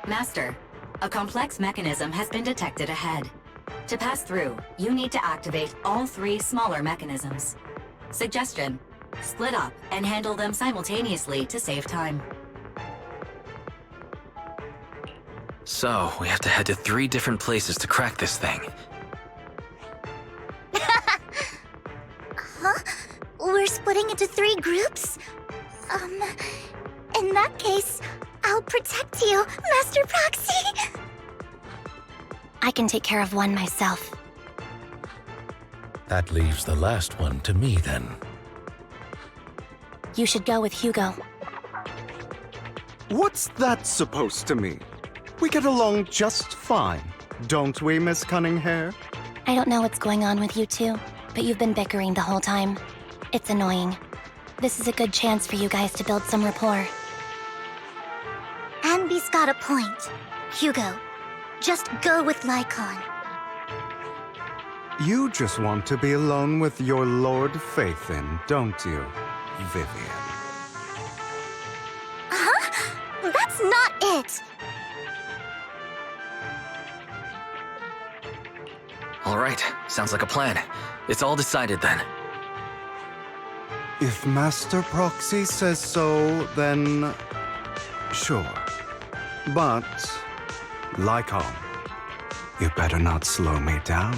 Master, a complex mechanism has been detected ahead. To pass through, you need to activate all 3 smaller mechanisms. Suggestion: split up and handle them simultaneously to save time. So, we have to head to 3 different places to crack this thing. Huh? We're splitting into 3 groups? In that case, I'll protect you, Master Proxy! I can take care of one myself. That leaves the last one to me, then. You should go with Hugo. What's that supposed to mean? We get along just fine, don't we, Miss Cunninghair? I don't know what's going on with you two, but you've been bickering the whole time. It's annoying. This is a good chance for you guys to build some rapport. Anby's got a point. Hugo, just go with Lycon. You just want to be alone with your Lord Phaethon, don't you, Vivian? Huh? That's not it! All right, sounds like a plan. It's all decided then. If Master Proxy says so, then sure. But, Lycon, you better not slow me down.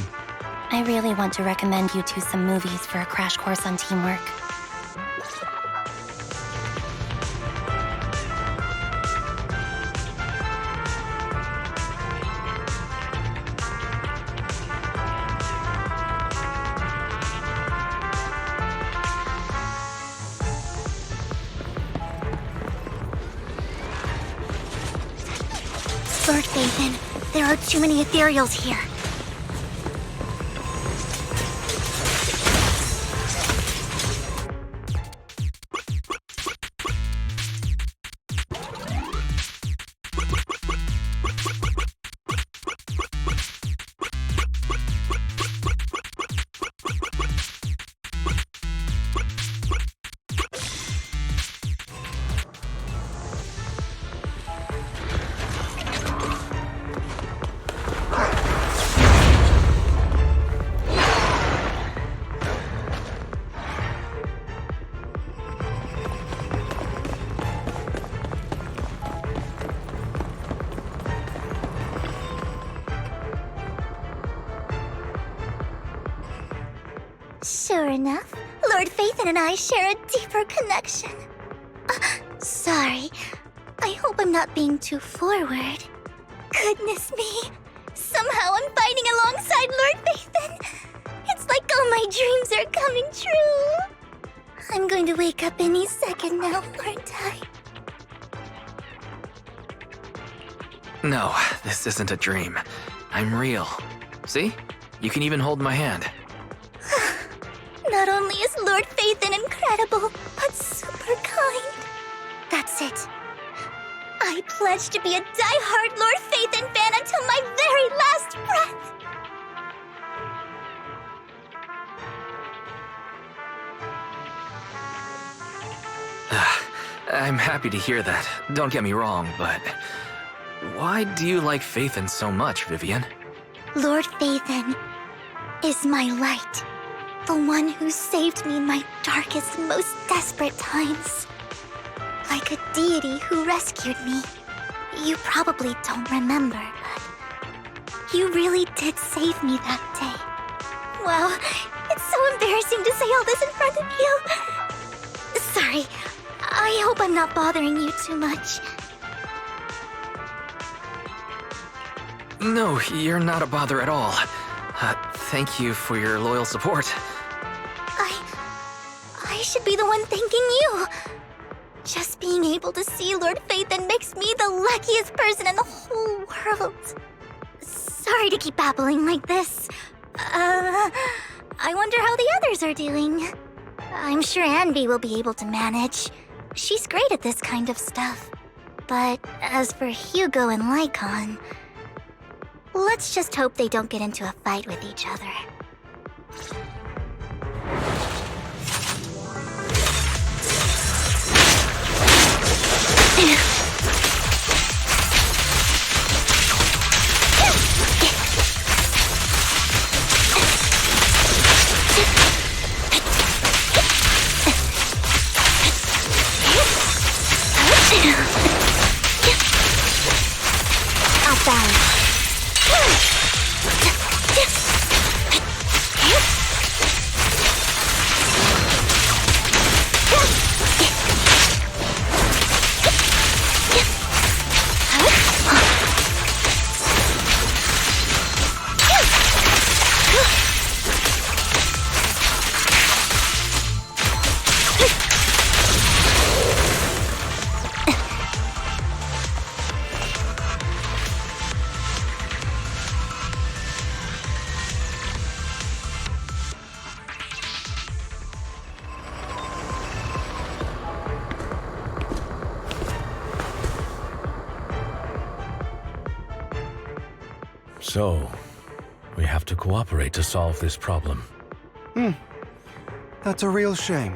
I really want to recommend you two some movies for a crash course on teamwork. Lord Phaethon, there are too many ethereals here. Sure enough, Lord Phaethon and I share a deeper connection. Sorry. I hope I'm not being too forward. Goodness me. Somehow I'm fighting alongside Lord Phaethon. It's like all my dreams are coming true. I'm going to wake up any second now, aren't I? No, this isn't a dream. I'm real. See? You can even hold my hand. Not only is Lord Phaethon incredible, but super kind. That's it. I pledge to be a die-hard Lord Phaethon fan until my very last breath. I'm happy to hear that. Don't get me wrong, but why do you like Phaethon so much, Vivian? Lord Phaethon is my light. The one who saved me in my darkest, most desperate times. Like a deity who rescued me. You probably don't remember, but you really did save me that day. Wow, it's so embarrassing to say all this in front of you. Sorry, I hope I'm not bothering you too much. No, you're not a bother at all. Thank you for your loyal support. I should be the one thanking you. Just being able to see Lord Phaethon makes me the luckiest person in the whole world. Sorry to keep babbling like this. I wonder how the others are doing. I'm sure Anby will be able to manage. She's great at this kind of stuff. But as for Hugo and Lycon, let's just hope they don't get into a fight with each other. Off balance. So, we have to cooperate to solve this problem. That's a real shame.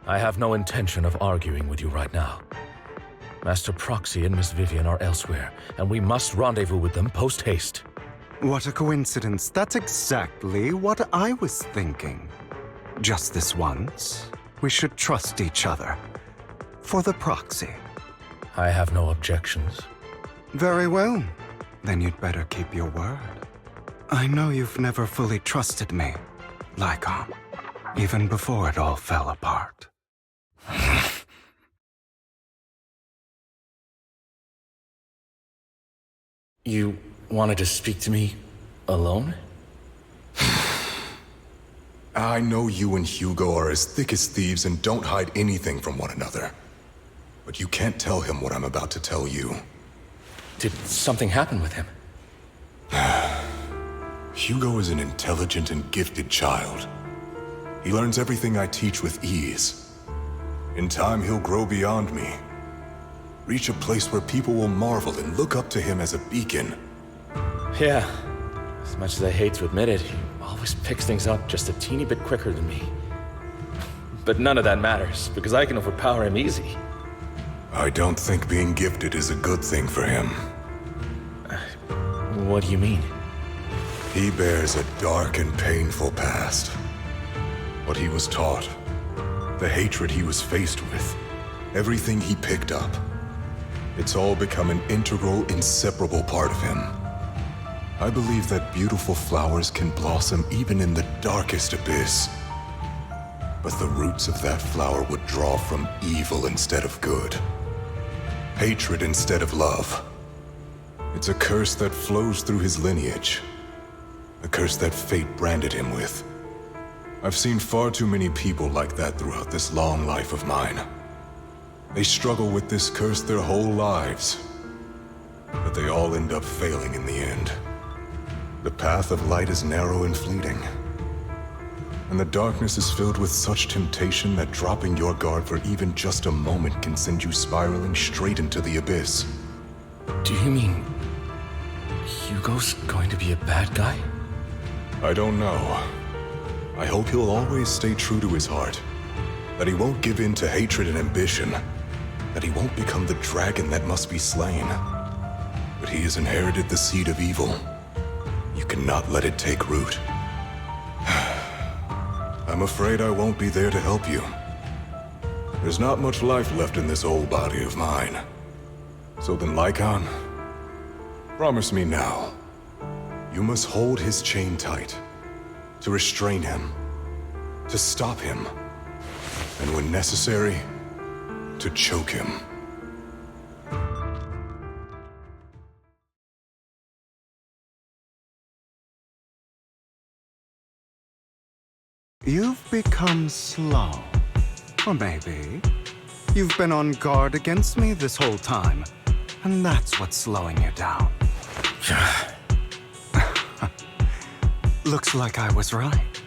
I have no intention of arguing with you right now. Master Proxy and Miss Vivian are elsewhere, and we must rendezvous with them post-haste. What a coincidence. That's exactly what I was thinking. Just this once, we should trust each other. For the Proxy. I have no objections. Very well. Then you'd better keep your word. I know you've never fully trusted me, Lycon, even before it all fell apart. You wanted to speak to me alone? I know you and Hugo are as thick as thieves and don't hide anything from one another. But you can't tell him what I'm about to tell you. Did something happen with him? Hugo is an intelligent and gifted child. He learns everything I teach with ease. In time, he'll grow beyond me. Reach a place where people will marvel and look up to him as a beacon. Yeah. As much as I hate to admit it, he always picks things up just a teeny bit quicker than me. But none of that matters, because I can overpower him easy. I don't think being gifted is a good thing for him. What do you mean? He bears a dark and painful past. What he was taught, the hatred he was faced with, everything he picked up. It's all become an integral, inseparable part of him. I believe that beautiful flowers can blossom even in the darkest abyss. But the roots of that flower would draw from evil instead of good. Hatred instead of love. It's a curse that flows through his lineage. A curse that fate branded him with. I've seen far too many people like that throughout this long life of mine. They struggle with this curse their whole lives. But they all end up failing in the end. The path of light is narrow and fleeting. And the darkness is filled with such temptation that dropping your guard for even just a moment can send you spiraling straight into the abyss. Do you mean Hugo's going to be a bad guy? I don't know. I hope he'll always stay true to his heart. That he won't give in to hatred and ambition. That he won't become the dragon that must be slain. But he has inherited the seed of evil. You cannot let it take root. I'm afraid I won't be there to help you. There's not much life left in this old body of mine. So then, Lycon, promise me now. You must hold his chain tight. To restrain him. To stop him. And when necessary, to choke him. You've become slow. Or maybe you've been on guard against me this whole time, and that's what's slowing you down. Looks like I was right.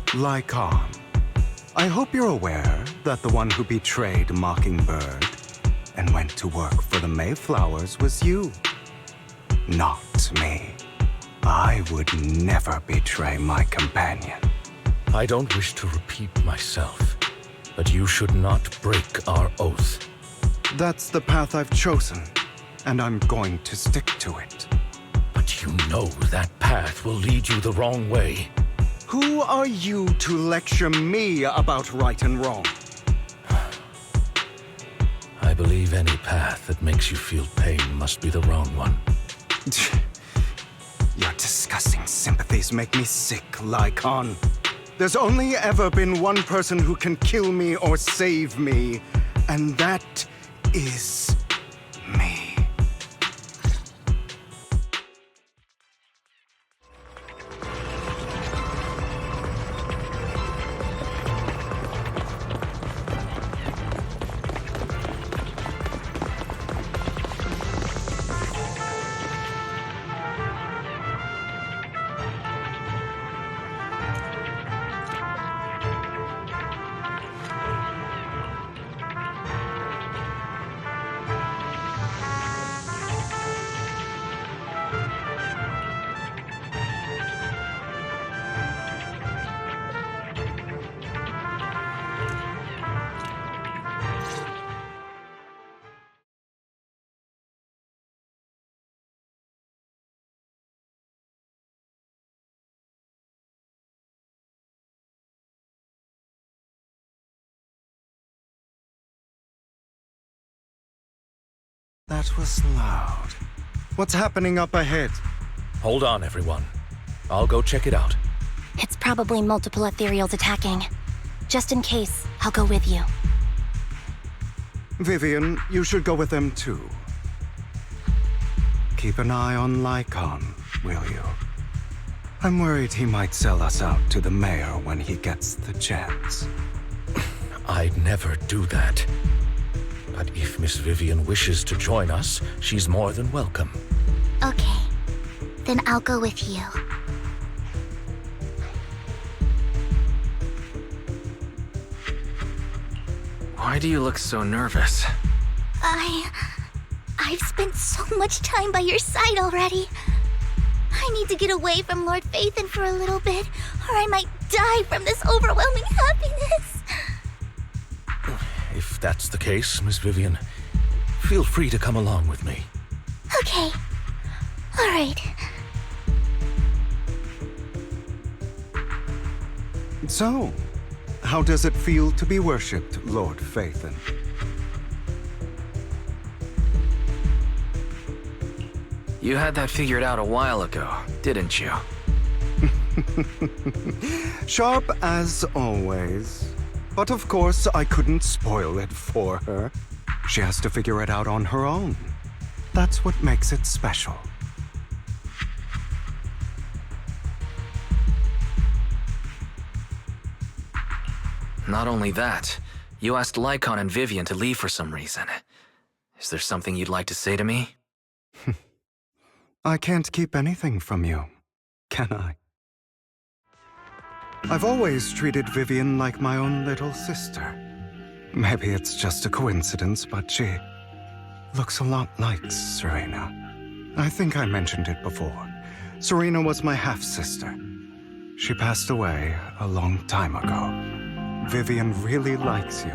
Lycon, I hope you're aware that the one who betrayed Mockingbird and went to work for the Mayflowers was you, not me. I would never betray my companion. I don't wish to repeat myself, but you should not break our oath. That's the path I've chosen, and I'm going to stick to it. But you know that path will lead you the wrong way. Who are you to lecture me about right and wrong? I believe any path that makes you feel pain must be the wrong one. Your disgusting sympathies make me sick, Lycon. There's only ever been one person who can kill me or save me, and that is me. That was loud. What's happening up ahead? Hold on, everyone. I'll go check it out. It's probably multiple ethereals attacking. Just in case, I'll go with you. Vivian, you should go with them too. Keep an eye on Lycon, will you? I'm worried he might sell us out to the mayor when he gets the chance. I'd never do that. But if Miss Vivian wishes to join us, she's more than welcome. Okay. Then I'll go with you. Why do you look so nervous? I've spent so much time by your side already. I need to get away from Lord Phaethon for a little bit, or I might die from this overwhelming happiness. If that's the case, Miss Vivian, feel free to come along with me. Okay. All right. So, how does it feel to be worshipped, Lord Phaethon? You had that figured out a while ago, didn't you? Sharp as always. But of course, I couldn't spoil it for her. She has to figure it out on her own. That's what makes it special. Not only that, you asked Lycon and Vivian to leave for some reason. Is there something you'd like to say to me? I can't keep anything from you, can I? I've always treated Vivian like my own little sister. Maybe it's just a coincidence, but she looks a lot like Serena. I think I mentioned it before. Serena was my half-sister. She passed away a long time ago. Vivian really likes you,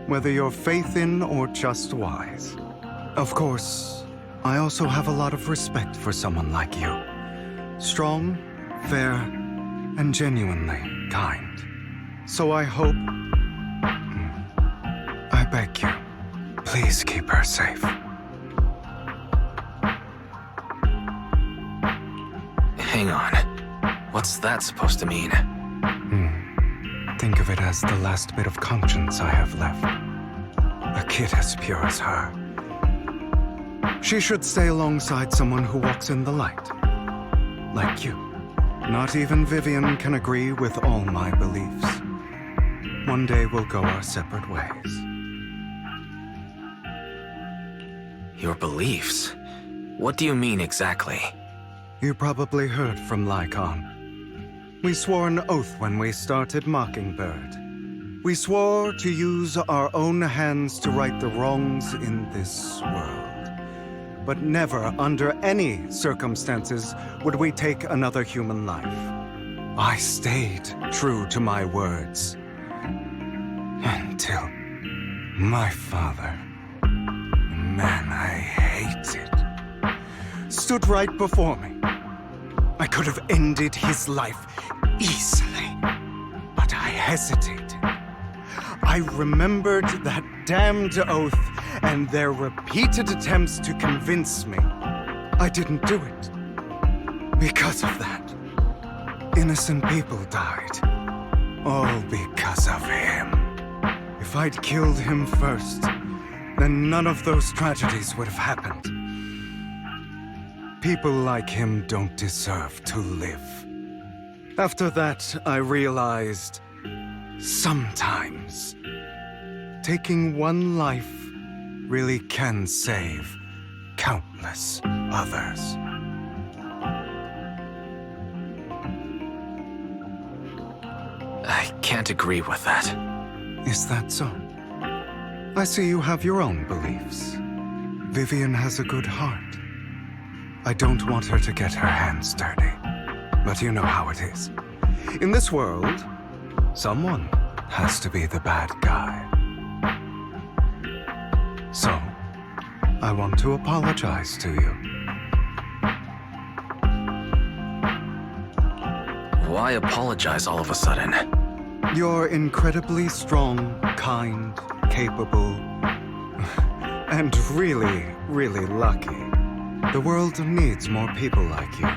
whether you're faith-in or just wise. Of course, I also have a lot of respect for someone like you. Strong, fair, and genuinely kind. So I hope... I beg you, please keep her safe. Hang on. What's that supposed to mean? Think of it as the last bit of conscience I have left. A kid as pure as her. She should stay alongside someone who walks in the light. Like you. Not even Vivian can agree with all my beliefs. One day we'll go our separate ways. Your beliefs? What do you mean exactly? You probably heard from Lycon. We swore an oath when we started Mockingbird. We swore to use our own hands to right the wrongs in this world. But never, under any circumstances, would we take another human life. I stayed true to my words. Until my father, the man I hated, stood right before me. I could have ended his life easily, but I hesitated. I remembered that damned oath and their repeated attempts to convince me I didn't do it. Because of that, innocent people died. All because of him. If I'd killed him first, then none of those tragedies would have happened. People like him don't deserve to live. After that, I realized sometimes taking one life really can save countless others. I can't agree with that. Is that so? I see you have your own beliefs. Vivian has a good heart. I don't want her to get her hands dirty. But you know how it is. In this world, someone has to be the bad guy. So, I want to apologize to you. Why apologize all of a sudden? You're incredibly strong, kind, capable, and really, really lucky. The world needs more people like you.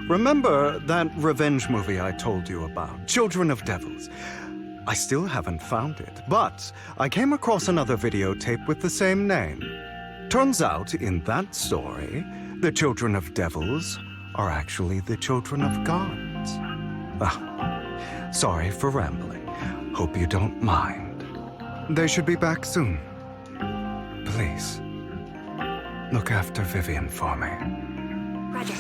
Remember that revenge movie I told you about, Children of Devils? I still haven't found it, but I came across another videotape with the same name. Turns out, in that story, the Children of Devils are actually the children of gods. Sorry for rambling. Hope you don't mind. They should be back soon. Please, look after Vivian for me. Roger.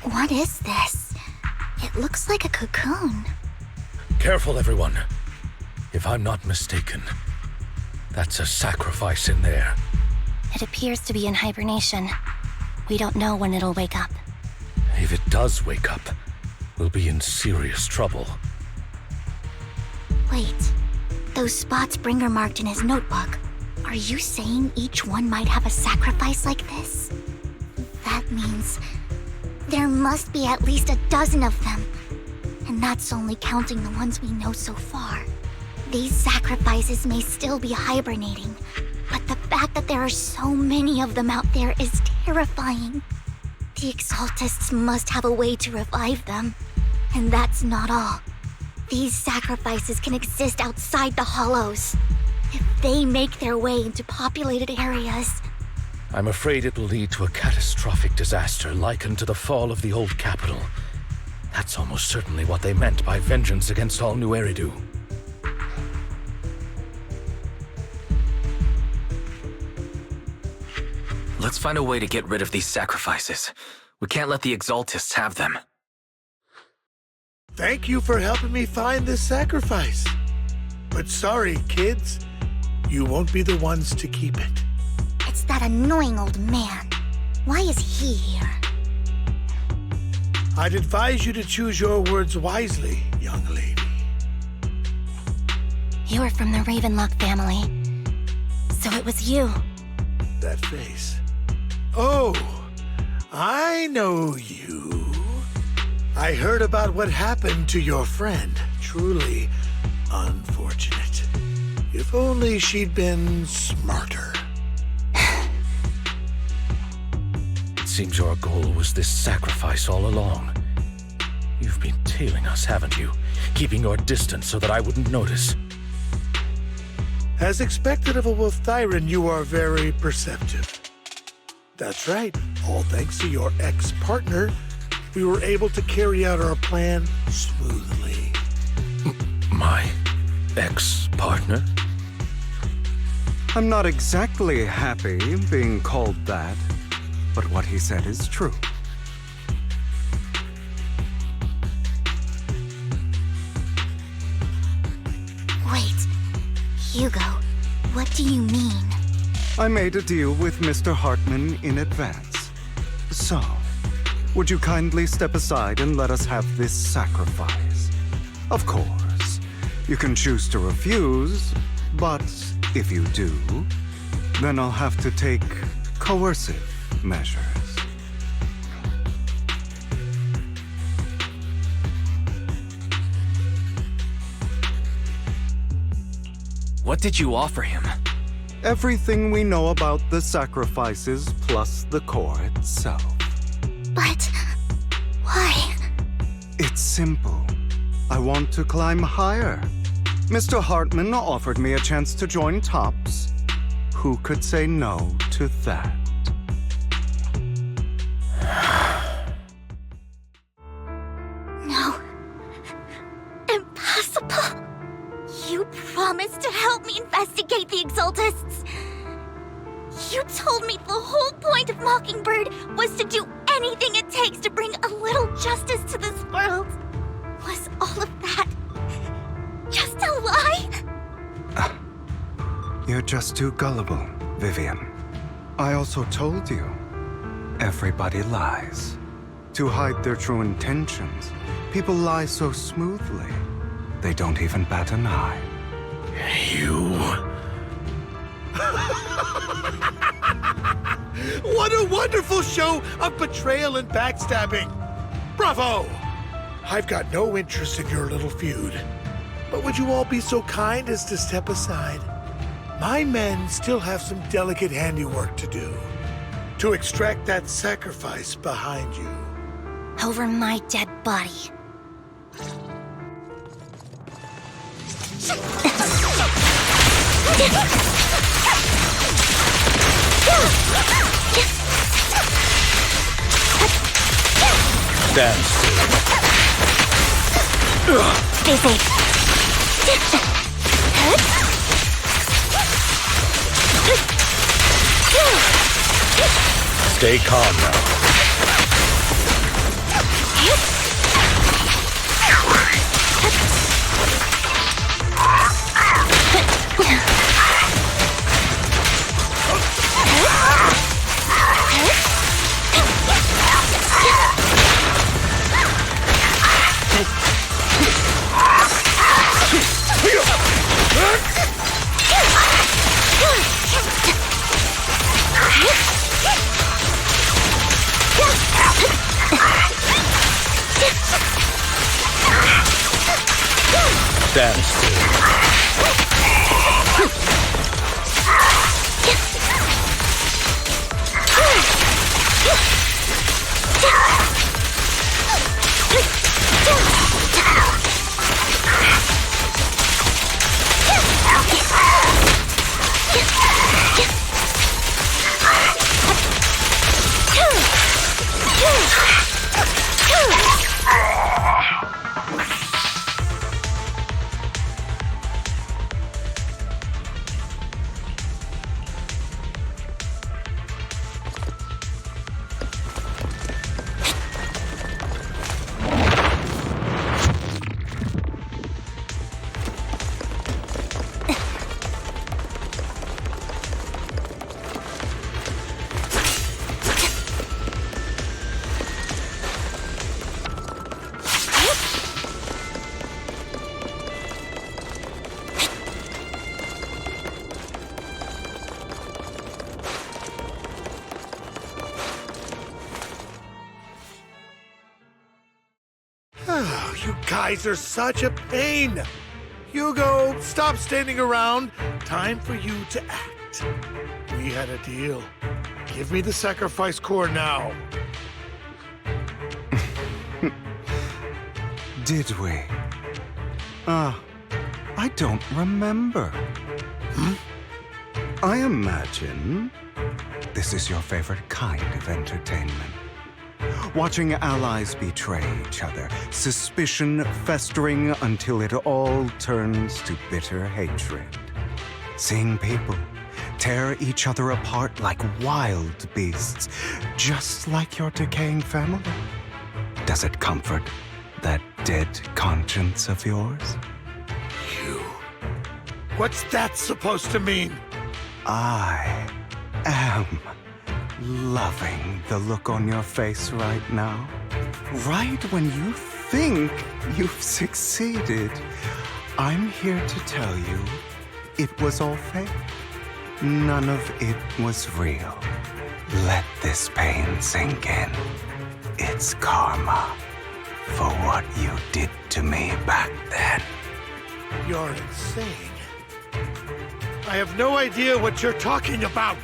What is this? It looks like a cocoon. Careful, everyone. If I'm not mistaken, that's a sacrifice in there. It appears to be in hibernation. We don't know when it'll wake up. If it does wake up, we'll be in serious trouble. Wait, those spots Bringer marked in his notebook. Are you saying each one might have a sacrifice like this? That means there must be at least a dozen of them. And that's only counting the ones we know so far. These sacrifices may still be hibernating, but the fact that there are so many of them out there is terrifying. The Exaltists must have a way to revive them. And that's not all. These sacrifices can exist outside the Hollows. If they make their way into populated areas, I'm afraid it will lead to a catastrophic disaster likened to the fall of the old capital. That's almost certainly what they meant by vengeance against all New Eridu. Let's find a way to get rid of these sacrifices. We can't let the Exaltists have them. Thank you for helping me find this sacrifice. But sorry, kids. You won't be the ones to keep it. it's that annoying old man. Why is he here? I'd advise you to choose your words wisely, young lady. You were from the Ravenlock family. So it was you. That face. Oh, I know you. I heard about what happened to your friend. Truly unfortunate. If only she'd been smarter. It seems your goal was this sacrifice all along. You've been tailing us, haven't you? Keeping your distance so that I wouldn't notice. As expected of a Wolf Thyran, you are very perceptive. That's right. All thanks to your ex-partner, we were able to carry out our plan smoothly. My ex-partner? I'm not exactly happy being called that, but what he said is true. Wait, Hugo, what do you mean? I made a deal with Mr. Hartman in advance. So, would you kindly step aside and let us have this sacrifice? Of course, you can choose to refuse, but if you do, then I'll have to take coercive measures. What did you offer him? Everything we know about the sacrifices plus the core itself. But why? It's simple. I want to climb higher. Mr. Hartman offered me a chance to join Tops. Who could say no to that? No. Impossible. You promised to help me investigate the Exaltists. You told me the whole point of Mockingbird was to do anything it takes to bring a little justice to this world. Was all of that just a lie? You're just too gullible, Vivian. I also told you, everybody lies. To hide their true intentions, people lie so smoothly, they don't even bat an eye. You... What a wonderful show of betrayal and backstabbing! Bravo! I've got no interest in your little feud. But would you all be so kind as to step aside? My men still have some delicate handiwork to do. To extract that sacrifice behind you. Over my dead body. Stand still. Busy. Stay calm now. Stand still. You guys are such a pain. Hugo, stop standing around. Time for you to act. We had a deal. Give me the sacrifice core now. Did we? I don't remember. I imagine this is your favorite kind of entertainment. Watching allies betray each other, suspicion festering until it all turns to bitter hatred. Seeing people tear each other apart like wild beasts, just like your decaying family. Does it comfort that dead conscience of yours? You. What's that supposed to mean? I am loving the look on your face right now. Right when you think you've succeeded, I'm here to tell you it was all fake. None of it was real. Let this pain sink in. It's karma for what you did to me back then. You're insane. I have no idea what you're talking about.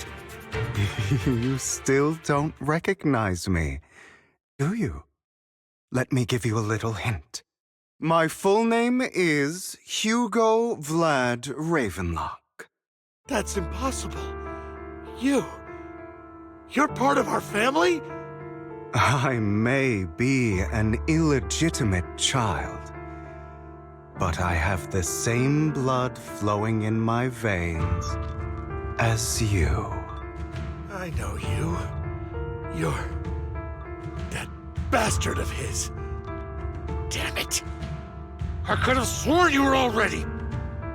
You still don't recognize me, do you? Let me give you a little hint. My full name is Hugo Vlad Ravenlock. That's impossible. You're part of our family? I may be an illegitimate child, but I have the same blood flowing in my veins as you. I know you. You're that bastard of his. Damn it. I could have sworn you were already.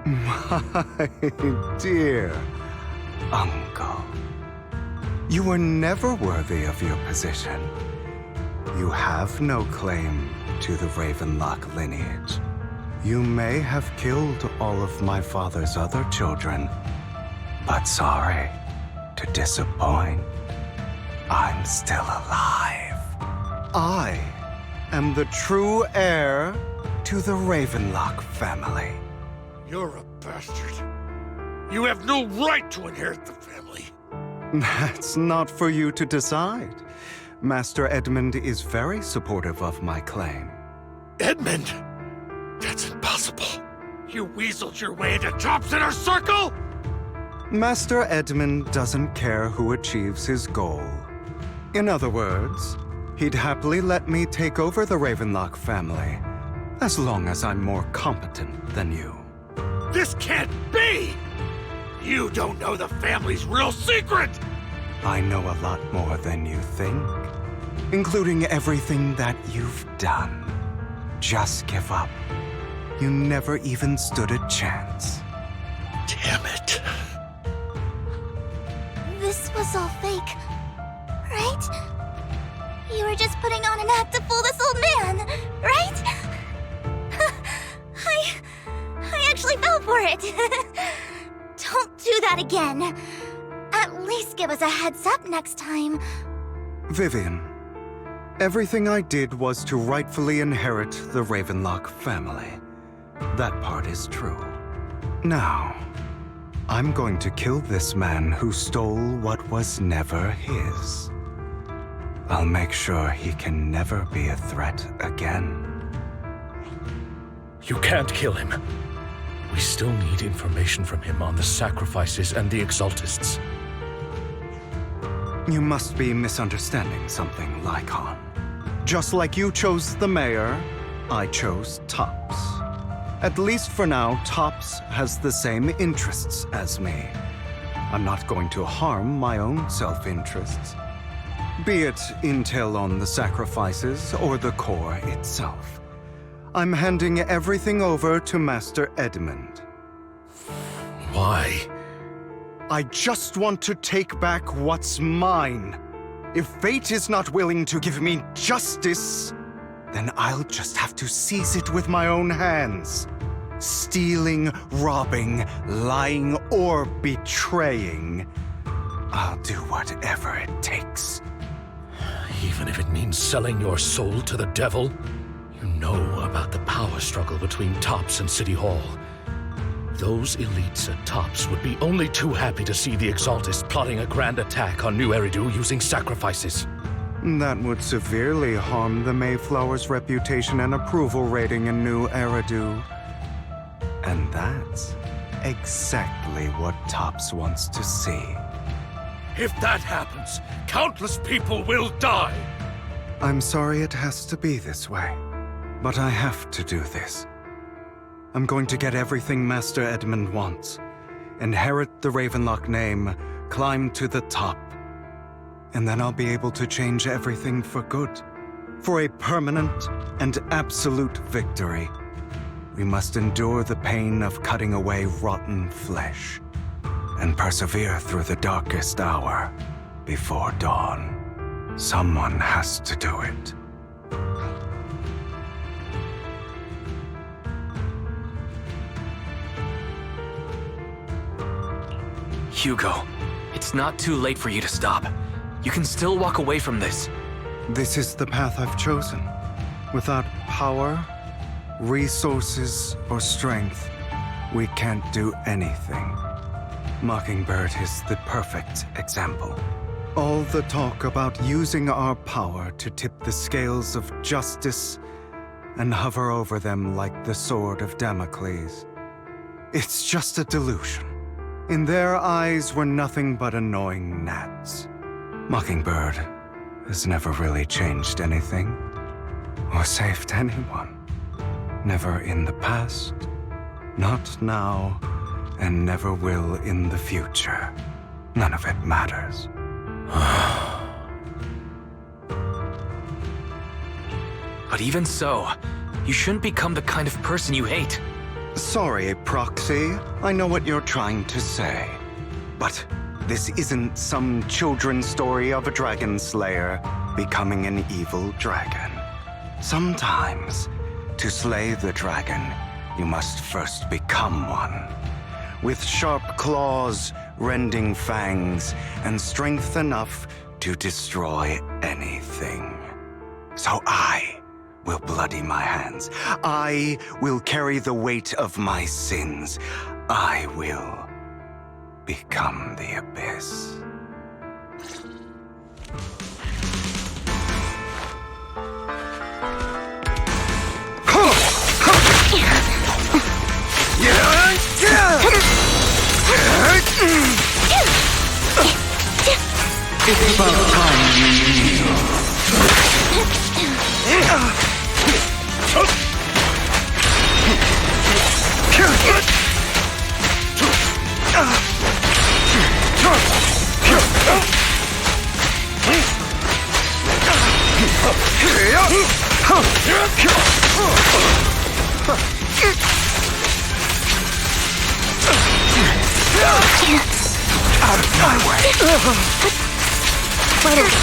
My dear uncle, you were never worthy of your position. You have no claim to the Ravenlock lineage. You may have killed all of my father's other children, but sorry to disappoint, I'm still alive. I am the true heir to the Ravenlock family. You're a bastard. You have no right to inherit the family. That's not for you to decide. Master Edmund is very supportive of my claim. Edmund? That's impossible. You weaseled your way into Top's inner circle? Master Edmund doesn't care who achieves his goal. In other words, he'd happily let me take over the Ravenlock family, as long as I'm more competent than you. This can't be! You don't know the family's real secret! I know a lot more than you think, including everything that you've done. Just give up. You never even stood a chance. Damn it. This was all fake, right? You were just putting on an act to fool this old man, right? I actually fell for it. Don't do that again. At least give us a heads up next time. Vivian, everything I did was to rightfully inherit the Ravenlock family. That part is true. Now, I'm going to kill this man who stole what was never his. I'll make sure he can never be a threat again. You can't kill him. We still need information from him on the sacrifices and the Exaltists. You must be misunderstanding something, Lycon. Just like you chose the mayor, I chose Tops. At least for now, Tops has the same interests as me. I'm not going to harm my own self-interests. Be it intel on the sacrifices or the core itself. I'm handing everything over to Master Edmund. Why? I just want to take back what's mine. If fate is not willing to give me justice, then I'll just have to seize it with my own hands. Stealing, robbing, lying, or betraying. I'll do whatever it takes. Even if it means selling your soul to the devil? You know about the power struggle between Tops and City Hall. Those elites at Tops would be only too happy to see the Exaltists plotting a grand attack on New Eridu using sacrifices. That would severely harm the Mayflower's reputation and approval rating in New Eridu. And that's exactly what Tops wants to see. If that happens, countless people will die. I'm sorry it has to be this way, but I have to do this. I'm going to get everything Master Edmund wants. Inherit the Ravenlock name, climb to the top. And then I'll be able to change everything for good. For a permanent and absolute victory. We must endure the pain of cutting away rotten flesh. And persevere through the darkest hour before dawn. Someone has to do it. Hugo, it's not too late for you to stop. You can still walk away from this. This is the path I've chosen. Without power, resources, or strength, we can't do anything. Mockingbird is the perfect example. All the talk about using our power to tip the scales of justice and hover over them like the sword of Damocles. It's just a delusion. In their eyes, we're nothing but annoying gnats. Mockingbird has never really changed anything or saved anyone. Never in the past, not now, and never will in the future. None of it matters. But even so, you shouldn't become the kind of person you hate. Sorry, Proxy. I know what you're trying to say. But this isn't some children's story of a dragon slayer becoming an evil dragon. Sometimes, to slay the dragon, you must first become one. With sharp claws, rending fangs, and strength enough to destroy anything. So I will bloody my hands. I will carry the weight of my sins. I will become the abyss. It's about time you kneel. Out of my way. Amateurs.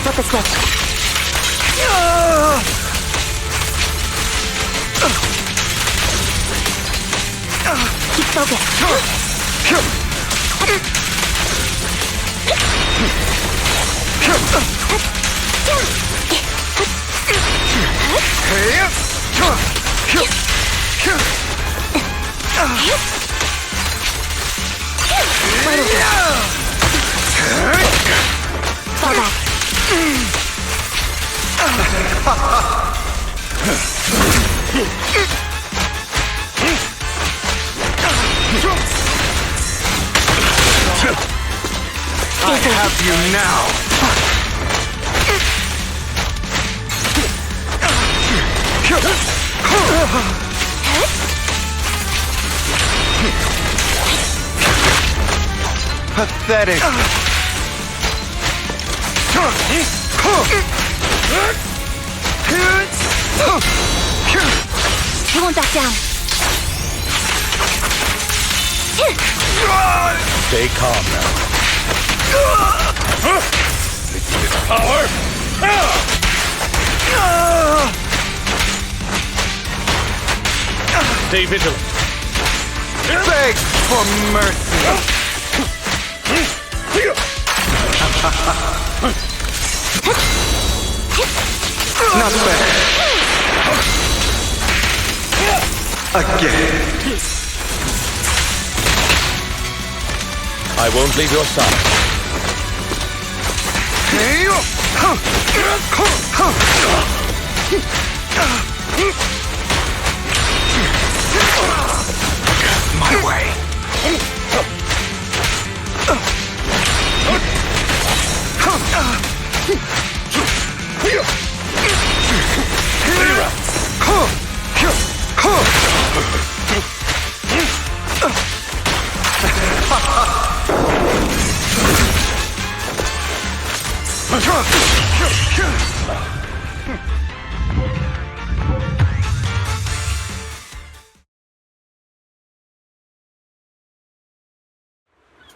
Flip the switch. Keep focused. Fall back. I have you now. Pathetic. You won't back down. Stay calm now. Power! Stay vigilant. Beg for mercy. Not bad. Again. I won't leave your side. My way.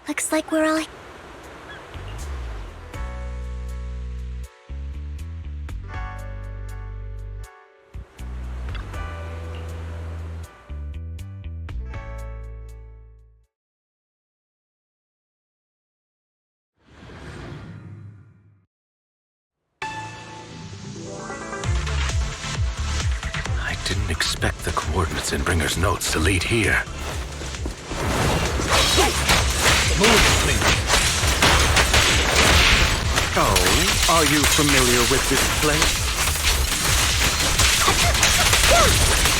Looks like we're all... I didn't expect the coordinates in Bringer's notes to lead here. Oh, are you familiar with this place?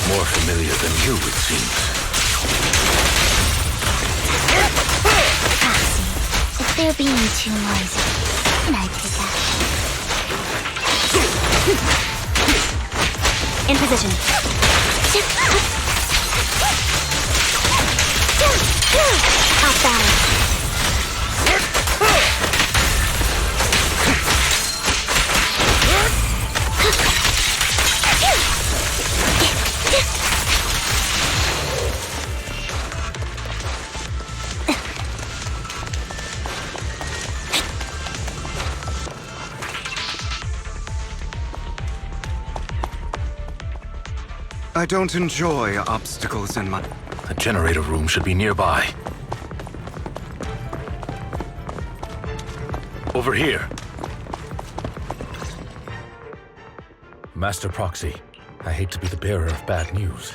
More familiar than you, it seems. If they're being too noisy, then I take action. In position. Off balance. I don't enjoy obstacles in my... The generator room should be nearby. Over here. Master Proxy, I hate to be the bearer of bad news.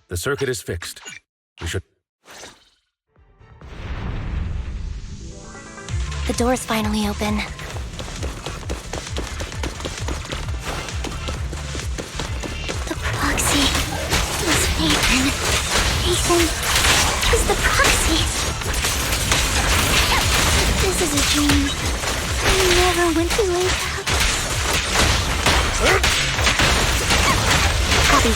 The circuit is fixed. We should... The door's finally open. The proxy was Nathan. Nathan is the proxy. This is a dream. I never went to wake up. Copy.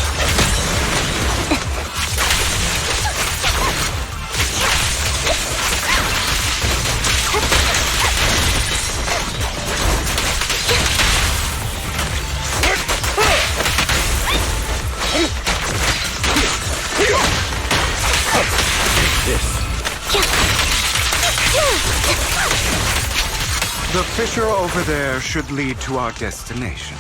The fissure over there should lead to our destination.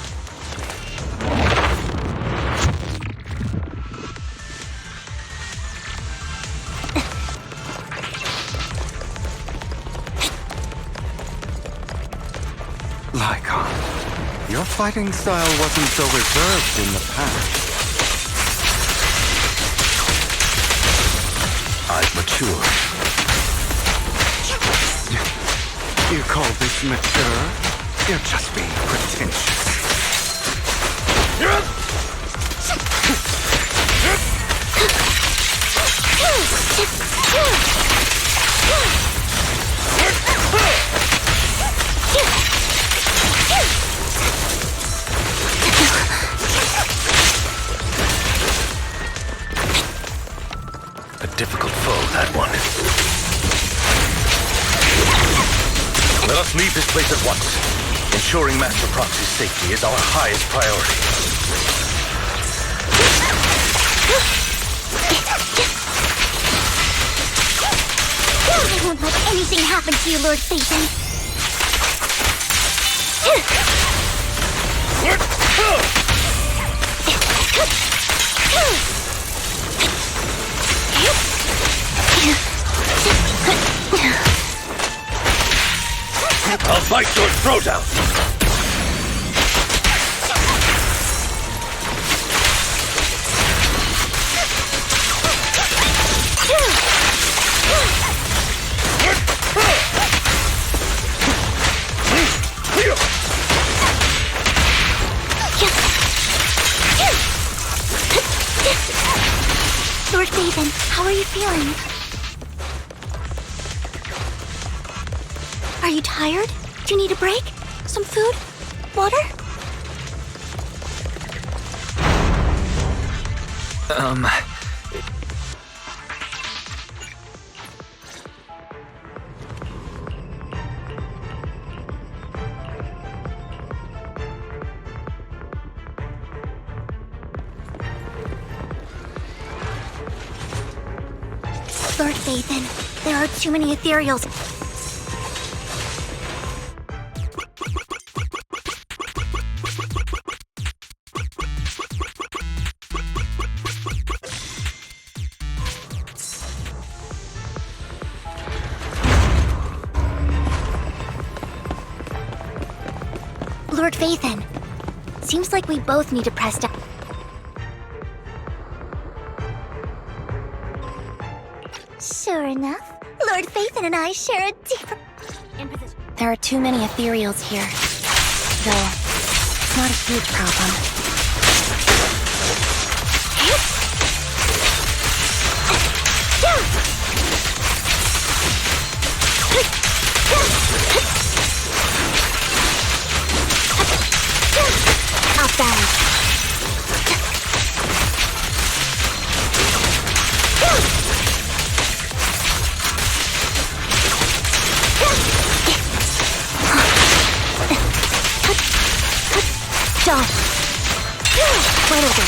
Lycon, your fighting style wasn't so reserved in the past. I've matured. You call this mature? You're just being pretentious. A difficult foe, that one. Let us leave this place at once. Ensuring Master Proxy's safety is our highest priority. I won't let anything anything happen to you, Lord Phaethon. I'll bite your throat out! Lord Phaethon, how are you feeling? Are you tired? Do you need a break? Some food? Water? Lord Phaethon, there are too many ethereals. Lord Phaethon, seems like we both need to press down. Sure enough, Lord Phaethon and I share a deeper... There are too many ethereals here. Though, it's not a huge problem. Outbound. Stop. Right over.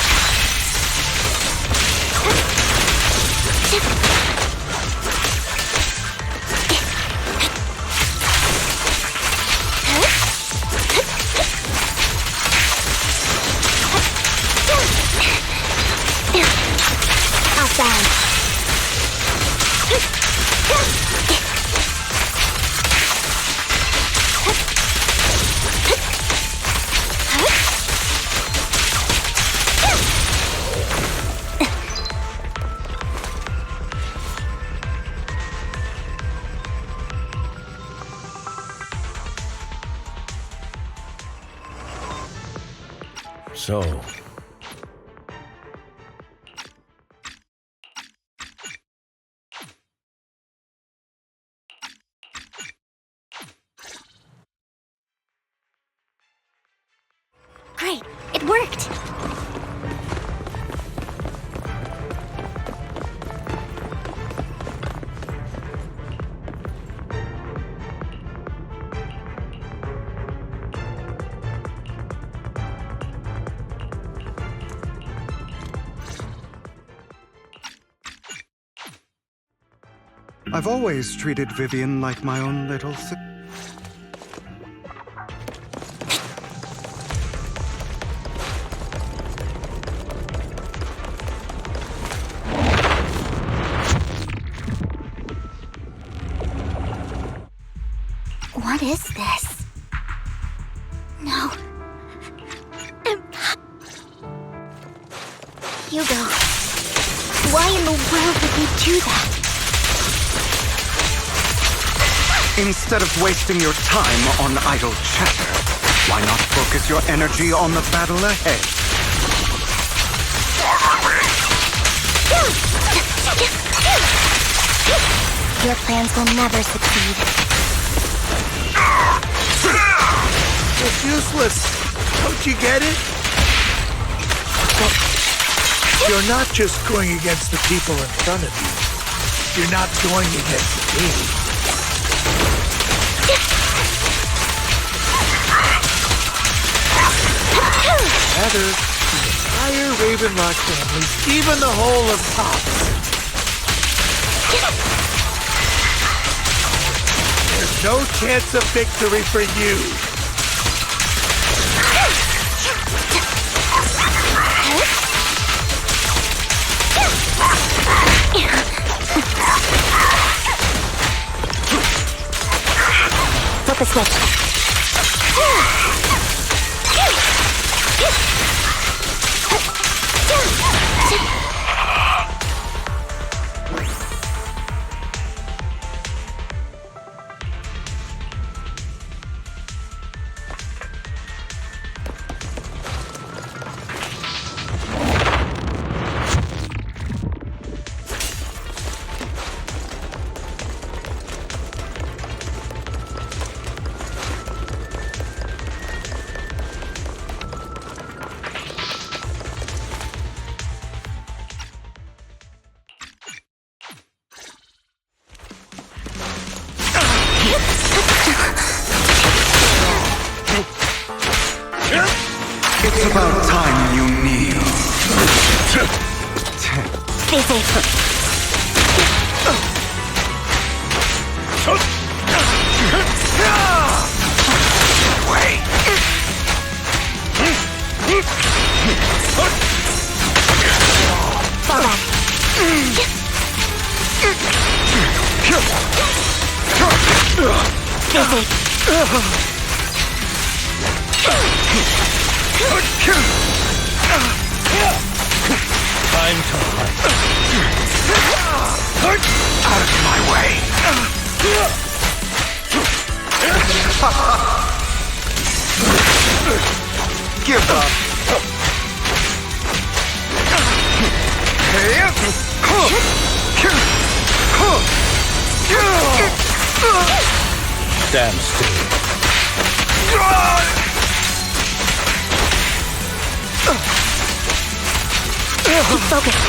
Outbound. So... Great, it worked! I've always treated Vivian like my own little What is this? No. Hugo, why in the world would you do that? Instead of wasting your time on idle chatter, why not focus your energy on the battle ahead? Your plans will never succeed. It's useless. Don't you get it? You're not just going against the people in front of you. You're not going against me. Rather, the entire Ravenlock family, even the whole of Pops. No chance of victory for you. Flip the switch. It's about time you kneel. Stay safe. Wait. Fall back. Stay safe. Time to hunt. Out of my way. Give up. Stand still. Keep focused.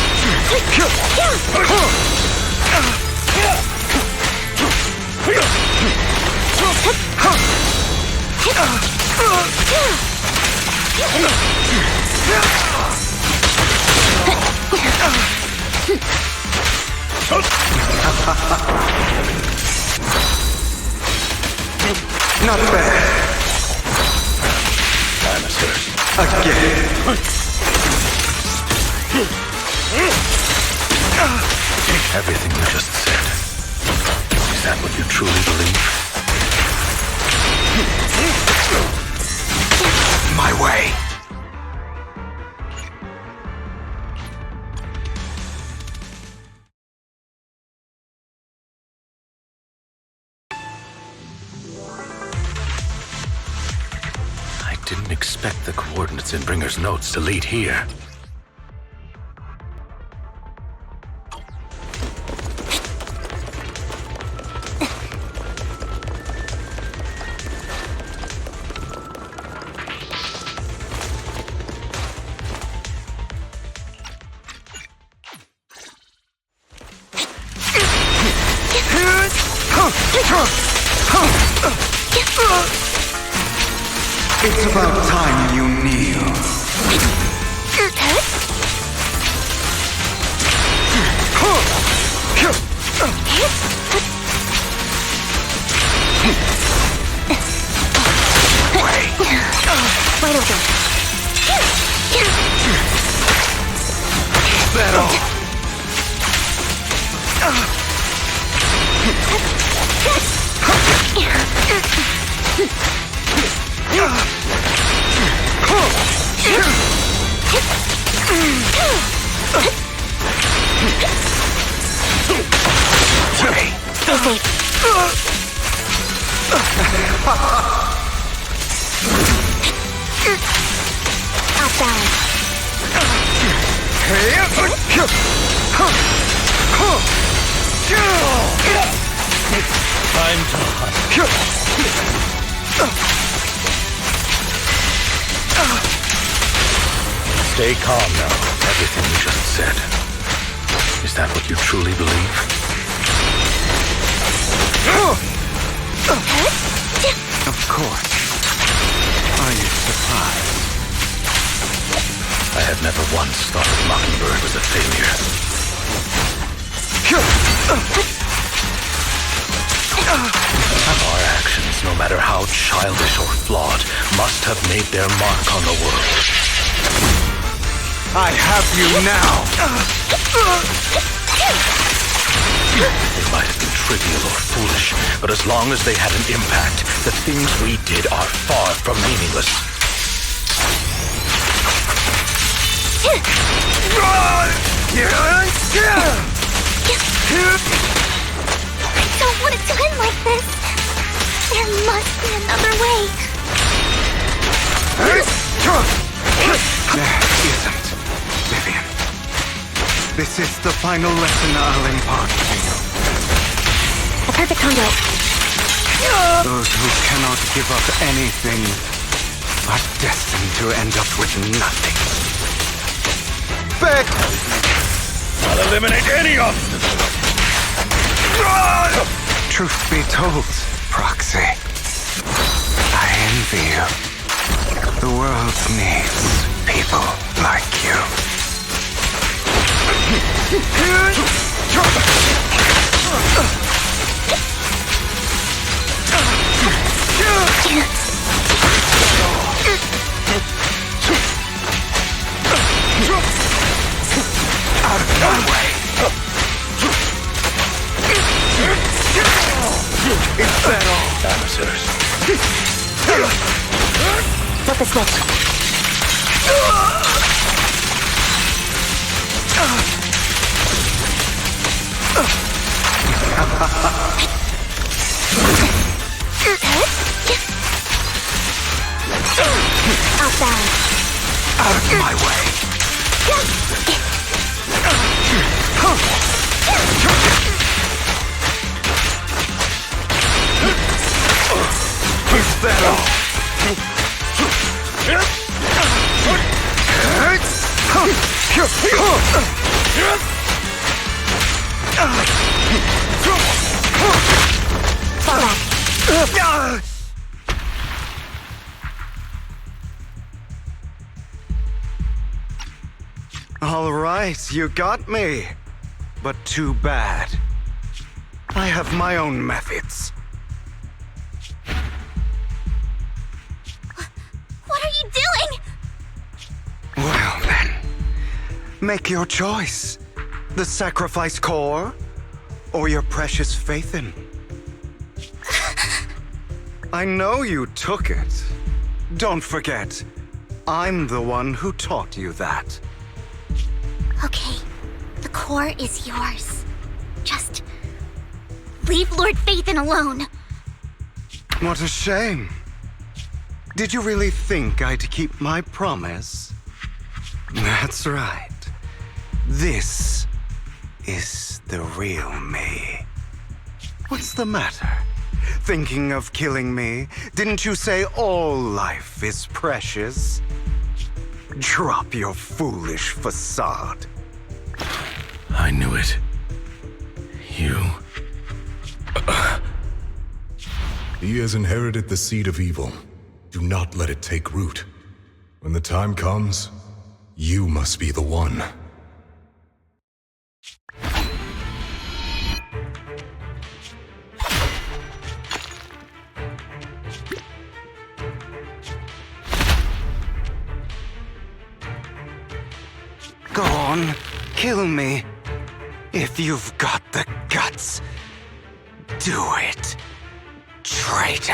Not bad. Amateurs. Again. Everything you just said. Is that what you truly believe? My way. I didn't expect the coordinates in Bringer's notes to lead here. It's about time you kneel. Wide open. Is that all? Stay safe. Off balance. Time to hunt. Stay calm now. Everything you just said. Is that what you truly believe? Of course. Are you surprised? I have never once thought that Mockingbird was a failure. Our actions, no matter how childish or flawed, must have made their mark on the world. I have you now! They might have been trivial or foolish, but as long as they had an impact, the things we did are far from meaningless. I don't want it to end like this. There must be another way. There isn't, Vivian. This is the final lesson I'll impart to you. A perfect conduit. Those who cannot give up anything are destined to end up with nothing. Back! I'll eliminate any obstacle! Truth be told, Proxy, I envy you. The world needs people like you. Out of my way! Is that all? Amateurs. Flip the switch. Outbound. Out of my way. Is that all? Fall back. All right, you got me. But too bad. I have my own methods. What are you doing? Well then, make your choice. The sacrifice core, or your precious faith in. I know you took it. Don't forget, I'm the one who taught you that. Okay, the core is yours. Just leave Lord Phaethon alone. What a shame. Did you really think I'd keep my promise? That's right. This is the real me. What's the matter? Thinking of killing me? Didn't you say all life is precious? Drop your foolish facade. I knew it. You... He has inherited the seed of evil. Do not let it take root. When the time comes, you must be the one. Go on, kill me. If you've got the guts, do it, traitor.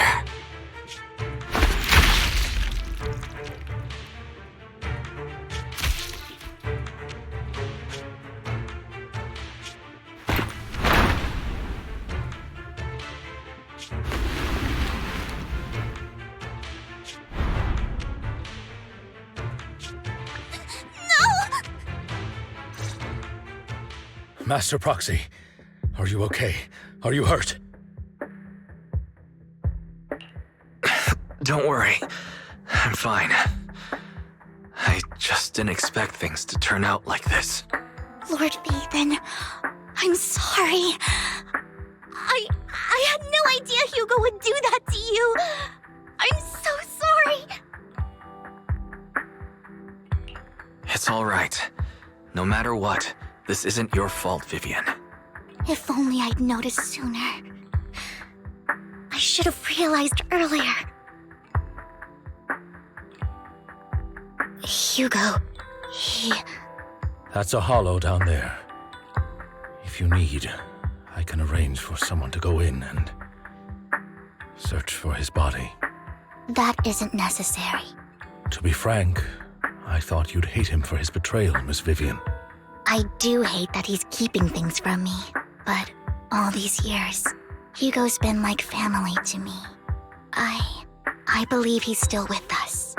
Master Proxy, are you okay? Are you hurt? Don't worry. I'm fine. I just didn't expect things to turn out like this. Lord Phaethon, I'm sorry. I had no idea Hugo would do that to you. I'm so sorry. It's all right. No matter what, this isn't your fault, Vivian. If only I'd noticed sooner. I should have realized earlier. Hugo, he... That's a hollow down there. If you need, I can arrange for someone to go in and search for his body. That isn't necessary. To be frank, I thought you'd hate him for his betrayal, Miss Vivian. I do hate that he's keeping things from me, but all these years, Hugo's been like family to me. I believe he's still with us.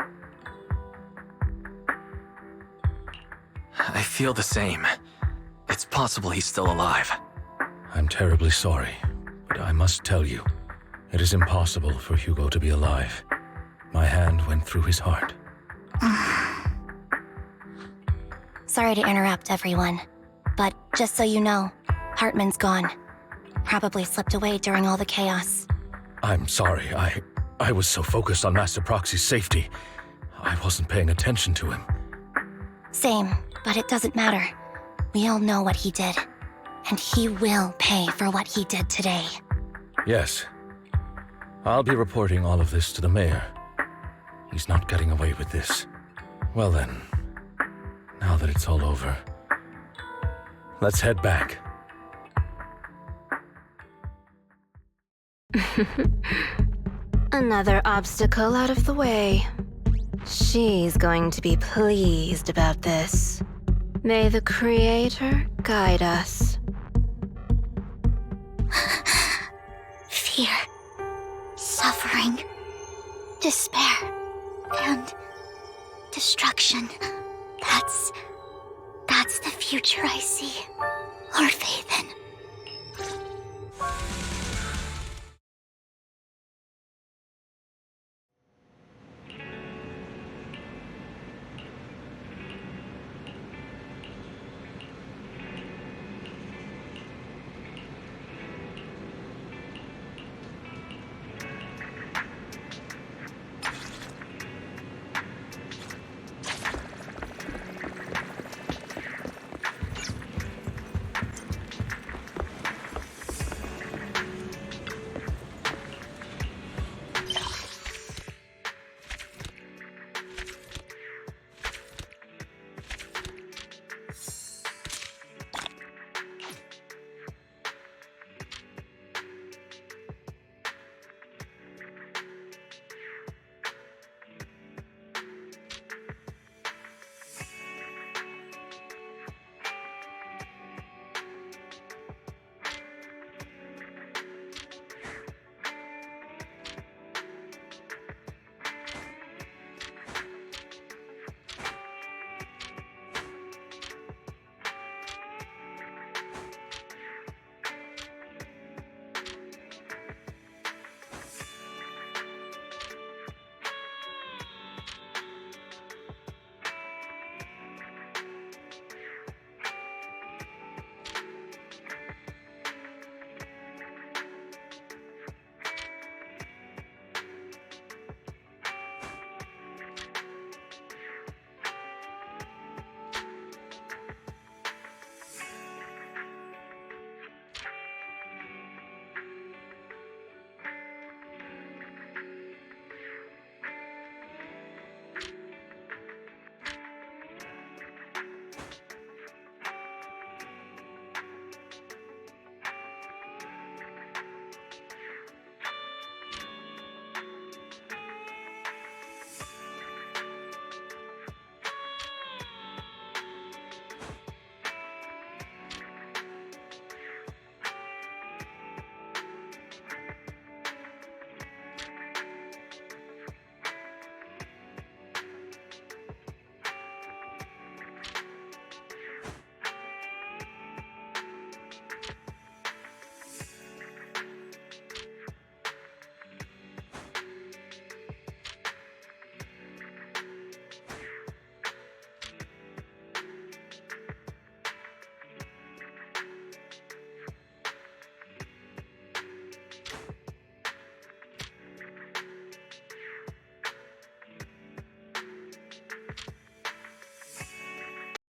I feel the same. It's possible he's still alive. I'm terribly sorry, but I must tell you, it is impossible for Hugo to be alive. My hand went through his heart. Sorry to interrupt, everyone. But just so you know, Hartman's gone. Probably slipped away during all the chaos. I'm sorry, I was so focused on Master Proxy's safety. I wasn't paying attention to him. Same, but it doesn't matter. We all know what he did. And he will pay for what he did today. Yes. I'll be reporting all of this to the mayor. He's not getting away with this. Well then, now that it's all over, let's head back. Another obstacle out of the way. She's going to be pleased about this. May the Creator guide us. Fear, suffering, despair, and destruction. That's the future I see. Lord Vathan.